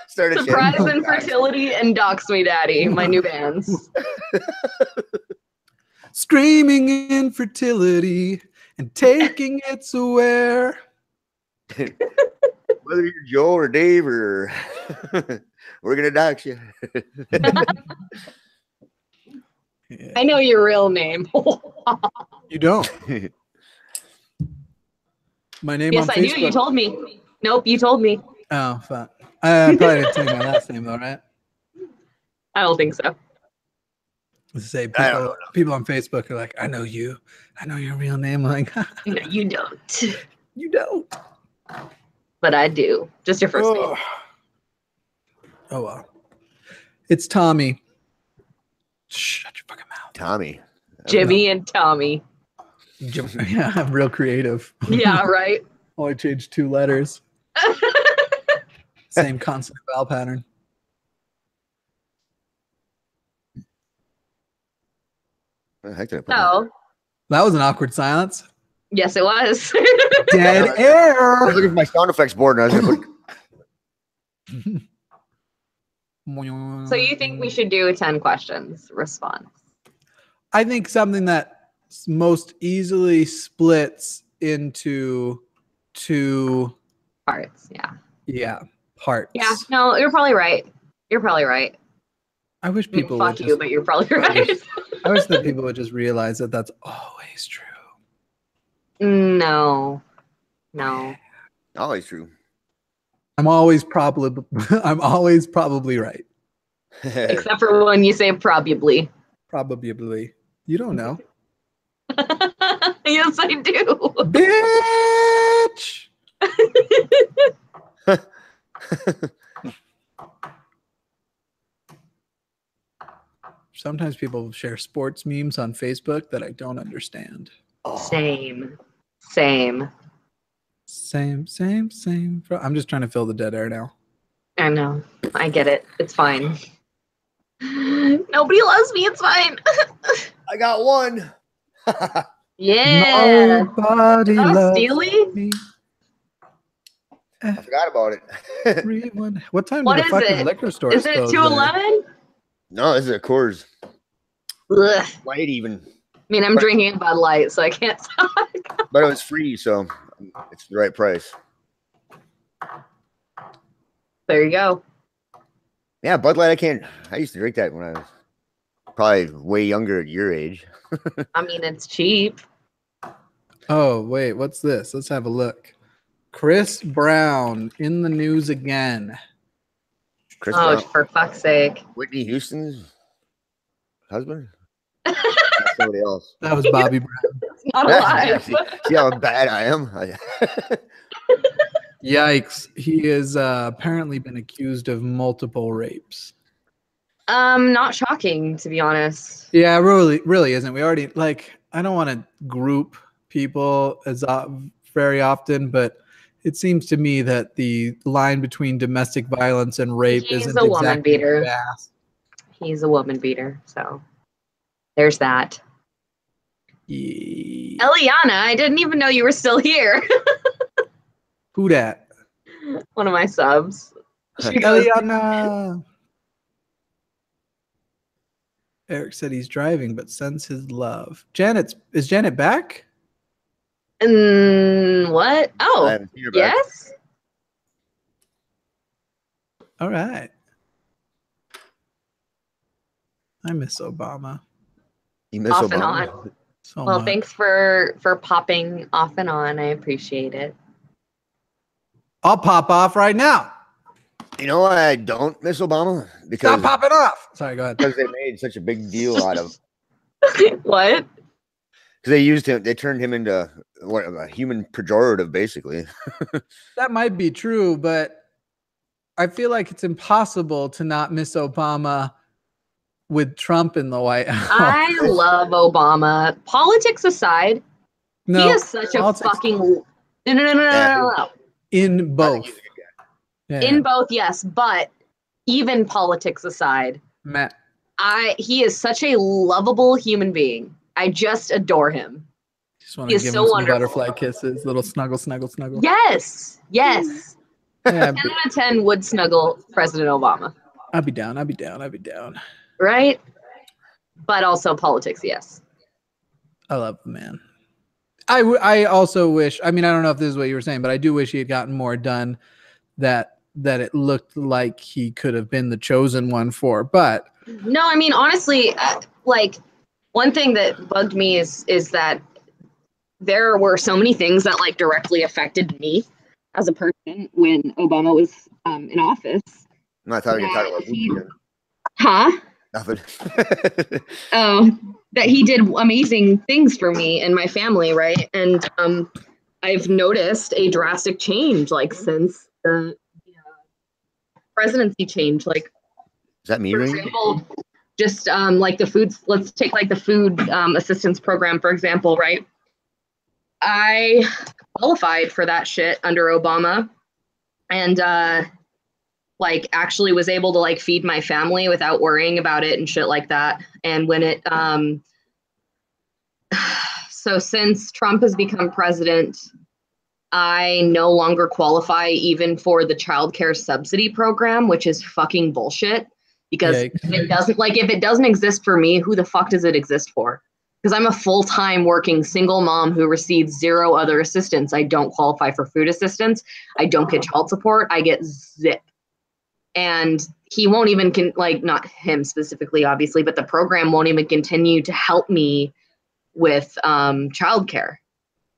Start a Surprise channel. Infertility and Dox Me Daddy, my new bands. Screaming infertility and taking its aware. Whether you're Joe or Dave or we're gonna dox you. Yeah. I know your real name. You don't. My name Yes, on I Facebook. do. You told me. Nope, you told me. Oh, fuck. I probably didn't tell you my last name though, right? I don't think so. Say I don't people on Facebook are like, I know you. I know your real name. I'm like, No, you don't. you don't. But I do. Just your first name. Oh well. It's Tommy. Shut your fucking mouth. Tommy. Jimmy and Tommy. Yeah, I'm real creative. Yeah, right. Only changed 2 letters. Same consonant vowel pattern. Where the heck did I put that? So, That was an awkward silence. yes, it was. Dead I air. was looking for my sound effects board and I was gonna put So you think we should do a 10 questions response? I think something that most easily splits into 2 Parts, yeah. parts. Yeah, no, you're probably right. You're probably right. I wish I mean, people fuck would you, just, but you're probably right. I wish that people would just realize that that's always true. No. No. always true. I'm always probably right. Except for when you say probably. Probably. You don't know. Yes, I do. Bitch. Sometimes people share sports memes on Facebook that I don't understand. Same. I'm just trying to fill the dead air now. I know. I get it. It's fine. Nobody loves me. It's fine. I got one. Yeah. Nobody Is that a loves Steely? me. I forgot about it. Everyone. What time What did the is fucking it? liquor store Is it close 211? No, this is a Coors Ugh. Light even. I mean, I'm drinking a Bud Light, so I can't talk. But it was free, so it's the right price. There you go. Yeah, Bud Light, I used to drink that when I was probably way younger at your age. I mean, it's cheap. Oh, wait, what's this? Let's have a look. Chris Brown in the news again. Chris Oh, Brown, for fuck's sake. Whitney Houston's husband? That's somebody else. That was Bobby Brown. Not alive. See how bad I am? Yikes. He has apparently been accused of multiple rapes. Not shocking, to be honest. Yeah, really isn't. We already, I don't want to group people as very often, but it seems to me that the line between domestic violence and rape He's isn't a woman exactly beater. fast. He's a woman beater, so there's that. Yeah. Eliana, I didn't even know you were still here. Who dat? One of my subs. She goes, Eliana. Eric said he's driving, but sends his love. Is Janet back? what? I Oh, haven't seen her back. yes? All right. I miss Obama You miss Off and Obama. on. so Well, much. thanks for popping off and on. I appreciate it. I'll pop off right now. You know why I don't miss Obama? Because Stop popping off. Sorry, go ahead. they made such a big deal out of. What? Because they used him, they turned him into a human pejorative, basically. That might be true, but I feel like it's impossible to not miss Obama with Trump in the White House. I love Obama. Politics aside, no, he is such a fucking no. In both. Yeah, in both, yes, but even politics aside, Matt, he is such a lovable human being. I just adore him. Just want to give him some butterfly kisses, little snuggle. Yes. Yeah, 10 out of 10 would snuggle President Obama. I'd be down. Right? But also politics, yes. I love the man. I also wish, I mean, I don't know if this is what you were saying, but I do wish he had gotten more done that it looked like he could have been the chosen one for. But no, I mean, honestly, like one thing that bugged me is that there were so many things that like directly affected me as a person when Obama was in office. I thought you were talking about food. Huh? Nothing. That he did amazing things for me and my family, right? And I've noticed a drastic change, like since the presidency change. Like, is that me? For example, just like the food. Let's take like the food assistance program, for example, right? I qualified for that shit under Obama, and like actually was able to like feed my family without worrying about it and shit like that. And when it so since Trump has become president, I no longer qualify even for the childcare subsidy program, which is fucking bullshit. Because if it doesn't exist for me, who the fuck does it exist for? Because I'm a full-time working single mom who receives zero other assistance. I don't qualify for food assistance. I don't get child support. I get zip. And he won't even, not him specifically, obviously, but the program won't even continue to help me with childcare.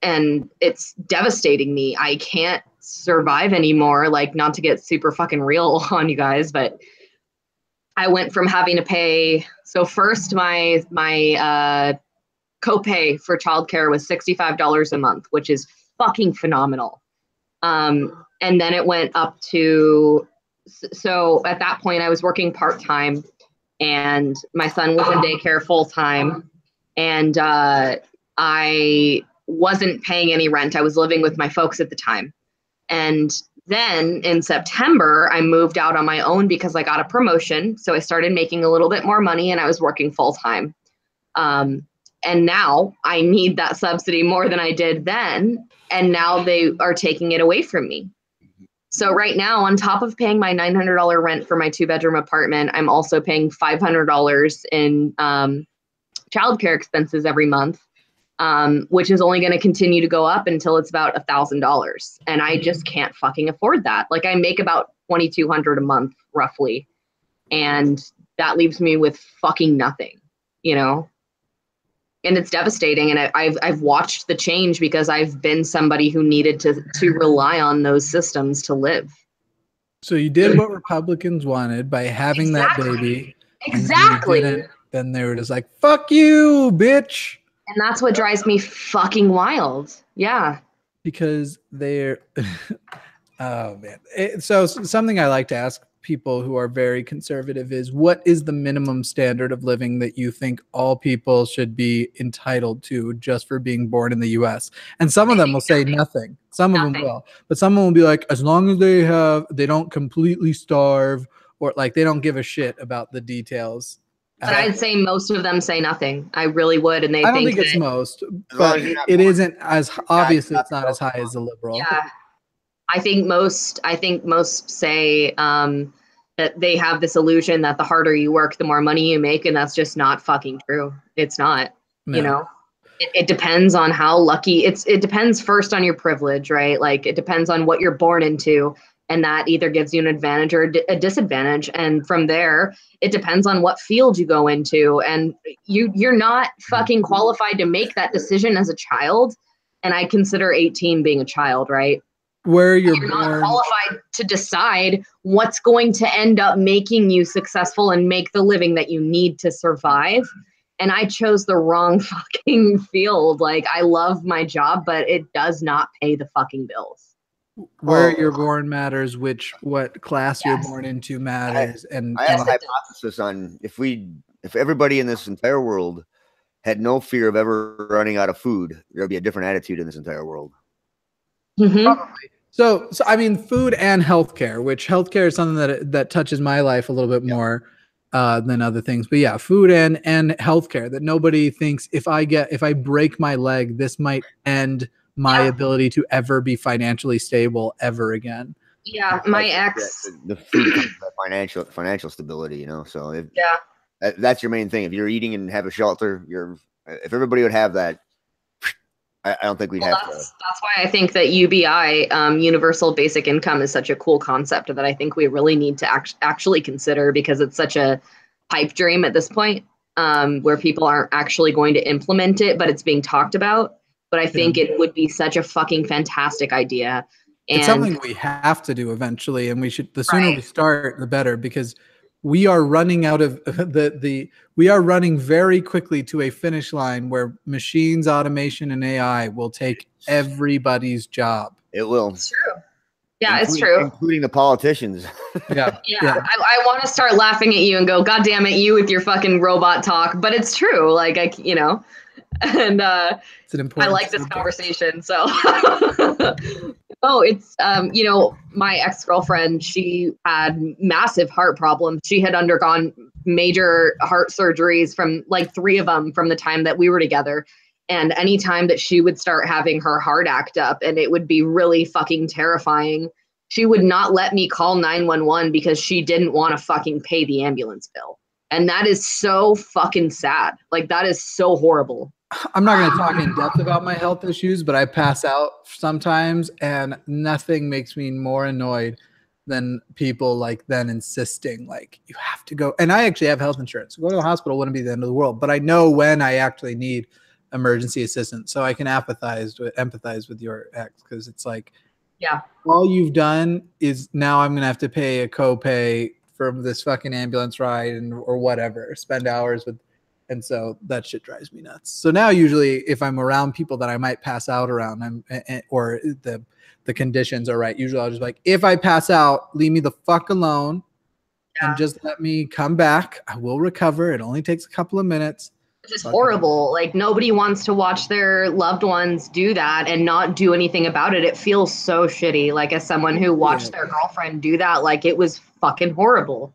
And it's devastating me. I can't survive anymore. Like, not to get super fucking real on you guys, but I went from having to pay. So first, my copay for childcare was $65 a month, which is fucking phenomenal. And then it went up to. So at that point, I was working part-time, and my son was in daycare full-time, and I wasn't paying any rent. I was living with my folks at the time. And then in September, I moved out on my own because I got a promotion. So I started making a little bit more money, and I was working full-time. And now I need that subsidy more than I did then. And now they are taking it away from me. So right now, on top of paying my $900 rent for my 2-bedroom apartment, I'm also paying $500 in childcare expenses every month, which is only going to continue to go up until it's about $1,000. And I just can't fucking afford that. Like, I make about $2,200 a month, roughly. And that leaves me with fucking nothing, you know? And it's devastating. And I've watched the change because I've been somebody who needed to rely on those systems to live. So you did what Republicans wanted by having that baby. Exactly. Then they were just like, fuck you, bitch. And that's what drives me fucking wild. Yeah. Because they're, oh man. So something I like to ask people who are very conservative is, what is the minimum standard of living that you think all people should be entitled to just for being born in the US? And some of them will say nothing. Some of them will, but someone will be like, as long as they don't completely starve, or like they don't give a shit about the details. But I'd say most of them say nothing. I really would. And I don't think it's most, but it isn't as obviously it's not as high as a liberal. Yeah. I think most say that they have this illusion that the harder you work, the more money you make. And that's just not fucking true. It's not, you know, it depends on how lucky it depends first on your privilege, right? Like, it depends on what you're born into. And that either gives you an advantage or a disadvantage. And from there, it depends on what field you go into. And you're not fucking qualified to make that decision as a child. And I consider 18 being a child, right? Where you're not qualified to decide what's going to end up making you successful and make the living that you need to survive. And I chose the wrong fucking field. Like, I love my job, but it does not pay the fucking bills. where you're born matters, what class you're born into matters. I have a hypothesis on if everybody in this entire world had no fear of ever running out of food, there'd be a different attitude in this entire world. Probably. So I mean, food and healthcare, which healthcare is something that touches my life a little bit more than other things. But yeah, food and healthcare, that nobody thinks if I break my leg, this might end my ability to ever be financially stable ever again. Yeah, my ex. The food comes with financial stability, you know. So that's your main thing. If you're eating and have a shelter, if everybody would have that, I don't think we'd have to. That's why I think that UBI, universal basic income, is such a cool concept that I think we really need to actually consider, because it's such a pipe dream at this point, where people aren't actually going to implement it, but it's being talked about. But I think it would be such a fucking fantastic idea. And it's something we have to do eventually, and we should. The sooner we start, the better, because we are running out of we are running very quickly to a finish line where machines, automation, and AI will take everybody's job. It will. It's true. Yeah, it's true. Including the politicians. Yeah. I want to start laughing at you and go, God damn it, you with your fucking robot talk. But it's true. Like, and it's an important I like this conversation. So, it's, my ex-girlfriend, she had massive heart problems. She had undergone major heart surgeries, from like 3 of them from the time that we were together. And anytime that she would start having her heart act up, and it would be really fucking terrifying, she would not let me call 911 because she didn't want to fucking pay the ambulance bill. And that is so fucking sad. Like, that is so horrible. I'm not going to talk in depth about my health issues, but I pass out sometimes, and nothing makes me more annoyed than people like then insisting like, you have to go. And I actually have health insurance. Going to the hospital wouldn't be the end of the world, but I know when I actually need emergency assistance, so I can empathize with your ex, because it's like, all you've done is now I'm going to have to pay a copay for this fucking ambulance ride or whatever, spend hours with. And so that shit drives me nuts. So now usually if I'm around people that I might pass out around, or the conditions are right, usually I'll just be like, if I pass out, leave me the fuck alone and just let me come back. I will recover. It only takes a couple of minutes. It's just horrible. Like, nobody wants to watch their loved ones do that and not do anything about it. It feels so shitty. Like, as someone who watched their girlfriend do that, like, it was fucking horrible.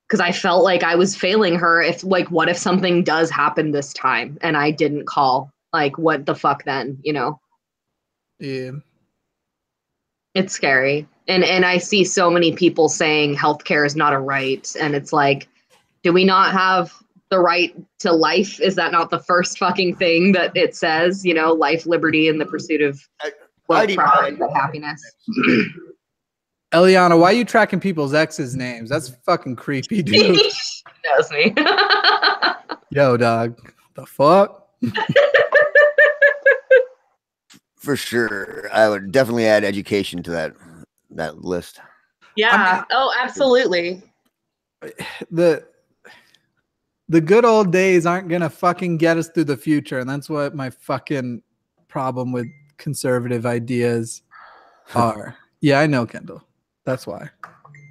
Because I felt like I was failing her. What if something does happen this time and I didn't call? Like, what the fuck then, Yeah. It's scary. And I see so many people saying healthcare is not a right. And it's like, do we not have the right to life? Is that not the first fucking thing that it says? Life, liberty, and the pursuit of happiness. Eliana, why are you tracking people's exes' names? That's fucking creepy, dude. Knows me. Yo, dog. The fuck? For sure. I would definitely add education to that list. Yeah. Absolutely. The good old days aren't going to fucking get us through the future. And that's what my fucking problem with conservative ideas are. Yeah, I know, Kendall. That's why.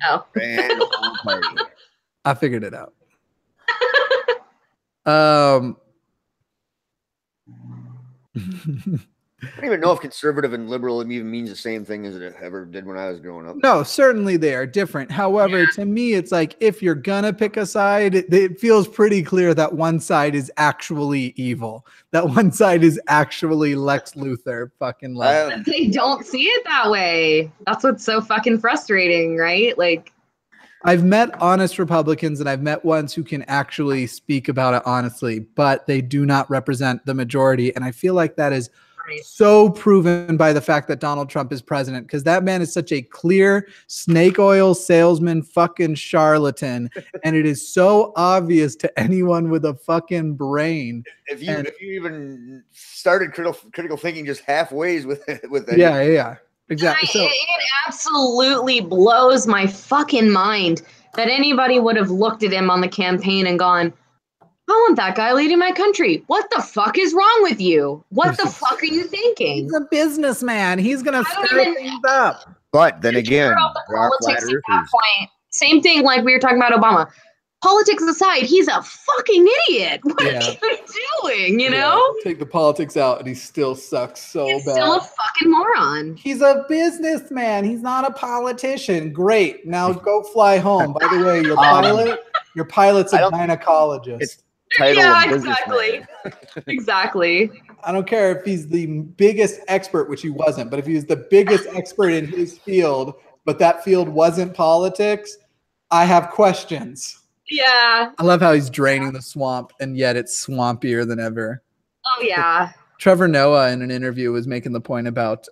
Oh. I figured it out. I don't even know if conservative and liberal even means the same thing as it ever did when I was growing up. No, certainly they are different. However, to me, it's like, if you're gonna pick a side, it feels pretty clear that one side is actually evil. That one side is actually Lex Luthor. Fucking like. They don't see it that way. That's what's so fucking frustrating, right? Like, I've met honest Republicans, and I've met ones who can actually speak about it honestly, but they do not represent the majority. And I feel like that is so proven by the fact that Donald Trump is president, because that man is such a clear snake oil salesman fucking charlatan, and it is so obvious to anyone with a fucking brain. If you even started critical thinking just halfways with that. Yeah, exactly. So, it absolutely blows my fucking mind that anybody would have looked at him on the campaign and gone, I want that guy leading my country. What the fuck is wrong with you? What the fuck are you thinking? He's a businessman. He's gonna stir things up. But then again, politics at that point. Same thing like we were talking about Obama. Politics aside, he's a fucking idiot. What are you doing? You know? Take the politics out, and he still sucks he's bad. Still a fucking moron. He's a businessman. He's not a politician. Great. Now go fly home. By the way, your pilot's a gynecologist. It's title yeah, exactly. Exactly. I don't care if he's the biggest expert, which he wasn't, but if he was the biggest expert in his field, but that field wasn't politics, I have questions. Yeah. I love how he's draining the swamp, and yet it's swampier than ever. Oh, yeah. Trevor Noah in an interview was making the point about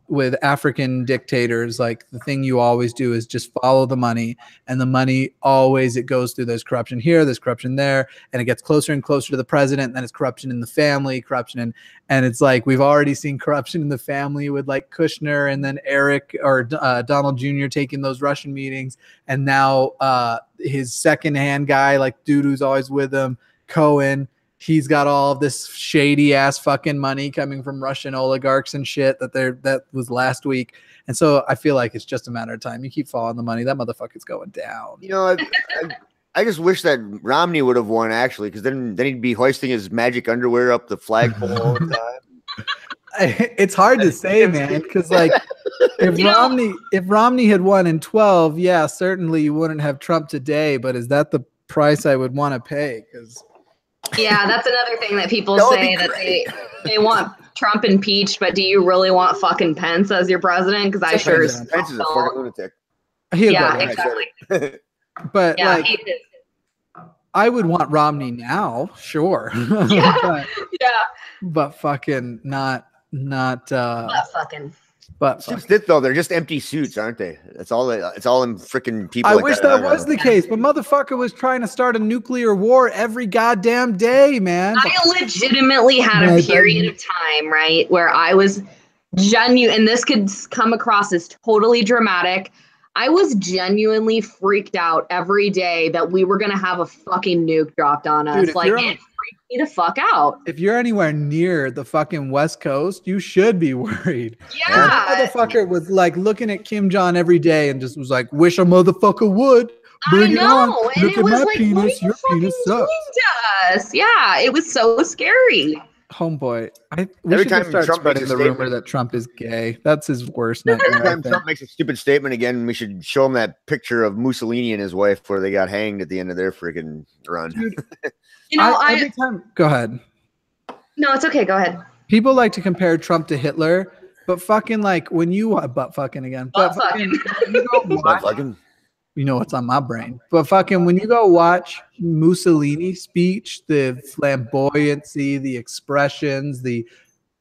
with African dictators, like the thing you always do is just follow the money, and the money always, it goes through, there's corruption here, there's corruption there, and it gets closer and closer to the president, and then it's corruption in the family, corruption and it's like we've already seen corruption in the family with like Kushner, and then Eric or Donald Jr. taking those Russian meetings, and now his secondhand guy, like dude who's always with him, Cohen. He's got all of this shady ass fucking money coming from Russian oligarchs and shit that was last week. And so I feel like it's just a matter of time. You keep following the money, that motherfucker's going down. You know, I just wish that Romney would have won actually, because then he'd be hoisting his magic underwear up the flagpole all the time. It's hard to say, man, because like if Romney had won in 12, yeah, certainly you wouldn't have Trump today. But is that the price I would want to pay? Because yeah, that's another thing that people say, that they want Trump impeached, but do you really want fucking Pence as your president? Because I sure as Pence is a fucking lunatic. Yeah, exactly. But yeah, like, I would want Romney now, sure. Yeah, but fucking not fucking. But just it though, they're just empty suits, aren't they? It's all them freaking people. I wish that was the case, but motherfucker was trying to start a nuclear war every goddamn day, man. I legitimately had a period of time, right, where I was genuine, and this could come across as totally dramatic. I was genuinely freaked out every day that we were gonna have a fucking nuke dropped on us. Dude, like, it freaked me the fuck out. If you're anywhere near the fucking West Coast, you should be worried. Yeah. That motherfucker was like looking at Kim Jong every day and just was like, wish a motherfucker would. Bring it on. Look at my penis. Your penis sucks. Yeah, it was so scary. Homeboy, we should just start spreading the rumor that Trump is gay. That's his worst nightmare. Every time Trump makes a stupid statement again, we should show him that picture of Mussolini and his wife where they got hanged at the end of their freaking run. Dude, every time, go ahead. No, it's okay. Go ahead. People like to compare Trump to Hitler, but fucking like when you butt fucking again. Butt fucking. You know what's on my brain. But fucking when you go watch Mussolini's speech, the flamboyancy, the expressions, the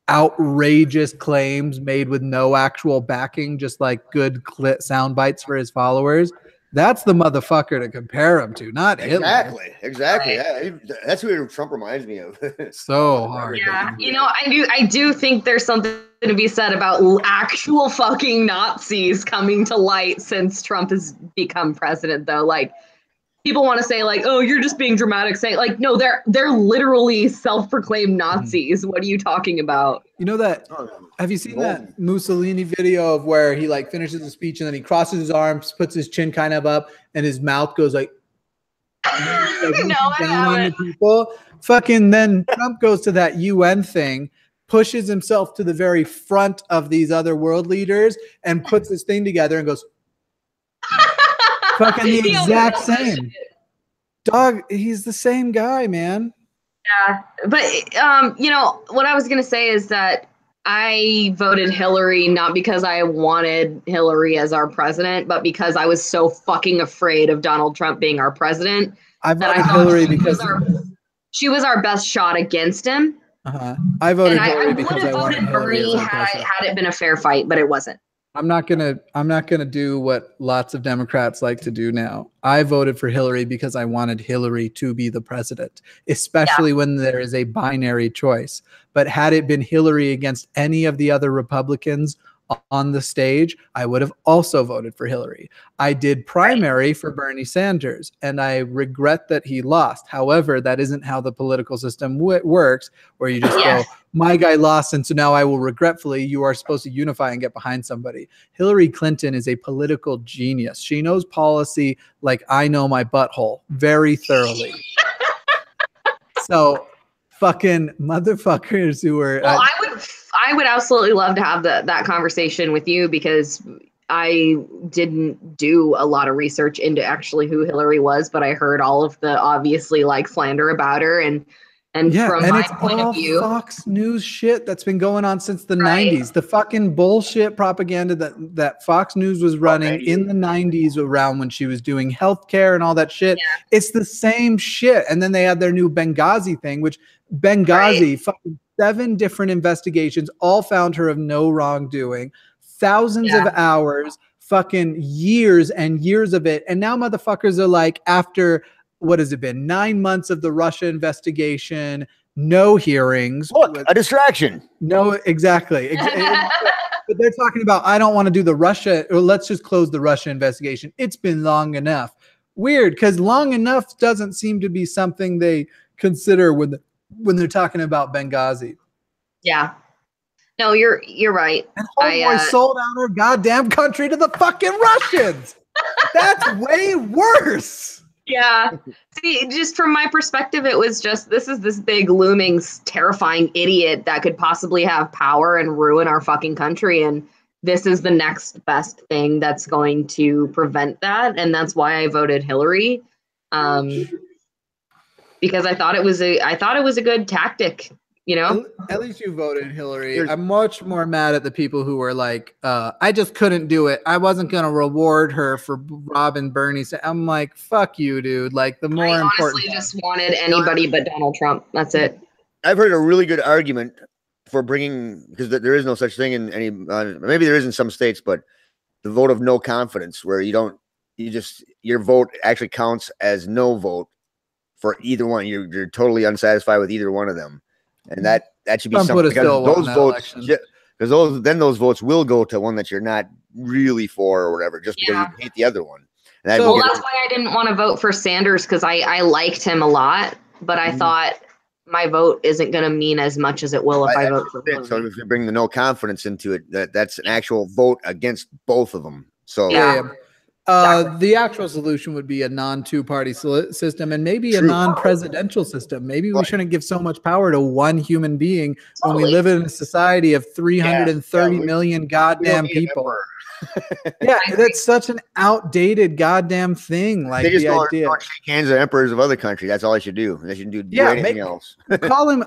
outrageous claims made with no actual backing, just like good sound bites for his followers, that's the motherfucker to compare him to, not Hitler. Exactly. Yeah, that's who Trump reminds me of. So hard. Yeah, you know, I do think there's something to be said about actual fucking Nazis coming to light since Trump has become president, though. Like, people want to say like, oh, you're just being dramatic, saying like, no, they're literally self-proclaimed Nazis. What are you talking about? You know that? Have you seen that Mussolini video of where he like finishes the speech and then he crosses his arms, puts his chin kind of up, and his mouth goes like, no, I haven't. People. Fucking then Trump goes to that UN thing, pushes himself to the very front of these other world leaders and puts this thing together and goes, fucking the exact same. Dog, he's the same guy, man. Yeah, but you know, what I was going to say is that I voted Hillary not because I wanted Hillary as our president, but because I was so fucking afraid of Donald Trump being our president. I voted Hillary because she was our best shot against him. I voted Hillary because I wanted Bernie had it been a fair fight, but it wasn't. I'm not gonna do what lots of Democrats like to do now. I voted for Hillary because I wanted Hillary to be the president, especially when there is a binary choice. But had it been Hillary against any of the other Republicans, on the stage, I would have also voted for Hillary. I did primary for Bernie Sanders, and I regret that he lost. However, that isn't how the political system works, where you just go, my guy lost, and so now I will regretfully. You are supposed to unify and get behind somebody. Hillary Clinton is a political genius. She knows policy like I know my butthole very thoroughly. So fucking motherfuckers who are... Well, I would absolutely love to have that conversation with you, because I didn't do a lot of research into actually who Hillary was, but I heard all of the obviously like slander about her, and from my point of view, Fox News shit that's been going on since the 90s. The fucking bullshit propaganda that Fox News was running in the 90s around when she was doing healthcare and all that shit. Yeah. It's the same shit. And then they had their new Benghazi thing, which Benghazi, fucking 7 different investigations, all found her of no wrongdoing, thousands of hours, fucking years and years of it. And now motherfuckers are like, after, what has it been, 9 months of the Russia investigation, no hearings. Look, a distraction. No, exactly. But they're talking about, I don't want to do the Russia, or let's just close the Russia investigation. It's been long enough. Weird, because long enough doesn't seem to be something they consider when they're talking about Benghazi. Yeah. No, you're right. And homeboy sold out our goddamn country to the fucking Russians. That's way worse. Yeah. See, just from my perspective, it was just, this is this big, looming, terrifying idiot that could possibly have power and ruin our fucking country. And this is the next best thing that's going to prevent that. And that's why I voted Hillary. Because I thought it was a good tactic, you know. At least you voted Hillary. I'm much more mad at the people who were like, I just couldn't do it. I wasn't going to reward her for robbing Bernie. I'm like, fuck you, dude. Like, the more important. I honestly just wanted anybody but Donald Trump. That's it. I've heard a really good argument for bringing, because there is no such thing in any, maybe there is in some states, but the vote of no confidence, where your vote actually counts as no vote for either one. You're totally unsatisfied with either one of them. And that should be something, because those votes, because those votes will go to one that you're not really for or whatever, just because you hate the other one. And that's why I didn't want to vote for Sanders, because I liked him a lot, but I thought my vote isn't going to mean as much as it will if I vote for him. So if you bring the no confidence into it, that's an actual vote against both of them. So the actual solution would be a non-2-party system, and maybe a non-presidential system. Maybe we shouldn't give so much power to one human being when we live in a society of 330 million goddamn people. That's such an outdated goddamn thing. Like, they just don't shake hands with emperors of other countries. That's all they should do. They shouldn't do anything else. Call him.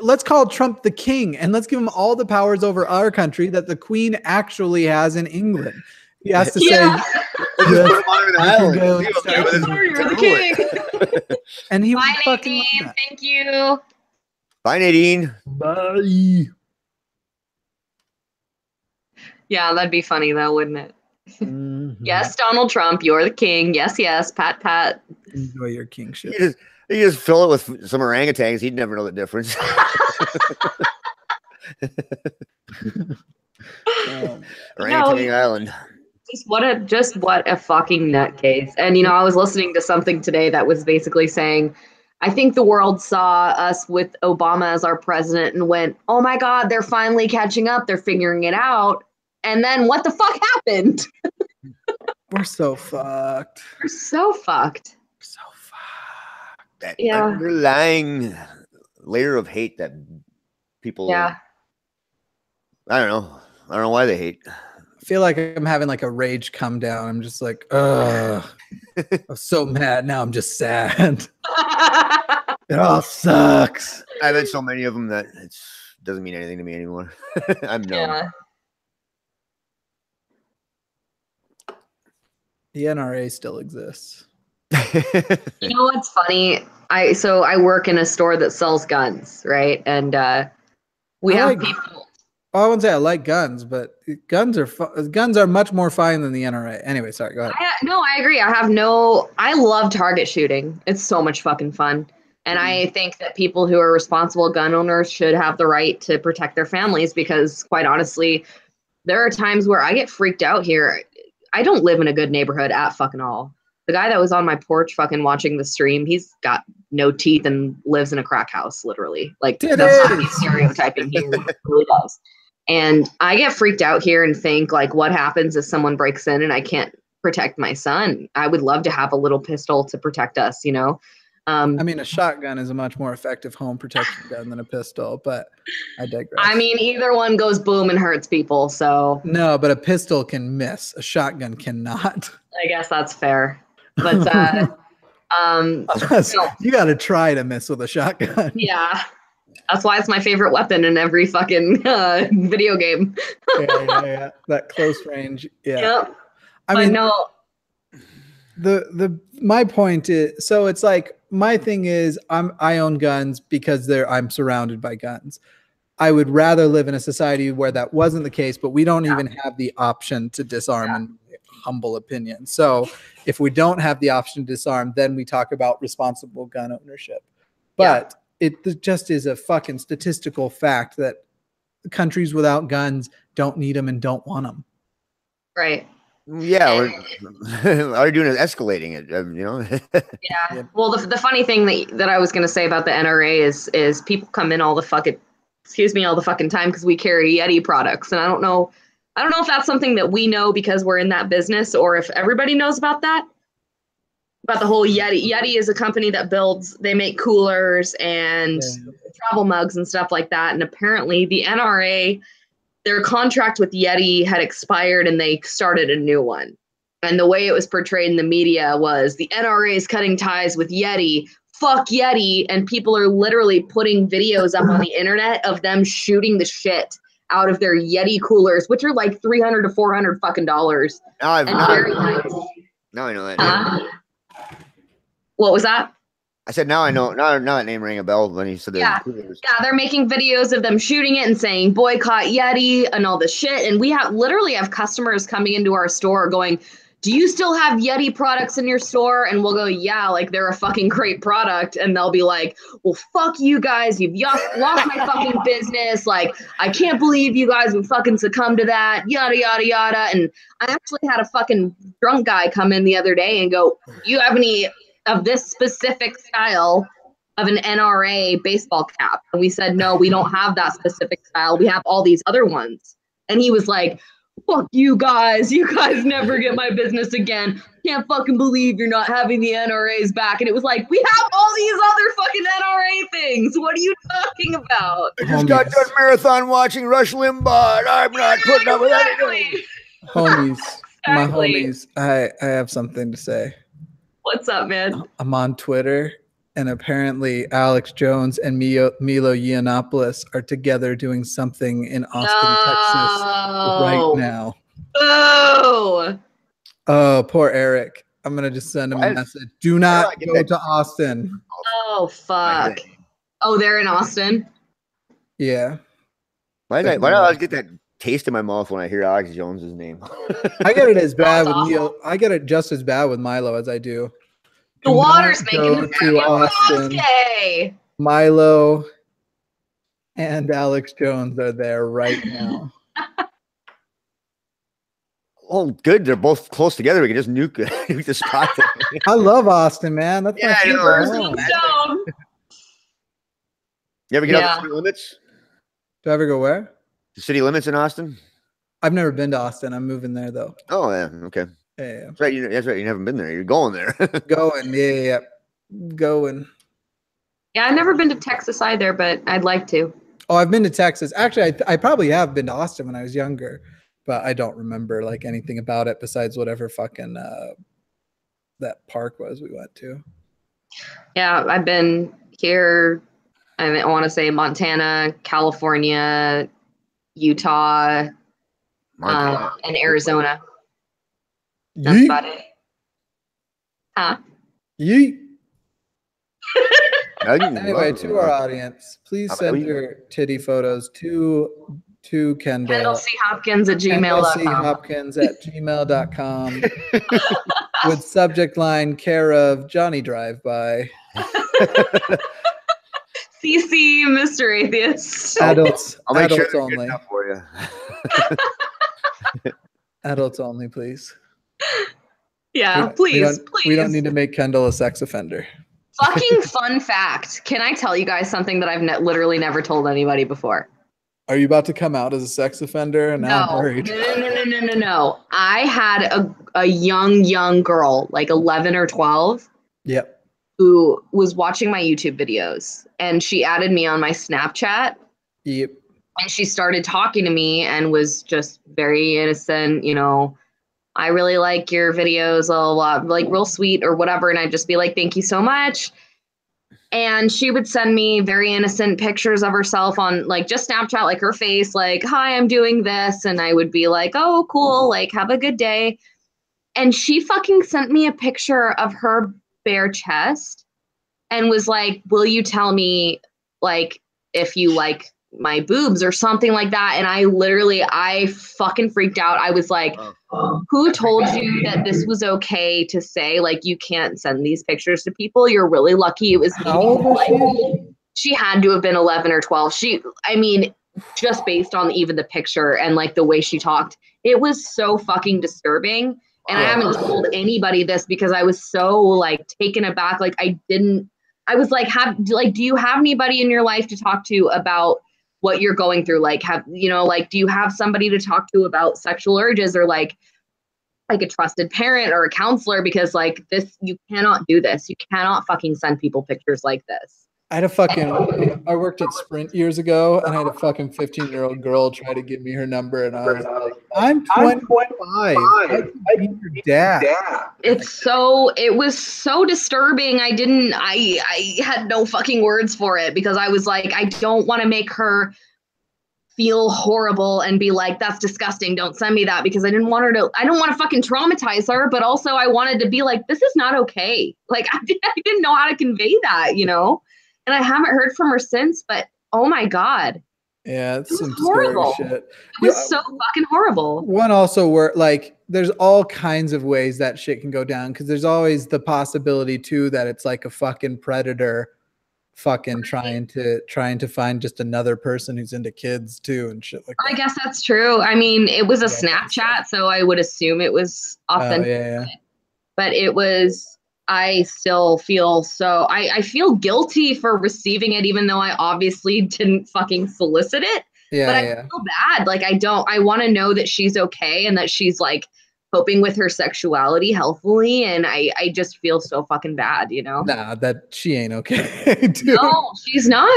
Let's call Trump the king, and let's give him all the powers over our country that the Queen actually has in England. He has to say, you're the king. And he was Bye, fucking Nadine. Thank you. Bye, Nadine. Bye. Yeah, that'd be funny though, wouldn't it? Yes, Donald Trump, you're the king. Yes, yes, pat. Enjoy your kingship. You just fill it with some orangutans. He'd never know the difference. Orangutan Island. Just what a fucking nutcase. And I was listening to something today that was basically saying, I think the world saw us with Obama as our president and went, oh my God, they're finally catching up. They're figuring it out. And then what the fuck happened? We're so fucked. We're so fucked. That underlying layer of hate that people. Yeah. I don't know why they hate. I feel like I'm having like a rage come down. I'm just like, ugh. I'm so mad. Now I'm just sad. It all sucks. I've had so many of them that it doesn't mean anything to me anymore. I'm numb. Yeah. The NRA still exists. You know what's funny? I work in a store that sells guns, right? And we have people. I wouldn't say I like guns, but guns are much more fine than the NRA. Anyway, sorry, go ahead. I agree. I love target shooting. It's so much fucking fun. And I think that people who are responsible gun owners should have the right to protect their families, because quite honestly, there are times where I get freaked out here. I don't live in a good neighborhood at fucking all. The guy that was on my porch fucking watching the stream, he's got no teeth and lives in a crack house, literally. Like, that's not me stereotyping. He really does. And I get freaked out here and think, like, what happens if someone breaks in and I can't protect my son? I would love to have a little pistol to protect us, you know? I mean, a shotgun is a much more effective home protection gun than a pistol, but I digress. I mean, either one goes boom and hurts people, so. No, but a pistol can miss. A shotgun cannot. I guess that's fair. But, you got to try to miss with a shotgun. Yeah. That's why it's my favorite weapon in every fucking video game. yeah. That close range. Yeah. Yep. I mean, no. My point is, so it's like, my thing is I own guns because I'm surrounded by guns. I would rather live in a society where that wasn't the case, but we don't even have the option to disarm in humble opinion. So if we don't have the option to disarm, then we talk about responsible gun ownership. But it just is a fucking statistical fact that countries without guns don't need them and don't want them. Right. Yeah, all you're doing is escalating it, you know. Yeah. Well, the funny thing that I was going to say about the NRA is people come in all the fucking time because we carry Yeti products, and I don't know if that's something that we know because we're in that business, or if everybody knows about that. About the whole Yeti. Yeti is a company that they make coolers and travel mugs and stuff like that, and apparently the NRA, their contract with Yeti had expired and they started a new one. And the way it was portrayed in the media was the NRA is cutting ties with Yeti. Fuck Yeti. And people are literally putting videos up on the internet of them shooting the shit out of their Yeti coolers, which are like $300 to $400 fucking dollars. Now I know that. What was that? I said, now I know. Now that name rang a bell when he said that. Yeah, they're making videos of them shooting it and saying boycott Yeti and all this shit. And we literally have customers coming into our store going, do you still have Yeti products in your store? And we'll go, yeah, like they're a fucking great product. And they'll be like, well, fuck you guys. You've lost my fucking business. Like, I can't believe you guys would fucking succumb to that. Yada, yada, yada. And I actually had a fucking drunk guy come in the other day and go, do you have any of this specific style of an NRA baseball cap? And we said, no, we don't have that specific style. We have all these other ones. And he was like, fuck you guys never get my business again. Can't fucking believe you're not having the NRAs back. And it was like, we have all these other fucking NRA things. What are you talking about? I just got done marathon watching Rush Limbaugh, and I'm not putting up with anything. Homies, my homies, I have something to say. What's up, man? I'm on Twitter, and apparently Alex Jones and Milo Yiannopoulos are together doing something in Austin, Texas right now. Oh, poor Eric. I'm going to just send him a message. Do not go to Austin. Oh, fuck. Oh, they're in Austin? Yeah. Why do I always get that taste in my mouth when I hear Alex Jones's name? I get it as bad with Milo. I get it just as bad with Milo as I do. The water's making it to Austin. Okay. Milo and Alex Jones are there right now. Oh, good. They're both close together. We can just nuke the spot. I love Austin, man. That's my favorite. You ever get out the city limits? Do I ever go where? The city limits in Austin? I've never been to Austin. I'm moving there though. Oh yeah, okay. Yeah. That's right. That's right. You haven't been there. You're going there. Going. Yeah. Going. Yeah, I've never been to Texas either, but I'd like to. Oh, I've been to Texas. Actually, I probably have been to Austin when I was younger, but I don't remember like anything about it besides whatever fucking that park was we went to. Yeah, I've been here. I want to say Montana, California, Utah, and Arizona. That's about it. Huh? Yeet. Anyway, to our audience, please send your titty photos to Kendall. Kendall C. Hopkins at gmail.com. Hopkins at gmail.com with subject line care of Johnny DriveBYE. CC Mr. Atheist. Adults. I'll make adults sure only. for you. Adults only, please. Yeah, please. We don't need to make Kendall a sex offender. Fucking fun fact. Can I tell you guys something that I've literally never told anybody before? Are you about to come out as a sex offender? And now I'm worried. No. I had a young girl, like 11 or 12. Yep. Who was watching my YouTube videos, and she added me on my Snapchat. Yep. And she started talking to me and was just very innocent, you know, I really like your videos, like real sweet or whatever. And I'd just be like, thank you so much. And she would send me very innocent pictures of herself on like just Snapchat, like her face, like, hi, I'm doing this. And I would be like, oh, cool. Like, have a good day. And she fucking sent me a picture of her bare chest and was like, will you tell me like if you like my boobs or something like that? And I fucking freaked out. I was like, who told you that this was okay to say? Like, you can't send these pictures to people. You're really lucky it was me. How old was she had to have been 11 or 12. I mean, just based on even the picture and like the way she talked, it was so fucking disturbing. And I haven't told anybody this because I was so like taken aback. Like I was like, do you have anybody in your life to talk to about what you're going through? Like, do you have somebody to talk to about sexual urges, or like a trusted parent or a counselor? Because like this, you cannot do this. You cannot fucking send people pictures like this. I worked at Sprint years ago, and I had a fucking 15-year-old girl try to give me her number, and I was like, I'm 25. I could be your dad. It was so disturbing. I had no fucking words for it because I was like, I don't want to make her feel horrible and be like, that's disgusting, don't send me that, because I don't want to fucking traumatize her, but also I wanted to be like, this is not okay. Like I didn't know how to convey that, you know? And I haven't heard from her since, but oh my God. Yeah, it's some horrible. Scary shit. It was so fucking horrible. One also where like there's all kinds of ways that shit can go down, because there's always the possibility too that it's like a fucking predator fucking trying to find just another person who's into kids too and shit like that. I guess that's true. I mean, it was a Snapchat, so I would assume it was authentic. Yeah. But it was, I still feel I feel guilty for receiving it, even though I obviously didn't fucking solicit it. Yeah, but I feel bad. Like I want to know that she's okay and that she's like coping with her sexuality healthfully. And I just feel so fucking bad, you know? Nah, that she ain't okay. Dude. No, she's not.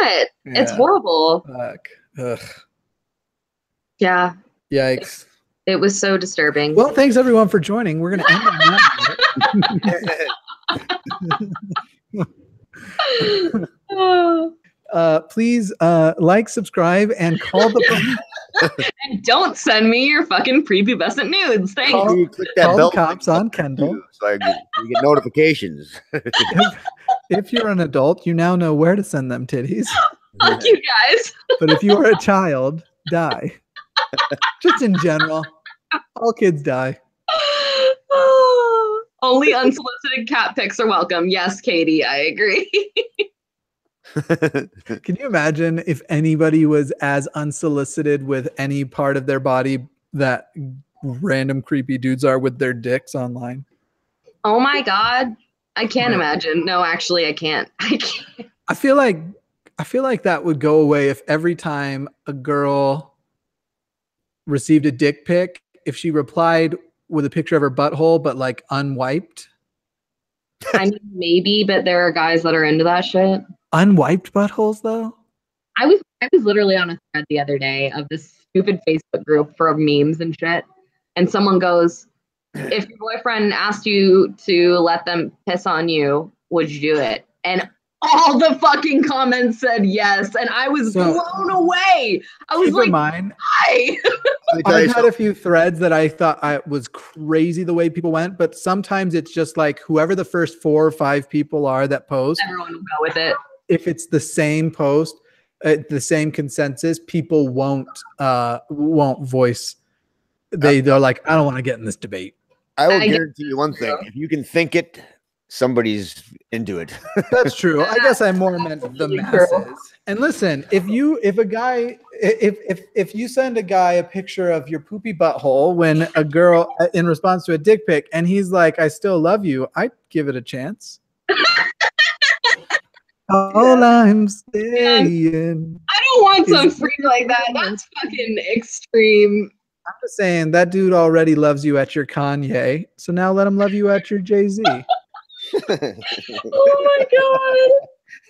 Yeah. It's horrible. Fuck. Ugh. Yeah. Yikes. It was so disturbing. Well, thanks everyone for joining. We're going to end on that. Please like, subscribe, and call the police. And don't send me your fucking prepubescent nudes. Thanks. Call the cops on Kendall. So you get notifications. If you're an adult, you now know where to send them titties. Fuck you guys. But if you are a child, die. Just in general, all kids die. Only unsolicited cat pics are welcome. Yes, Katie, I agree. Can you imagine if anybody was as unsolicited with any part of their body that random creepy dudes are with their dicks online? Oh my God. I can't imagine. No, actually, I can't. I feel like that would go away if every time a girl received a dick pic, if she replied with a picture of her butthole, but like unwiped. I mean, maybe, but there are guys that are into that shit. Unwiped buttholes, though? I was literally on a thread the other day of this stupid Facebook group for memes and shit. And someone goes, if your boyfriend asked you to let them piss on you, would you do it? And all the fucking comments said yes. And I was blown away. I was like, hi. I've had a few threads that I thought I was crazy the way people went, but sometimes it's just like whoever the first 4 or 5 people are that post, everyone will go with it. If it's the same post, the same consensus, people won't voice. They're like, I don't want to get in this debate. I will guarantee you one thing: if you can think it, somebody's into it. That's true. I guess I more meant the masses. And listen, if a guy if you send a guy a picture of your poopy butthole when a girl in response to a dick pic and he's like, I still love you, I'd give it a chance. All I'm saying. I don't want some freak like that. That's fucking extreme. I'm just saying that dude already loves you at your Kanye, so now let him love you at your Jay-Z. Oh my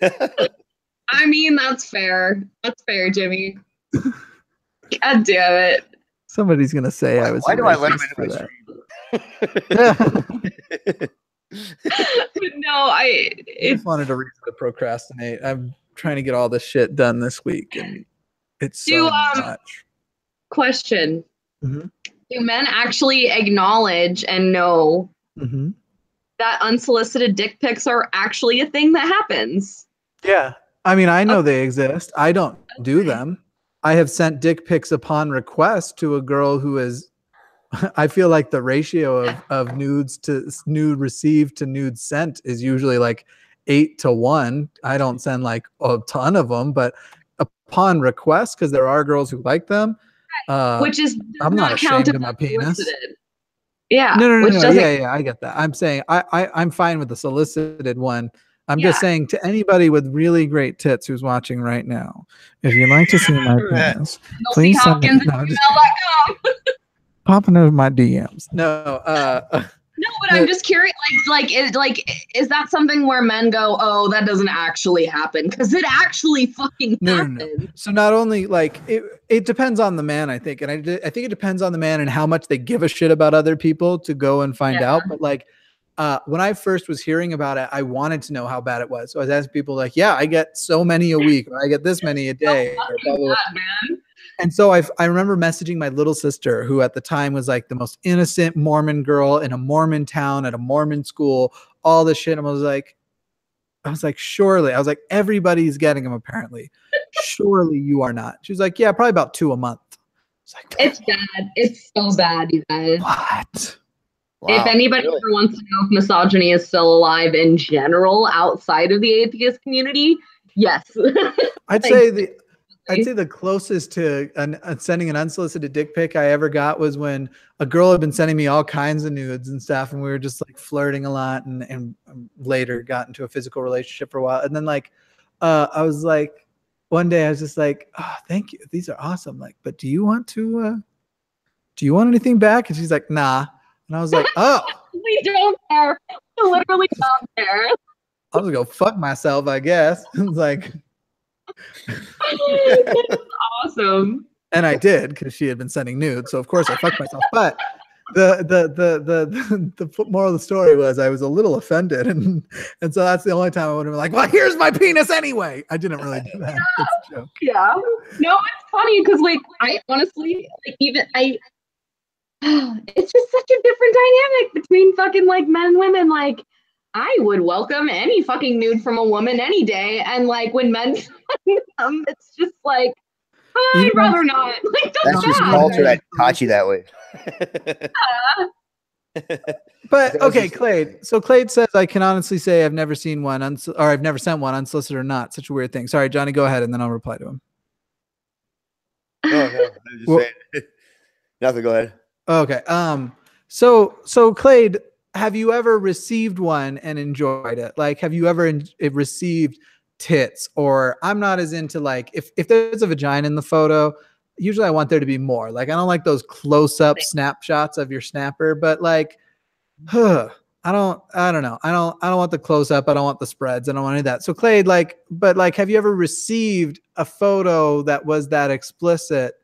god. I mean, that's fair. That's fair, Jimmy. God damn it. Somebody's gonna say I was. Why do I let him into that? No, I just wanted a reason to procrastinate. I'm trying to get all this shit done this week, and it's so much. Question: Do men actually acknowledge and know that unsolicited dick pics are actually a thing that happens? Yeah. I mean, I know they exist. I don't do them. I have sent dick pics upon request to a girl who is, I feel like the ratio of nude received to nude sent is usually like 8-1. I don't send like a ton of them, but upon request, because there are girls who like them. Which is I'm not ashamed of my penis. Yeah. No. Yeah, I get that. I'm saying I'm fine with the solicited one. I'm just saying to anybody with really great tits who's watching right now, if you'd like to see my penis, please send me. No, pop into my DMs. No, but I'm just curious. Is that something where men go, "Oh, that doesn't actually happen," because it actually fucking happens. No. So not only like it depends on the man, I think, and I think it depends on the man and how much they give a shit about other people to go and find out. But like. When I first was hearing about it, I wanted to know how bad it was. So I was asking people like, yeah, I get so many a week, or I get this many a day. And so I remember messaging my little sister, who at the time was like the most innocent Mormon girl in a Mormon town at a Mormon school, all this shit. And I was like, surely. I was like, everybody's getting them apparently. Surely you are not. She was like, yeah, probably about 2 a month. Like, it's bad. It's so bad, you guys. What? Wow, if anybody ever wants to know if misogyny is still alive in general outside of the atheist community, yes. I'd say the closest to sending an unsolicited dick pic I ever got was when a girl had been sending me all kinds of nudes and stuff, and we were just like flirting a lot, and later got into a physical relationship for a while. And then like I was like, one day I was just like, oh, thank you, these are awesome. Like, but do you want anything back? And she's like, nah. And I was like, oh. We don't care. We literally don't care. I was gonna go fuck myself, I guess. It's like that's awesome. And I did, because she had been sending nudes. So of course I fucked myself. But the moral of the story was I was a little offended, and so that's the only time I would have been like, well, here's my penis anyway. I didn't really do that. It's a joke. Yeah. No, it's funny because like I honestly it's just such a different dynamic between fucking like men and women. Like, I would welcome any fucking nude from a woman any day, and like when men come, it's just like I'd rather not. Like, that's just culture that taught you that way. But okay, Clade. So Clade says, I can honestly say I've never seen one, or I've never sent one, unsolicited or not. Such a weird thing. Sorry, Johnny, go ahead, and then I'll reply to him. Oh no, I'm just saying. Nothing. Go ahead. Okay. So Clade, have you ever received one and enjoyed it? Like, have you ever received tits? Or I'm not as into like, if there's a vagina in the photo, usually I want there to be more. Like, I don't like those close-up snapshots of your snapper, but like, I don't know. I don't want the close-up. I don't want the spreads. I don't want any of that. So Clade, like, but like, have you ever received a photo that was that explicit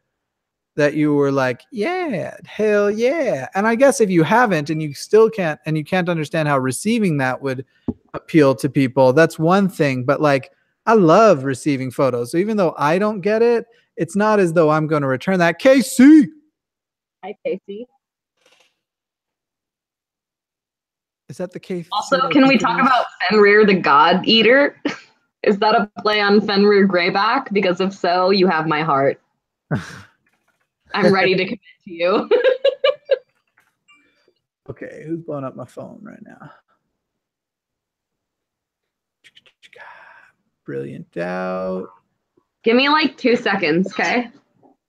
that you were like, yeah, hell yeah? And I guess if you haven't, and you still can't, and you can't understand how receiving that would appeal to people, that's one thing. But like, I love receiving photos. So even though I don't get it, it's not as though I'm going to return that. Casey. Hi, Casey. Is that the case? Also, can we talk about Fenrir the God Eater? Is that a play on Fenrir Greyback? Because if so, you have my heart. I'm ready to commit to you. Okay, who's blowing up my phone right now? Brilliant Doubt. Give me like 2 seconds, okay?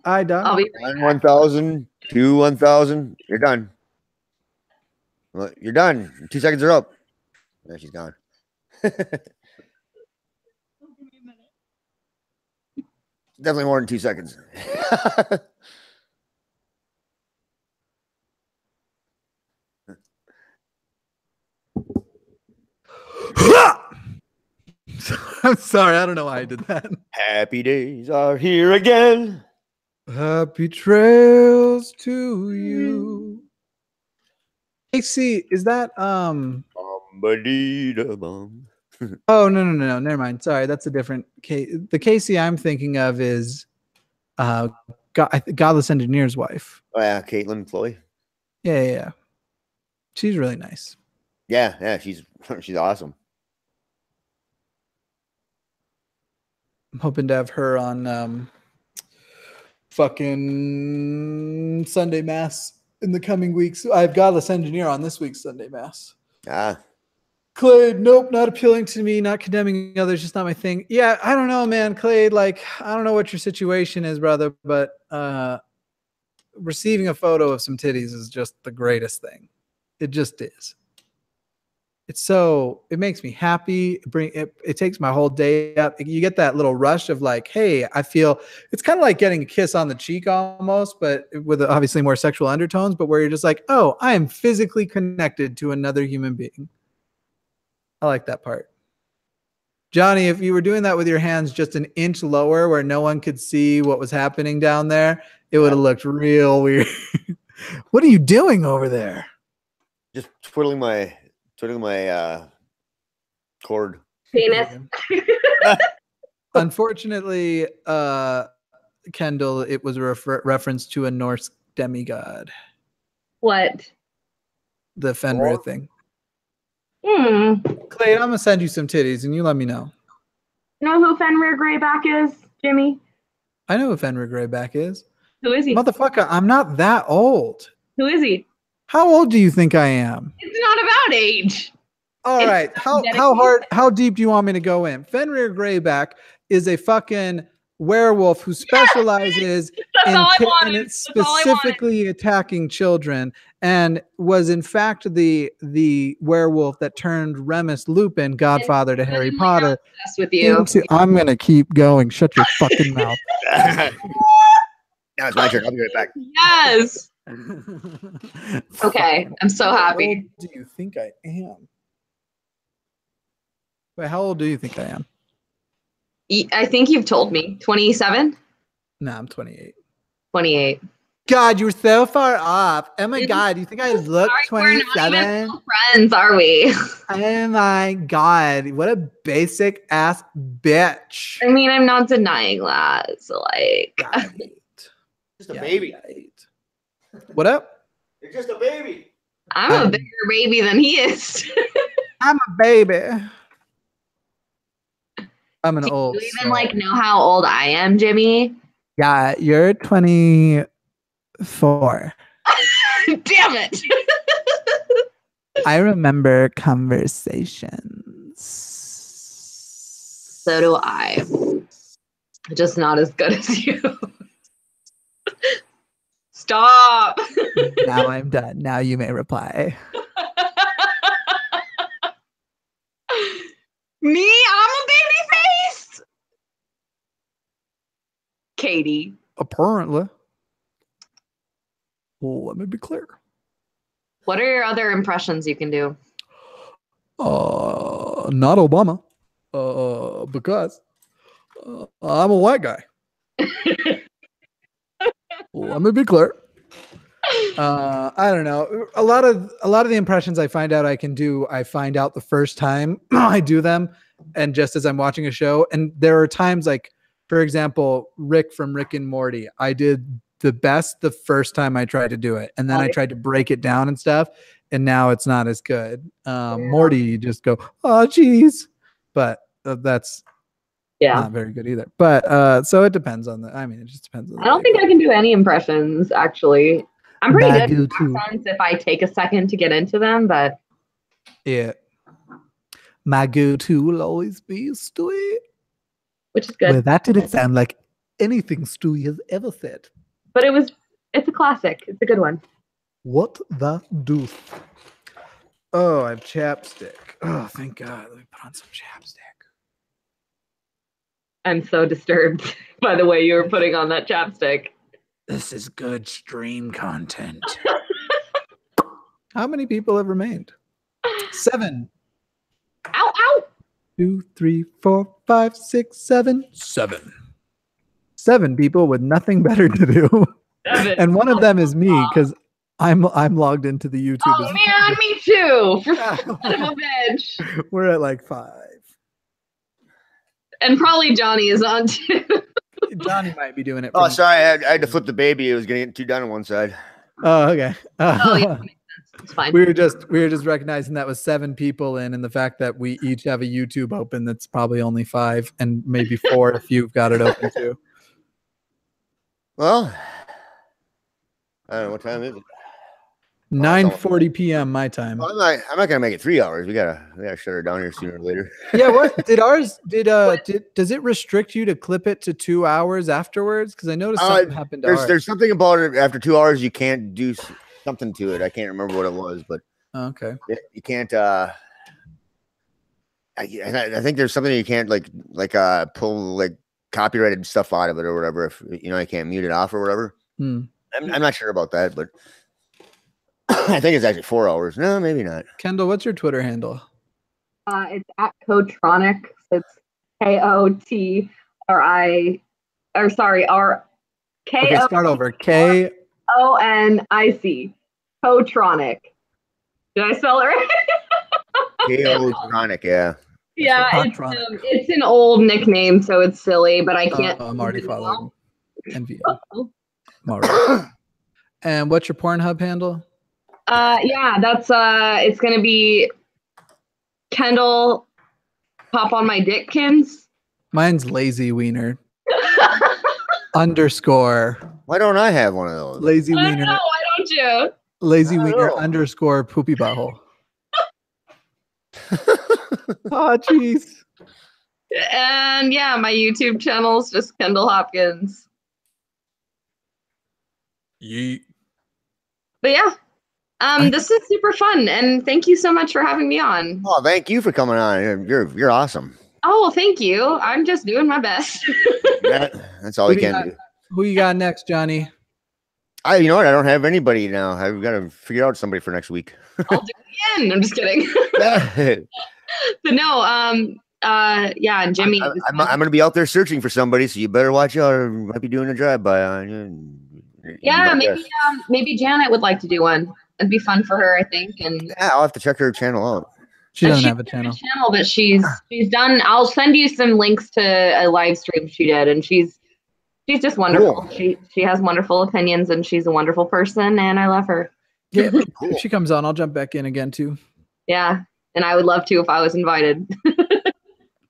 I done. I'll be 1,000, 2, 1,000. You're done. Well, you're done. 2 seconds are up. There she's gone. Definitely more than 2 seconds. I'm sorry. I don't know why I did that. Happy days are here again. Happy trails to you. Casey, is that Bum-ba-dee-da-bum. Oh no. Never mind. Sorry, that's a different case. The Casey I'm thinking of is Godless Engineer's wife. Oh yeah, Caitlin Chloe. Yeah. She's really nice. Yeah, she's awesome. I'm hoping to have her on fucking Sunday Mass in the coming weeks. I have Godless Engineer on this week's Sunday Mass. Clade, nope, not appealing to me, not condemning others, just not my thing. Yeah, I don't know, man. Clade, like, I don't know what your situation is, brother, but receiving a photo of some titties is just the greatest thing. It just is. It makes me happy. It takes my whole day up. You get that little rush of like, hey, I feel it's kind of like getting a kiss on the cheek almost, but with obviously more sexual undertones, but where you're just like, oh, I am physically connected to another human being. I like that part. Johnny, if you were doing that with your hands just an inch lower where no one could see what was happening down there, it would have looked real weird. What are you doing over there? Just twiddling my cord. Penis. Unfortunately, Kendall, it was a reference to a Norse demigod. What? The Fenrir thing. Clay, I'm gonna send you some titties and you let me know. You know who Fenrir Greyback is, Jimmy? I know who Fenrir Greyback is. Who is he? Motherfucker, I'm not that old. Who is he? How old do you think I am? It's not about age. All right. How deep do you want me to go in? Fenrir Greyback is a fucking werewolf who specializes in specifically attacking children, and was in fact the werewolf that turned Remus Lupin, godfather to Harry Potter. With you. I'm gonna keep going. Shut your fucking mouth. Now it's my turn. I'll be right back. Yes. Okay, I'm so happy. How old do you think I am? Wait, how old do you think I am? I think you've told me. 27? No, I'm 28. 28. God, you're so far off. Oh my God, you think I look 27? We're not even friends, are we? Oh my God, what a basic ass bitch. I mean, I'm not denying that. So like, just a baby. Right. What up? You're just a baby. I'm a bigger baby than he is. I'm a baby. I'm an old. Do you even like know how old I am, Jimmy? Yeah, you're 24. Damn it. I remember conversations. So do I. Just not as good as you. Stop. Now I'm done. Now you may reply. Me? I'm a baby face? Katie. Apparently. Well, let me be clear. What are your other impressions you can do? Not Obama. Because I'm a white guy. Let me be clear. I don't know. A lot of the impressions I find out I can do, I find out the first time I do them, and just as I'm watching a show. And there are times, like, for example, Rick from Rick and Morty. I did the best the first time I tried to do it, and then I tried to break it down and stuff, and now it's not as good. Morty, you just go, oh geez, but that's not very good either. But so it depends on the. I mean, it just depends on. I don't think I can do any impressions actually. I'm pretty good at accents if I take a second to get into them, but yeah, my go-to will always be Stewie. which is good. Well, that didn't sound like anything Stewie has ever said. But it's a classic. It's a good one. What the deuce? Oh, I have chapstick. Oh, thank God. Let me put on some chapstick. I'm so disturbed by the way you were putting on that chapstick. This is good stream content. How many people have remained? 7. Ow, ow! 2, 3, 4, 5, 6, 7. 7 people with nothing better to do. 7. And one of them is me because I'm logged into the YouTube. Oh man, me too. Son of a bitch. We're at like 5. And probably Johnny is on too. Johnny might be doing it. Oh, sorry, I had to flip the baby. It was getting too down on one side. Oh, okay. Oh yeah, makes sense. It's fine. We were just recognizing that was 7 people in, and the fact that we each have a YouTube open that's probably only 5 and maybe 4 if you've got it open too. Well, I don't know what time is it. 9:40 p.m. my time. Well, I'm not gonna make it 3 hours. We gotta shut her down here sooner or later. Yeah, what did ours does it restrict you to clip it to 2 hours afterwards? Because I noticed something happened to ours. There's something about it after 2 hours you can't do something to it. I can't remember what it was, but okay. You can't I think there's something you can't like pull like copyrighted stuff out of it or whatever, if I can't mute it off or whatever. I'm not sure about that, but I think it's actually 4 hours. No, maybe not. Kendall, what's your Twitter handle? It's at Kotronic. So it's KOTRI, or sorry, Okay, start over. KONIC. Kotronic. Did I spell it right? Kotronic, yeah. Yeah, it's an old nickname, so it's silly, but I can't. I'm already following. And what's your Pornhub handle? Yeah, that's it's gonna be Kendall Pop on My Dickkins. Mine's Lazy Wiener underscore. Why don't I have one of those? Lazy Wiener. I don't know, why don't you? Lazy Wiener underscore poopy butthole. Oh, jeez. And yeah, my YouTube channel is just Kendall Hopkins. Yeet. But yeah. This is super fun, and thank you so much for having me on. Oh, thank you for coming on. You're awesome. Oh, thank you. I'm just doing my best. That's all we can do. Who you got next, Johnny? You know what? I don't have anybody now. I've got to figure out somebody for next week. I'll do it again. I'm just kidding. But no, yeah, and Jimmy. I'm gonna be out there searching for somebody, so you better watch out. I might be doing a drive-by on you. Yeah, maybe Janet would like to do one. It'd be fun for her, I think. And yeah, I'll have to check her channel out. She doesn't have a channel. But she's done. I'll send you some links to a live stream she did, and she's just wonderful. Cool. She has wonderful opinions, and she's a wonderful person, and I love her. Yeah, if she comes on, I'll jump back in again too. Yeah, and I would love to if I was invited.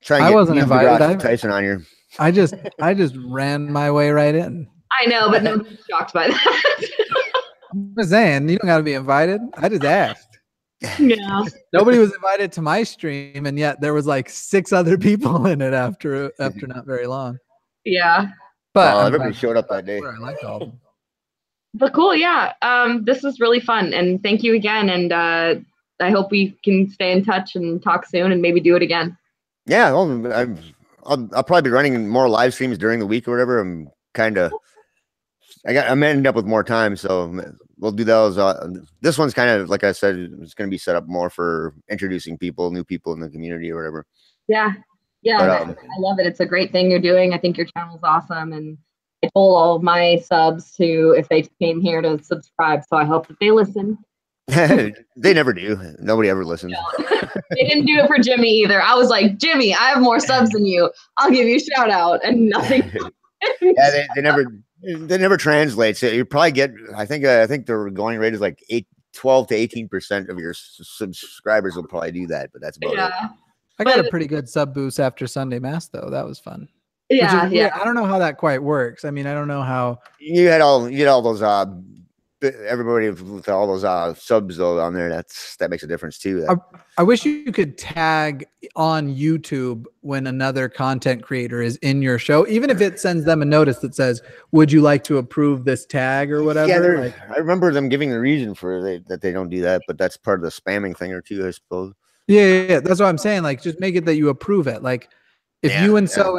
I wasn't invited. Tyson on here. I just ran my way right in. I know, but nobody's shocked by that. I'm just saying, you don't got to be invited. I just asked. Yeah. Nobody was invited to my stream, and yet there was like 6 other people in it after not very long. Yeah. But everybody showed up that day. I like all of them. But cool, yeah. This was really fun, and thank you again. And I hope we can stay in touch and talk soon, and maybe do it again. Yeah, well, I'll probably be running more live streams during the week or whatever. I'm ending up with more time, so we'll do those. This one's kind of, like I said, it's going to be set up more for introducing new people in the community or whatever. Yeah. Yeah, but, I love it. It's a great thing you're doing. I think your channel's awesome, and I told all of my subs to, if they came here, to subscribe. So I hope that they listen. They never do. Nobody ever listens. No. They didn't do it for Jimmy either. I was like, Jimmy, I have more subs than you. I'll give you a shout out, and nothing. Yeah, they never translate. So you probably get. I think the going rate is like 12 to 18% of your subscribers will probably do that, but that's about it. I got a pretty good sub boost after Sunday Mass, though. That was fun. Yeah, yeah. I don't know how that quite works. I mean, I don't know how you get all those everybody with all those subs though on there, that makes a difference too. I wish you could tag on YouTube when another content creator is in your show, even if it sends them a notice that says, "Would you like to approve this tag or whatever?" Yeah, I remember them giving the reason for that they don't do that, but that's part of the spamming thing or two, I suppose. Yeah, that's what I'm saying. Like, just make it that you approve it. Like, if you and so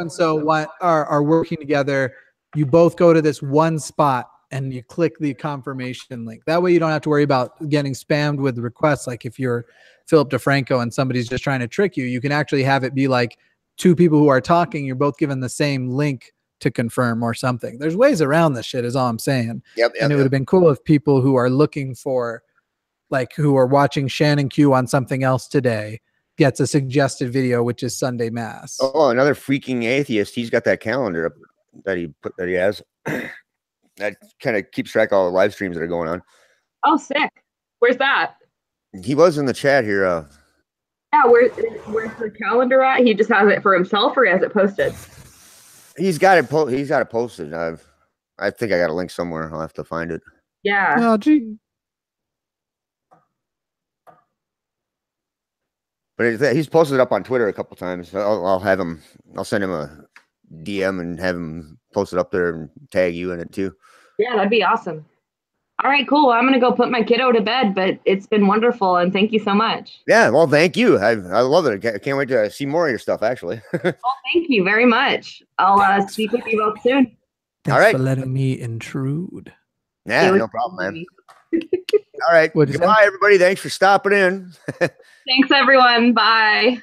are working together, you both go to this one spot and you click the confirmation link. That way you don't have to worry about getting spammed with requests. Like if you're Philip DeFranco and somebody's just trying to trick you, you can actually have it be like two people who are talking, you're both given the same link to confirm or something. There's ways around this shit is all I'm saying. And it would have been cool if people who are looking for, like who are watching Shannon Q on something else today gets a suggested video, which is Sunday Mass. Oh, another freaking atheist. He's got that calendar up that he has. That kind of keeps track of all the live streams that are going on. Oh, sick. Where's that? He was in the chat here. Yeah, where's the calendar at? He just has it for himself, or he has it posted? He's got it posted. I think I got a link somewhere. I'll have to find it. Yeah. Oh, gee. But he's posted it up on Twitter a couple times. I'll send him a DM and have him post it up there and tag you in it too. Yeah, that'd be awesome. All right, cool. I'm gonna go put my kiddo to bed, but it's been wonderful and thank you so much. Yeah, well, thank you. I love it. I can't wait to see more of your stuff. Actually. Well, thank you very much. I'll speak with you both soon. Thanks all right, for letting me intrude. Yeah, no problem, man. All right. Goodbye, everybody. Thanks for stopping in. Thanks, everyone. Bye.